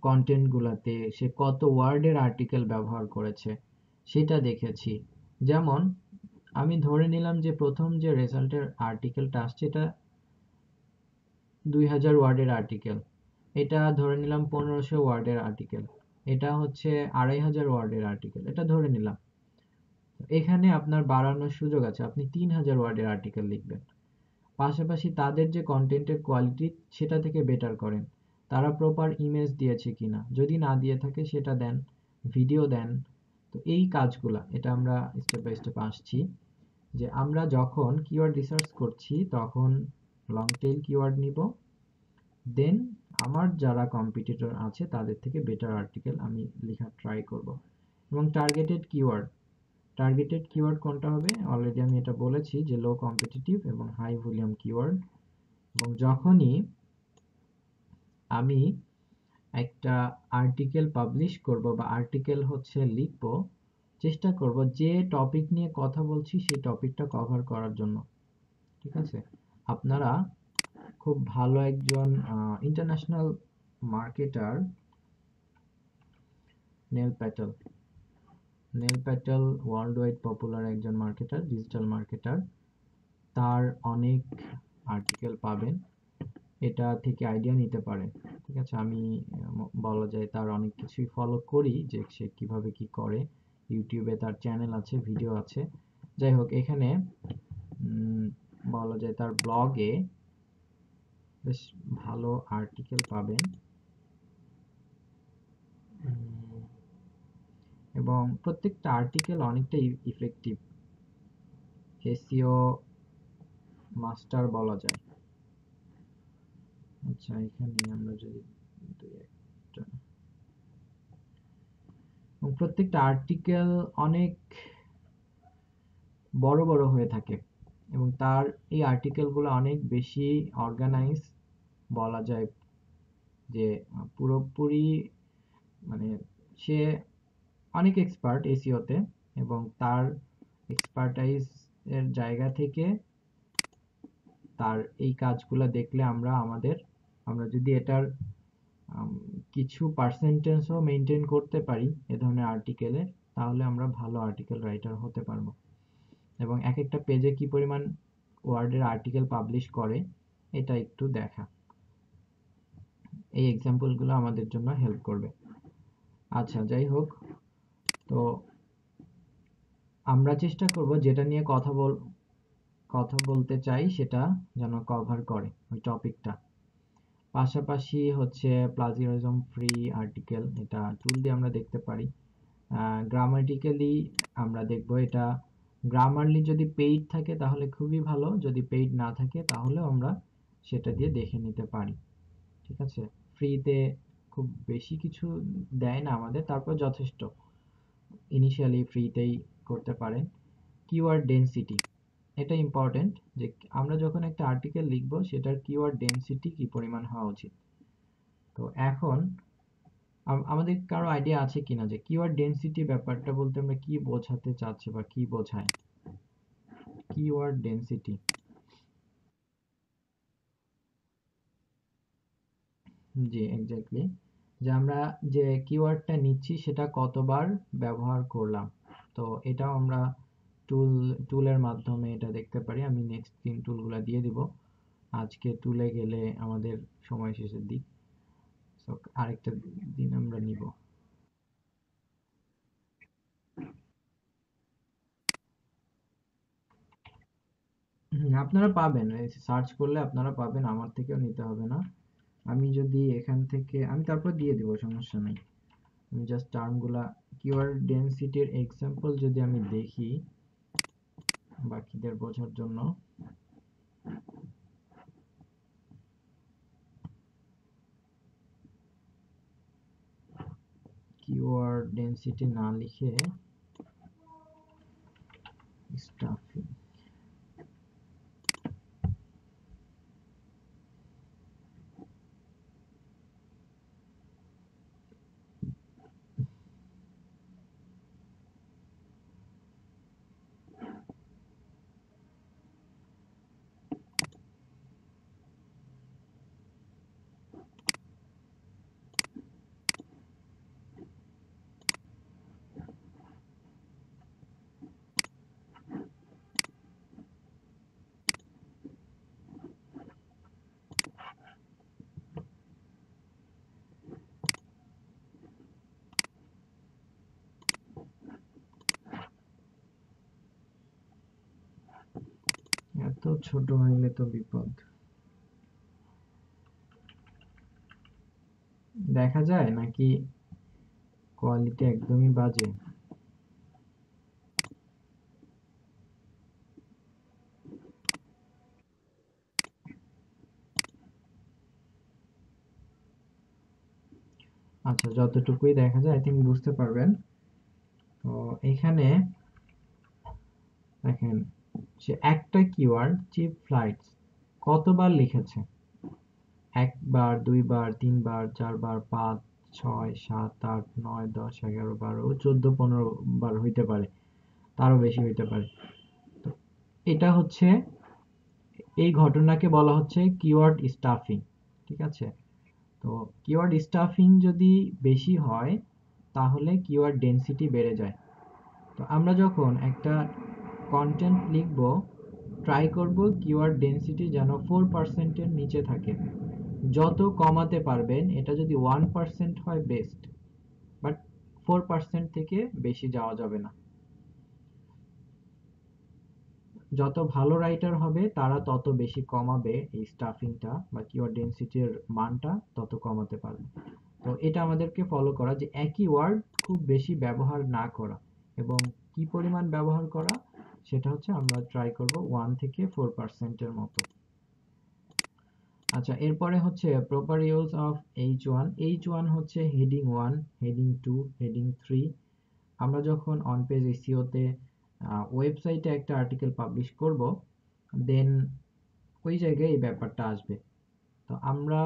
কন্টেন্টগুলোতে সে কত ওয়ার্ডের আর্টিকেল ব্যবহার করেছে সেটা দেখেছি। যেমন আমি ধরে নিলাম যে প্রথম যে রেজাল্টের আর্টিকেলটা আসছে এটা 2000 ওয়ার্ডের আর্টিকেল, এটা ধরে নিলাম 1500 ওয়ার্ডের আর্টিকেল, এটা হচ্ছে 2500 ওয়ার্ডের আর্টিকেল, এটা ধরে নিলাম। এখানে আপনার বাড়ানোর সুযোগ আছে, আপনি 3000 ওয়ার্ডের আর্টিকেল লিখবেন। পাশাপাশি তাদের যে কন্টেন্টের কোয়ালিটি সেটা থেকে বেটার করেন, তারা প্রপার ইমেজ দিয়েছে কিনা, যদি না দিয়ে থাকে সেটা দেন, ভিডিও দেন। তো এই কাজগুলা, এটা আমরা স্টেপ বাই স্টেপ আসছি, যে আমরা যখন কিওয়ার্ড রিসার্চ করছি তখন লং টেল কিওয়ার্ড নিব, দেন আমার যারা কম্পিটিটর আছে তাদের থেকে বেটার আর্টিকেল আমি লেখার ট্রাই করব। এবং টার্গেটেড কিওয়ার্ড, টার্গেটেড কিওয়ার্ড কোনটা হবে অলরেডি আমি এটা বলেছি, যে লো কম্পিটিটিভ এবং হাই ভলিউম কিওয়ার্ড। এবং যখনই আমি একটা আর্টিকেল পাবলিশ করব বা আর্টিকেল হচ্ছে লিখব, চেষ্টা করব যে টপিক নিয়ে কথা বলছি সেই টপিকটা কভার করার জন্য, ঠিক আছে। আপনারা খুব ভালো একজন international marketer, nail Patel, nail Patel world wide popular একজন মার্কেটার, ডিজিটাল মার্কেটার, তার অনেক আর্টিকেল পাবেন। এটা থেকে আইডিয়া নিতে পারে। ঠিক আছে, আমি বলা যায় তার অনেক কিছুই ফলো করি যে সে কিভাবে কি করে। ইউটিউবে তার চ্যানেল আছে, ভিডিও আছে। যাই হোক, এখানে বলা যায় তার ব্লগে বেশ ভালো আর্টিকেল পাবেন। এবং প্রত্যেকটা আর্টিকেল অনেকটা ইফেক্টিভ, এসইও মাস্টার বলা যায়। আচ্ছা, এখানে আমরা যদি দুই একটা, প্রত্যেকটা আর্টিকেল অনেক বড় বড় হয়ে থাকে এবং তার এই আর্টিকেলগুলো অনেক বেশি অর্গানাইজ বলা যায়, যে পুরোপুরি মানে সে অনেক এক্সপার্ট এসইওতে, এবং তার এক্সপার্টাইজ এর জায়গা থেকে তার এই কাজগুলো দেখলে আমরা যদি এটার কিছু পার্সেন্টেজও মেনটেন করতে পারি এ ধরনের আর্টিকেলে, তাহলে আমরা ভালো আর্টিকেল রাইটার হতে পারবো। এবং এক একটা পেজে কি পরিমাণ ওয়ার্ডের আর্টিকেল পাবলিশ করে এটা একটু দেখা, এই এক্সাম্পলগুলো আমাদের জন্য হেল্প করবে। আচ্ছা, যাই হোক, তো আমরা চেষ্টা করব যেটা নিয়ে কথা বলতে চাই সেটা যেন কভার করে ওই টপিকটা। পাশাপাশি হচ্ছে প্লাজিয়ারিজম ফ্রি আর্টিকেল, এটা টুল দিয়ে আমরা দেখতে পারি। গ্রামাটিক্যালি আমরা দেখব এটা গ্রামারলি যদি পেইড থাকে তাহলে খুবই ভালো, যদি পেইড না থাকে তাহলেও আমরা সেটা দিয়ে দেখে নিতে পারি। ঠিক আছে, ফ্রিতে খুব বেশি কিছু দেয় না আমাদের, তারপর যথেষ্ট ইনিশিয়ালি ফ্রিতেই করতে পারেন। কিওয়ার্ড ডেনসিটি, এটা ইম্পর্টেন্ট, যে আমরা যখন একটা আর্টিকেল লিখবো সেটার কিওয়ার্ড ডেনসিটি কি পরিমাণ হওয়া উচিত। তো এখন আমাদের কারো আইডিয়া আছে কিনা যে কিওয়ার্ড ডেনসিটি ব্যাপারটা বলতে আমরা কি বোঝাতে চাচ্ছি বা কি বোঝায় কিওয়ার্ড ডেনসিটি? জি, এক্স্যাক্টলি, যে আমরা যে কিওয়ার্ডটা নিচ্ছি সেটা কতবার ব্যবহার করলাম। তো এটাও আমরা টুলের মাধ্যমে এটা দেখতে পারি। আমি নেক্সট দিন টুলগুলো দিয়ে দিব, আজকে টুলে গেলে আমাদের সময় শেষের দিক, তো আরেকটা দিন আমরা নিব। আপনারা পাবেন, সার্চ করলে আপনারা পাবেন, আমার থেকেও নিতে হবে না। আমি যদি এখান থেকে আমি তারপর দিয়ে দিব, সমস্যা নেই। আমি জাস্ট টার্মগুলা কিওয়ার্ড ডেনসিটির এক্সাম্পল যদি আমি দেখি বাকিদের বোঝার জন্য। কিওয়ার্ড ডেনসিটি না লিখে স্টাফিং, এত ছোট হইলে তো বিপদ। দেখা যায় নাকি কোয়ালিটি একদমই বাজে? আচ্ছা, যতটুকুই দেখা যায় আই থিঙ্ক বুঝতে পারবেন। তো এখানে দেখেন, সে একটা কিওয়ার্ড চিপ ফ্লাইটস কতবার লিখেছে? একবার, দুইবার, তিনবার, চারবার, 5, 6, 7, 8, 9, 10, 11, 12, 14, 15 বার হইতে পারে, তারও বেশি হইতে পারে। তো এটা হচ্ছে, এই ঘটনাকে বলা হচ্ছে কিওয়ার্ড স্টাফিং। ঠিক আছে, তো কিওয়ার্ড স্টাফিং যদি বেশি হয় তাহলে কিওয়ার্ড ডেনসিটি বেড়ে যায়। তো আমরা যখন একটা কন্টেন্ট লিখব, ট্রাই করব কিওয়ার্ড ডেনসিটি যেন 4% এর নিচে থাকে। যত কমাতে পারবেন, এটা যদি 1% হয় বেস্ট, বাট 4% থেকে বেশি যাওয়া যাবে না। যত ভালো রাইটার হবে তারা তত বেশি কমাবে এই স্টাফিংটা বা কিওয়ার্ড ডেনসিটির মানটা তত কমাতে পারবে। তো এটা আমাদেরকে ফলো করা, যে একই ওয়ার্ড খুব বেশি ব্যবহার না করা, এবং কি পরিমাণ ব্যবহার করা সেটা হচ্ছে আমরা ট্রাই করব 1 থেকে 4% মতো। আচ্ছা, এরপরে হচ্ছে proper use of H1। H1 হচ্ছে হেডিং 1, হেডিং 2, হেডিং 3। আমরা যখন অন পেজ এসইওতে ওয়েবসাইটে একটা আর্টিকেল পাবলিশ করব, দেন ওই জায়গায় এই ব্যাপারটা আসবে। তো আমরা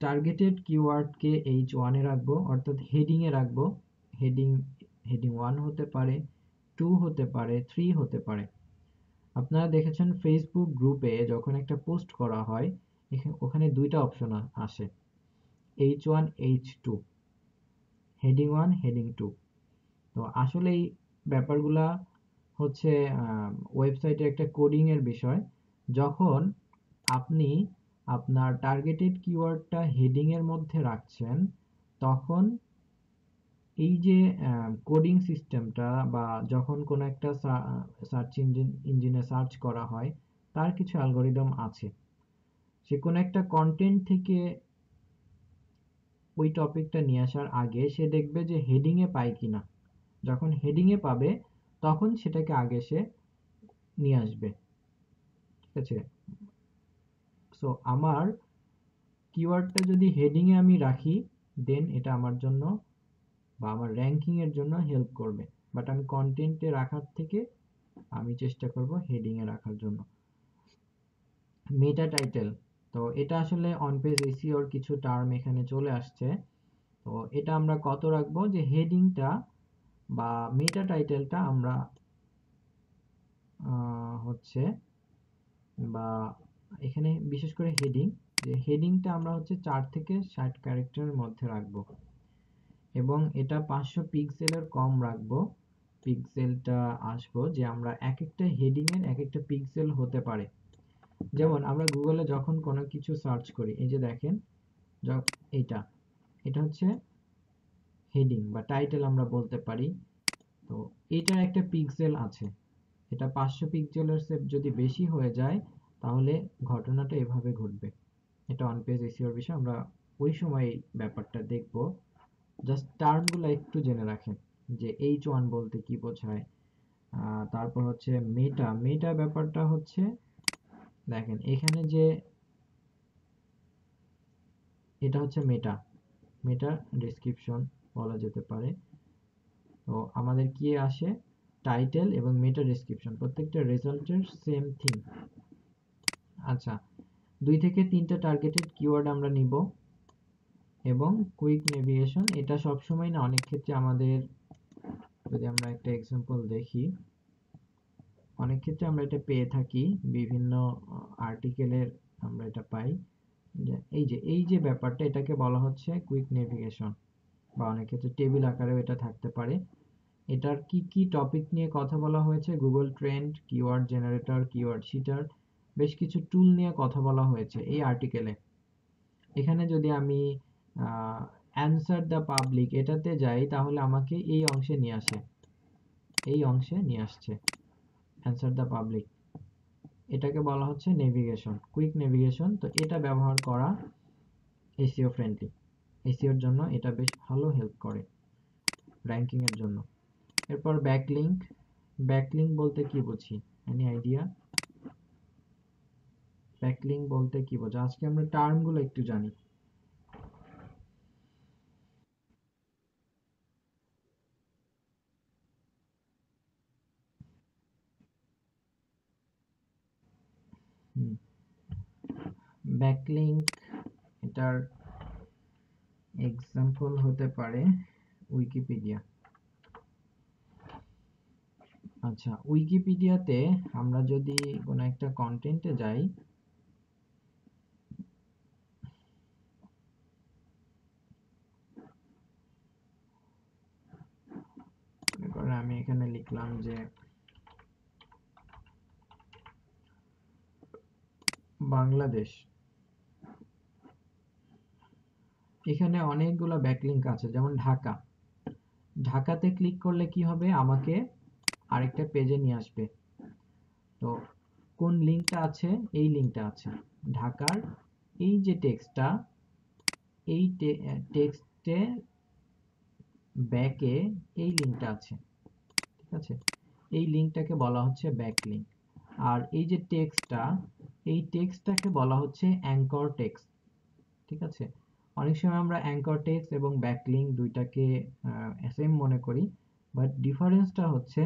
টার্গেটেড কিওয়ার্ডকে H1 এ রাখবো, অর্থাৎ হেডিং এ রাখবো। হেডিং হেডিং 1 হতে পারে, 2 হতে পারে, 3 হতে পারে। আপনারা দেখেছেন ফেসবুক গ্রুপে যখন একটা পোস্ট করা হয়, ওখানে দুইটা অপশন আসে, H1, H2, হেডিং 1, হেডিং 2। তো আসলে এই ব্যাপারগুলা হচ্ছে ওয়েবসাইটের একটা কোডিং এর বিষয়। যখন আপনি আপনার টার্গেটেড কিওয়ার্ডটা হেডিং এর মধ্যে রাখছেন, তখন এই যে কোডিং সিস্টেমটা, বা যখন কোনো একটা সার্চ ইঞ্জিনে সার্চ করা হয়, তার কিছু অ্যালগরিদম আছে। সে কোনো একটা কন্টেন্ট থেকে ওই টপিকটা নিয়ে আসার আগে সে দেখবে যে হেডিং এ পায় কিনা। যখন হেডিং এ পাবে, তখন সেটাকে আগে সে নিয়ে আসবে। ঠিক আছে? সো আমার কিওয়ার্ডটা যদি হেডিং এ আমি রাখি, দেন এটা আমার জন্য বা আমার র্যাঙ্কিং এর জন্য হেল্প করবে। বাট আমি কন্টেন্টে রাখার থেকে আমি চেষ্টা করব হেডিং এ রাখার জন্য। মেটা টাইটেল, তো এটা আসলে অন পেজ এসইওর কিছু টার্ম এখানে চলে আসছে। তো এটা আমরা কত রাখবো, যে হেডিংটা বা মেটা টাইটেলটা আমরা হচ্ছে, বা এখানে বিশেষ করে হেডিং, যে হেডিংটা আমরা হচ্ছে 4 থেকে 60 ক্যারেক্টারের মধ্যে রাখবো, এবং এটা 500 পিক্সেলের কম রাখবো। পিক্সেলটা আসবো যে আমরা এক একটা হেডিং এর এক একটা পিক্সেল হতে পারে। যেমন আমরা গুগলে যখন কোনো কিছু সার্চ করি, এই যে দেখেন, এইটা এটা হচ্ছে হেডিং বা টাইটেল আমরা বলতে পারি। তো এটার একটা পিক্সেল আছে, এটা 500 পিক্সেলের চেয়ে যদি বেশি হয়ে যায়, তাহলে ঘটনাটা এভাবে ঘটবে। এটা অন পেজ এসইওর বিষয়, আমরা ওই সময় ব্যাপারটা দেখব। জাস্ট টার্মগুলো একটু জেনে রাখেন, যে H1 বলতে কি বোঝায়। তারপর হচ্ছে মেটা। মেটা ব্যাপারটা হচ্ছে, দেখেন এখানে যে এটা হচ্ছে মেটা, মেটা ডেসক্রিপশন বলা যেতে পারে। তো আমাদের কি আসে, টাইটেল এবং মেটা ডেসক্রিপশন, প্রত্যেকটা রেজাল্টের সেম থিং। আচ্ছা, 2 থেকে 3টা টার্গেটেড কিওয়ার্ড আমরা নিব, এবং কুইক নেভিগেশন। এটা সবসময় না, অনেক ক্ষেত্রে আমাদের, যদি আমরা একটা এক্সাম্পল দেখি, অনেক ক্ষেত্রে আমরা এটা পেয়ে থাকি বিভিন্ন আর্টিকেলের, আমরা এটা পাই যে এই যে ব্যাপারটা, এটাকে বলা হচ্ছে কুইক নেভিগেশন, বা অনেক ক্ষেত্রে টেবিল আকারেও এটা থাকতে পারে। এটার কি কি টপিক নিয়ে কথা বলা হয়েছে, Google trend, keyword generator, keyword sheeter, বেশ কিছু টুল নিয়ে কথা বলা হয়েছে এই আর্টিকেলে। এখানে যদি আমি অ্যানসার দ্য পাবলিক এটাতে যাই, তাহলে আমাকে এই অংশে নিয়ে আসে, এই অংশে নিয়ে আসছে অ্যানসার দ্য পাবলিক। এটাকে বলা হচ্ছে নেভিগেশন, কুইক নেভিগেশন। তো এটা ব্যবহার করা এসইও ফ্রেন্ডলি, এসইওর জন্য এটা বেশ ভালো হেল্প করে র্যাঙ্কিং এর জন্য। এরপর ব্যাকলিংক। ব্যাকলিংক বলতে কি বুঝি, এনি আইডিয়া? ব্যাকলিংক বলতে কি বোঝা, আজকে আমরা টার্মগুলো একটু জানি। ব্যাকলিংক, এটার এক্সাম্পল হতে পারে উইকিপিডিয়া। আচ্ছা, উইকিপিডিয়াতে আমরা যদি কোনো একটা কন্টেন্টে যাই, মনে করেন আমি এখানে লিখলাম যে বাংলাদেশ, এখানে অনেকগুলো ব্যাকলিঙ্ক আছে, যেমন ঢাকা। ঢাকাতে ক্লিক করলে কি হবে, আমাকে আরেকটা পেজে নিয়ে আসবে। তো কোন লিঙ্কটা আছে, এই লিঙ্কটা আছে ঢাকার। এই যে টেক্সটটা, এই টেক্সটে ব্যাকে এই লিঙ্কটা আছে, ঠিক আছে? এই লিঙ্কটাকে বলা হচ্ছে ব্যাকলিঙ্ক। আর এই যে টেক্সটটা, এই টেক্সটটাকে বলা হচ্ছে অ্যাঙ্কর টেক্সট, ঠিক আছে? অনেক সময় আমরা অ্যাঙ্কর টেক্সট এবং ব্যাকলিঙ্ক দুইটাকে সেম মনে করি, বাট ডিফারেন্সটা হচ্ছে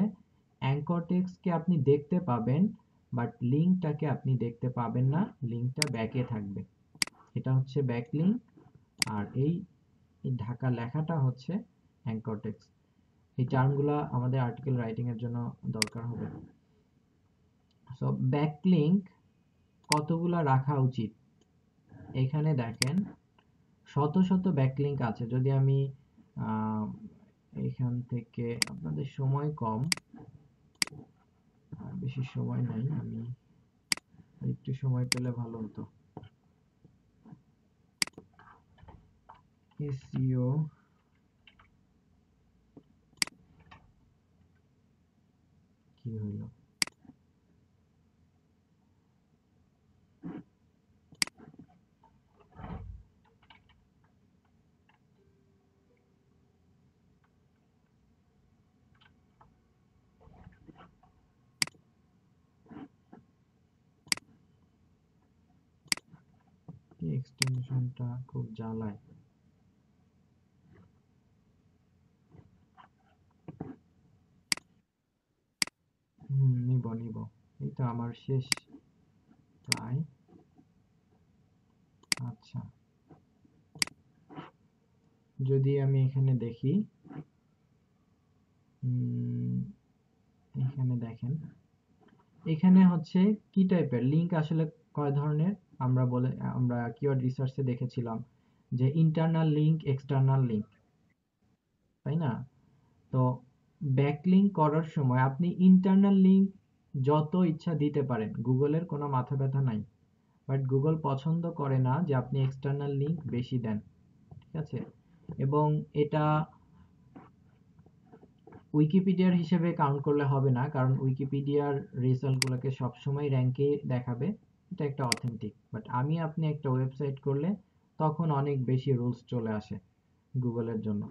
অ্যাঙ্কর টেক্সটকে আপনি দেখতে পাবেন, বাট লিঙ্কটাকে আপনি দেখতে পাবেন না, লিঙ্কটা ব্যাকে থাকবে। এটা হচ্ছে ব্যাকলিঙ্ক। আর এই ঢাকা লেখাটা হচ্ছে অ্যাঙ্কর টেক্সট। এই টার্মগুলো আমাদের আর্টিকেল রাইটিং এর জন্য দরকার হবে। সো ব্যাকলিঙ্ক কতগুলা রাখা উচিত, এখানে দেখেন শত শত ব্যাকলিঙ্ক আছে। যদি আমি এখান থেকে, আপনাদের সময় কম, আর বেশি সময় নাই, আমি একটু সময় পেলে ভালো হতো। এসইও কি হইলো, কি এক্সটেনশনটা খুব জ্বালায়। নিব নিব, এই তো আমার শেষ প্রায়। আচ্ছা, যদি আমি এখানে দেখি, এখানে দেখেন, এখানে হচ্ছে কি টাইপের লিংক আসলে, কয় ধরনের আমরা কিওয়ার্ড রিসার্চে দেখেছিলাম যে ইন্টারনাল লিংক, এক্সটার্নাল লিংক, তাই না? তো ব্যাকলিংক করার সময় আপনি ইন্টারনাল লিংক যত ইচ্ছা দিতে পারেন, গুগলের কোনো মাথা ব্যথা নাই, বাট গুগল পছন্দ করে না যে আপনি এক্সটার্নাল লিংক বেশি দেন, ঠিক আছে? এবং এটা উইকিপিডিয়ার হিসেবে কাউন্ট করলে হবে না, কারণ উইকিপিডিয়ার রেজাল্টগুলোকে সবসময় র্যাঙ্কে দেখাবে, এটা একটা অথেন্টিক। বাট আপনি একটা ওয়েবসাইট করলে তখন অনেক বেশি রুলস চলে আসে গুগলের জন্য।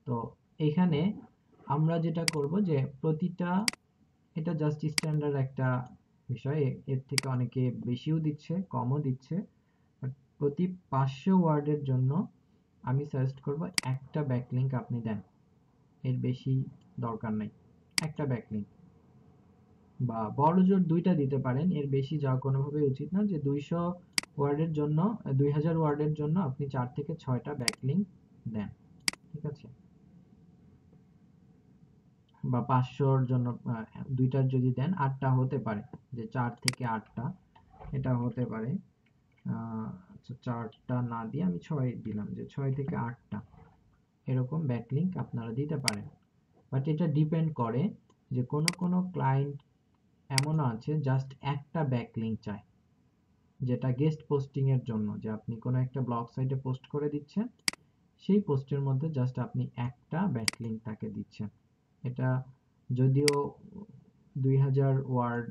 তো এখানে আমরা যেটা করব যে প্রতিটা, এটা জাস্ট স্ট্যান্ডার্ড একটা বিষয়, এর থেকে অনেকে বেশিও দিচ্ছে, কমও দিচ্ছে, বাট প্রতি 500 ওয়ার্ডের জন্য আমি সাজেস্ট করব একটা ব্যাকলিংক আপনি দেন, এর বেশি দরকার নাই। একটা ব্যাকলিংক, বা বড়জোর দুইটা দিতে পারেন, এর বেশি যাওয়া কোনোভাবেই উচিত না। যে 200 ওয়ার্ডের জন্য, 2000 ওয়ার্ডের জন্য আপনি 4 থেকে 6টা ব্যাকলিংক দেন, ঠিক আছে? বা 500-র জন্য দুইটার যদি দেন 8টা হতে পারে, যে 4 থেকে 8টা এটা হতে পারে। আচ্ছা, 4টা না দিয়ে আমি 6 দিলাম, যে 6 থেকে 8টা এরকম ব্যাকলিংক আপনারা দিতে পারেন। বাট এটা ডিপেন্ড করে যে কোন ক্লায়েন্ট এমনও আছে জাস্ট একটা ব্যাকলিংক চায়, যেটা গেস্ট পোস্টিং এর জন্য, যে আপনি কোনো একটা ব্লগ সাইটে পোস্ট করে দিচ্ছেন, সেই পোস্টের মধ্যে জাস্ট আপনি একটা ব্যাকলিংক তাকে দিচ্ছেন। এটা যদিও 2000 ওয়ার্ড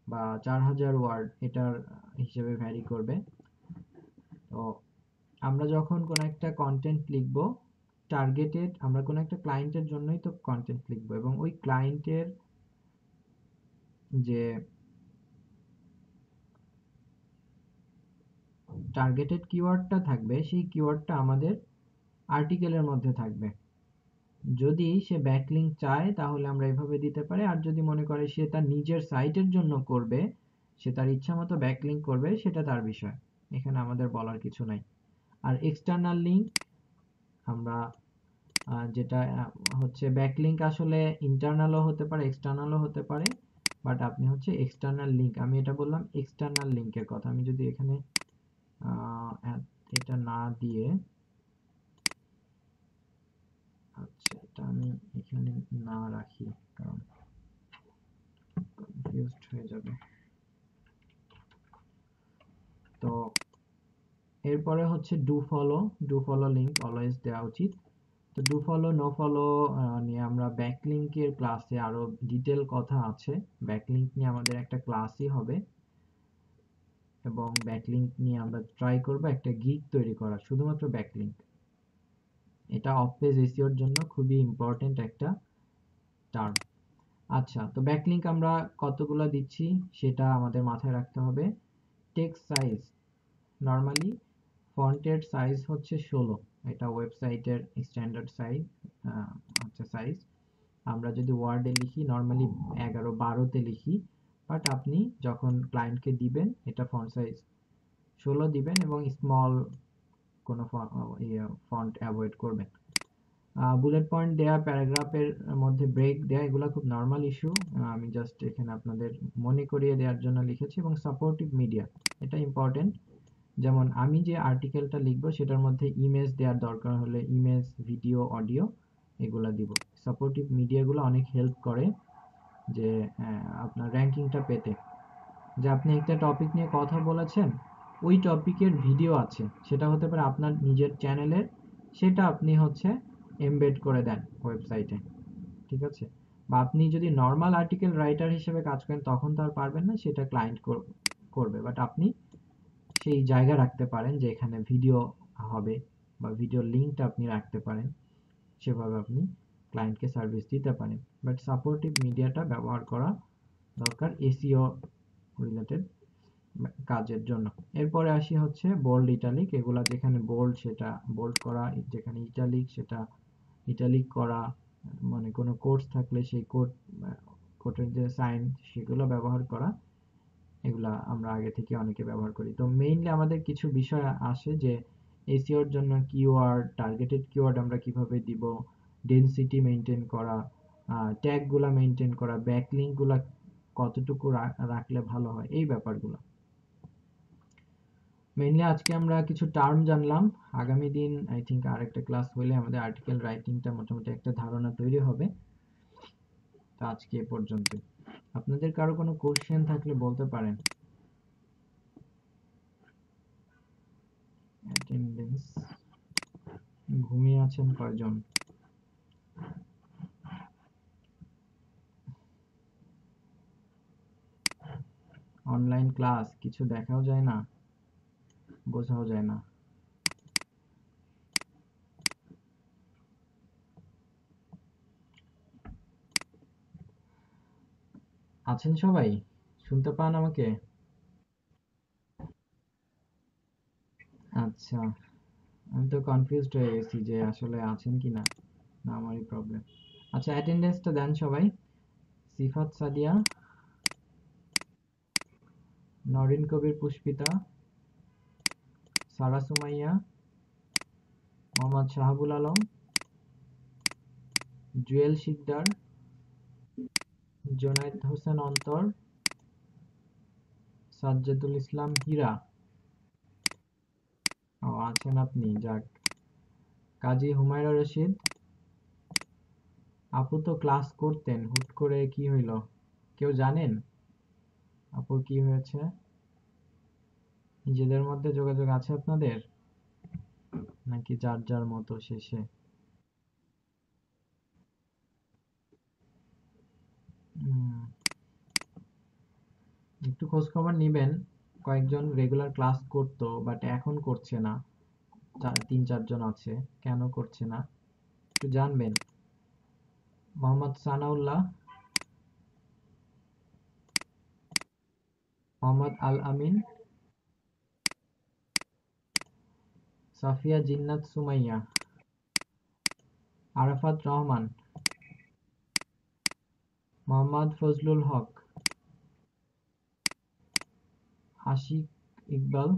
বা 4000 ওয়ার্ড এটার হিসেবে ভ্যারি করবে। তো আমরা যখন কোনো একটা কন্টেন্ট লিখবো, টার্গেটেড, আমরা কোনো একটা ক্লায়েন্টের জন্যই তো কন্টেন্ট লিখবো, এবং ওই ক্লায়েন্টের যে টার্গেটেড কিওয়ার্ডটা থাকবে, সেই কিওয়ার্ডটা আমাদের আর্টিকেলের মধ্যে থাকবে। যদি সে ব্যাকলিংক চায় তাহলে আমরা এভাবে দিতে পারি, আর যদি মনে করে সে তার নিজের সাইটের জন্য করবে, সে তার ইচ্ছা মতো ব্যাকলিংক করবে, সেটা তার বিষয়, এখানে আমাদের বলার কিছু নাই। আর এক্সটার্নাল লিংক, আমরা যেটা হচ্ছে ব্যাকলিংক আসলে ইন্টারনালও হতে পারে, এক্সটার্নালও হতে পারে, বাট আপনি হচ্ছে এক্সটার্নাল লিংক, আমি এটা বললাম এক্সটার্নাল লিংকের কথা। আমি যদি এখানে এটা না দিয়ে, আচ্ছা এটা আমি এখানে না রাখি, কারণ কনফিউজড হয়ে যাবে। তো এরপরে হচ্ছে ডু ফলো লিঙ্ক অলওয়েজ দেওয়া উচিত। তো ডু ফলো নো ফলো নিয়ে আমরা ব্যাকলিঙ্কের ক্লাসে আরো ডিটেল কথা আছে। ব্যাকলিঙ্ক নিয়ে আমাদের একটা ক্লাসই হবে, এবং ব্যাকলিঙ্ক নিয়ে আমরা ট্রাই করব একটা গিগ তৈরি করা শুধুমাত্র ব্যাকলিঙ্ক। এটা অফ পেজ এসইওর জন্য খুবই ইম্পর্টেন্ট একটা টার্ম। আচ্ছা, তো ব্যাকলিঙ্ক আমরা কতগুলো দিচ্ছি সেটা আমাদের মাথায় রাখতে হবে। টেক্সট সাইজ, নর্মালি ফন্টের সাইজ হচ্ছে 16, এটা ওয়েবসাইটের স্ট্যান্ডার্ড সাইজ হচ্ছে সাইজ। আমরা যদি ওয়ার্ডে লিখি নর্মালি 11-12 লিখি, বাট আপনি যখন ক্লায়েন্টকে দিবেন এটা ফন্ট সাইজ 16 দিবেন, এবং স্মল কোনো ফন্ট অ্যাভয়েড করবেন। বুলেট পয়েন্ট দেয়া, প্যারাগ্রাফের মধ্যে ব্রেক দেয়া, এগুলো খুব নর্মাল ইস্যু। আমি জাস্ট এখানে আপনাদের মনে করিয়ে দেওয়ার জন্য লিখেছি। এবং সাপোর্টিভ মিডিয়া, এটা ইম্পর্টেন্ট। যেমন আমি যে আর্টিকেলটা লিখবো সেটার মধ্যে ইমেজ দেওয়ার দরকার হলে ইমেজ, ভিডিও, অডিও এগুলা দিব। সাপোর্টিভ মিডিয়াগুলো অনেক হেল্প করে যে আপনার র্যাঙ্কিংটা পেতে। যে আপনি একটা টপিক নিয়ে কথা বলেছেন, ওই টপিকের ভিডিও আছে, সেটা হতে পারে আপনার নিজের চ্যানেলের, সেটা আপনি হচ্ছে এমবেড করে দেন ওয়েবসাইটে, ঠিক আছে? বা আপনি যদি নর্মাল আর্টিকেল রাইটার হিসেবে কাজ করেন তখন তো আর পারবেন না, সেটা ক্লায়েন্ট করবে, বাট আপনি সেই জায়গা রাখতে পারেন যে এখানে ভিডিও হবে, বা ভিডিও লিঙ্কটা আপনি রাখতে পারেন, সেভাবে আপনি ক্লায়েন্টকে সার্ভিস দিতে পারেন। বাট সাপোর্টিভ মিডিয়াটা ব্যবহার করা দরকার এসইও রিলেটেড কাজের জন্য। এরপরে আসি হচ্ছে বোল্ড ইটালিক, এগুলা যেখানে বোল্ড সেটা বোল্ড করা, যেখানে ইটালিক সেটা ইটালিক করা, মানে কোনো কোর্স থাকলে সেই কোটের যে সাইন সেগুলো ব্যবহার করা, এগুলা আমরা আগে থেকে অনেকে ব্যবহার করি। তো মেইনলি আমাদের কিছু বিষয় আসে যে এসইওর জন্য কিওয়ার্ড, টার্গেটেড কিওয়ার্ড আমরা কিভাবে দিব, ডেনসিটি মেনটেন করা, ট্যাগ গুলা মেনটেন করা, ব্যাকলিঙ্ক গুলা কতটুকু রাখলে ভালো হয়, এই ব্যাপারগুলো মেইনলি আজকে আমরা কিছু টার্ম জানলাম। আগামী দিন আই থিঙ্ক আরেকটা ক্লাস হইলে আমাদের আর্টিকেল রাইটিংটা মোটামুটি একটা ধারণা তৈরি হবে। তো আজকে এ পর্যন্ত। আপনাদের কারো কোনো কোশ্চেন থাকলে বলতে পারেন। অ্যাটেন্ডেন্স, ঘুমিয়ে আছেন কয়জন? অনলাইন ক্লাস কিছু দেখাও যায় না, বোঝাও যায় না। আছেন সবাই? শুনতে পান আমাকে? আচ্ছা, আমি তো কনফিউজড হয়ে গেছি যে আসলে আছেন কিনা, না আমারই প্রবলেম। আচ্ছা, অ্যাটেন্ডেন্সটা দেন সবাই। সিফাত সাদিয়া, নরিন কবির পুষ্পিতা, সারা সুমাইয়া, মোহাম্মদ শাহাবুল আলম, জুয়েল শিকদার, জোনায়েদ হোসেন অন্তর, সাজ্জাদুল ইসলাম হীরা। ও আছেন আপনি, যাক। কাজী হুমায়রা রশিদ, আপু তো ক্লাস করতেন, হুট করে কি হইল? কেউ জানেন আপুর কি হয়েছে? নিজেদের মধ্যে যোগাযোগ আছে আপনাদের, নাকি যার যার মতো শেষে? উম, একটু খোঁজ খবর নিবেন। কয়েকজন রেগুলার ক্লাস করতো বাট এখন করছে না, 3-4 জন আছে। কেন করছে না একটু জানবেন। মোহাম্মদ সানাউল্লাহ, মোহাম্মদ আল আমিন, সাফিয়া জিন্নাত সুমাইয়া, আরাফাত রহমান, মোহাম্মদ ফজলুল হক, আশিক ইকবাল,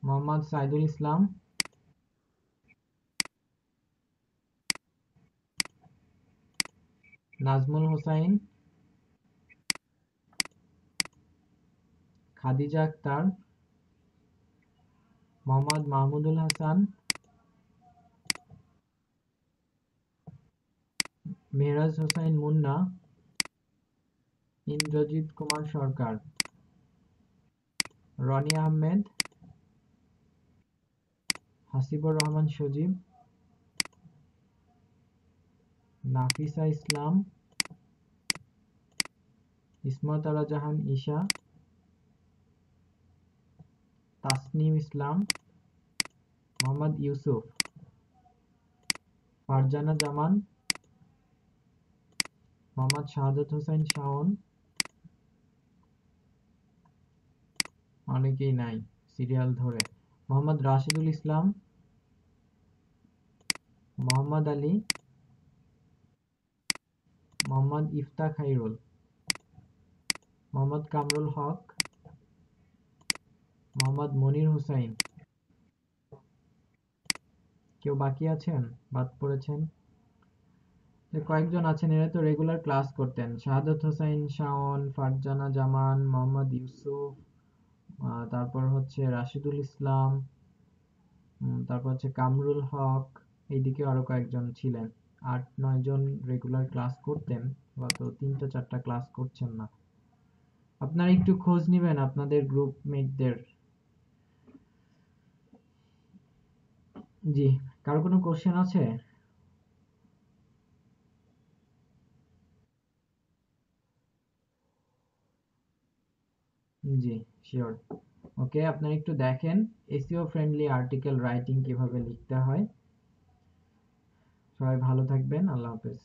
মোহাম্মদ সাইদুল ইসলাম, নাজমুল হোসাইন, খাদিজা আক্তার, মোহাম্মদ মাহমুদুল হাসান, মেহরাজ হোসাইন মুন্না, ইন্দ্রজিৎ কুমার সরকার, রনি আহমেদ, হাসিবুর রহমান সজীব, নাফিসা ইসলাম, ইসমত আরা জাহান ঈশা, তাসনিম ইসলাম, মোহাম্মদ ইউসুফ, ফারজানা জামান, মোহাম্মদ শাহাদাত হোসেন শাওন, অনেকেই নাই সিরিয়াল ধরে, মোহাম্মদ রাশিদুল ইসলাম, মোহাম্মদ আলী, মোহাম্মদ ইফতা খাইরুল, মোহাম্মদ কামরুল হক, মোহাম্মদ মনির হুসাইন। কেউ বাকি আছেন? বাদ পড়েছেন? কয়েকজন আছেন, এরা তো রেগুলার ক্লাস করতেন। শাহাদাত হোসেন শাওন, ফারজানা জামান, মোহাম্মদ ইউসুফ, তারপর হচ্ছে রাশিদুল ইসলাম, তারপর হচ্ছে কামরুল হক, এইদিকে আরো কয়েকজন ছিলেন। ৮-৯ জন রেগুলার ক্লাস করতেন, গত ৩টা-৪টা ক্লাস করছেন না। আপনারা একটু খোঁজ নিবেন আপনাদের গ্রুপমেটদের। জি, কারো কোনো কোশ্চেন আছে? জি, শিওর। ওকে, আপনারা একটু দেখেন এসইও ফ্রেন্ডলি আর্টিকেল রাইটিং কিভাবে লিখতে হয়। সবাই ভালো থাকবেন, আল্লাহ হাফেজ।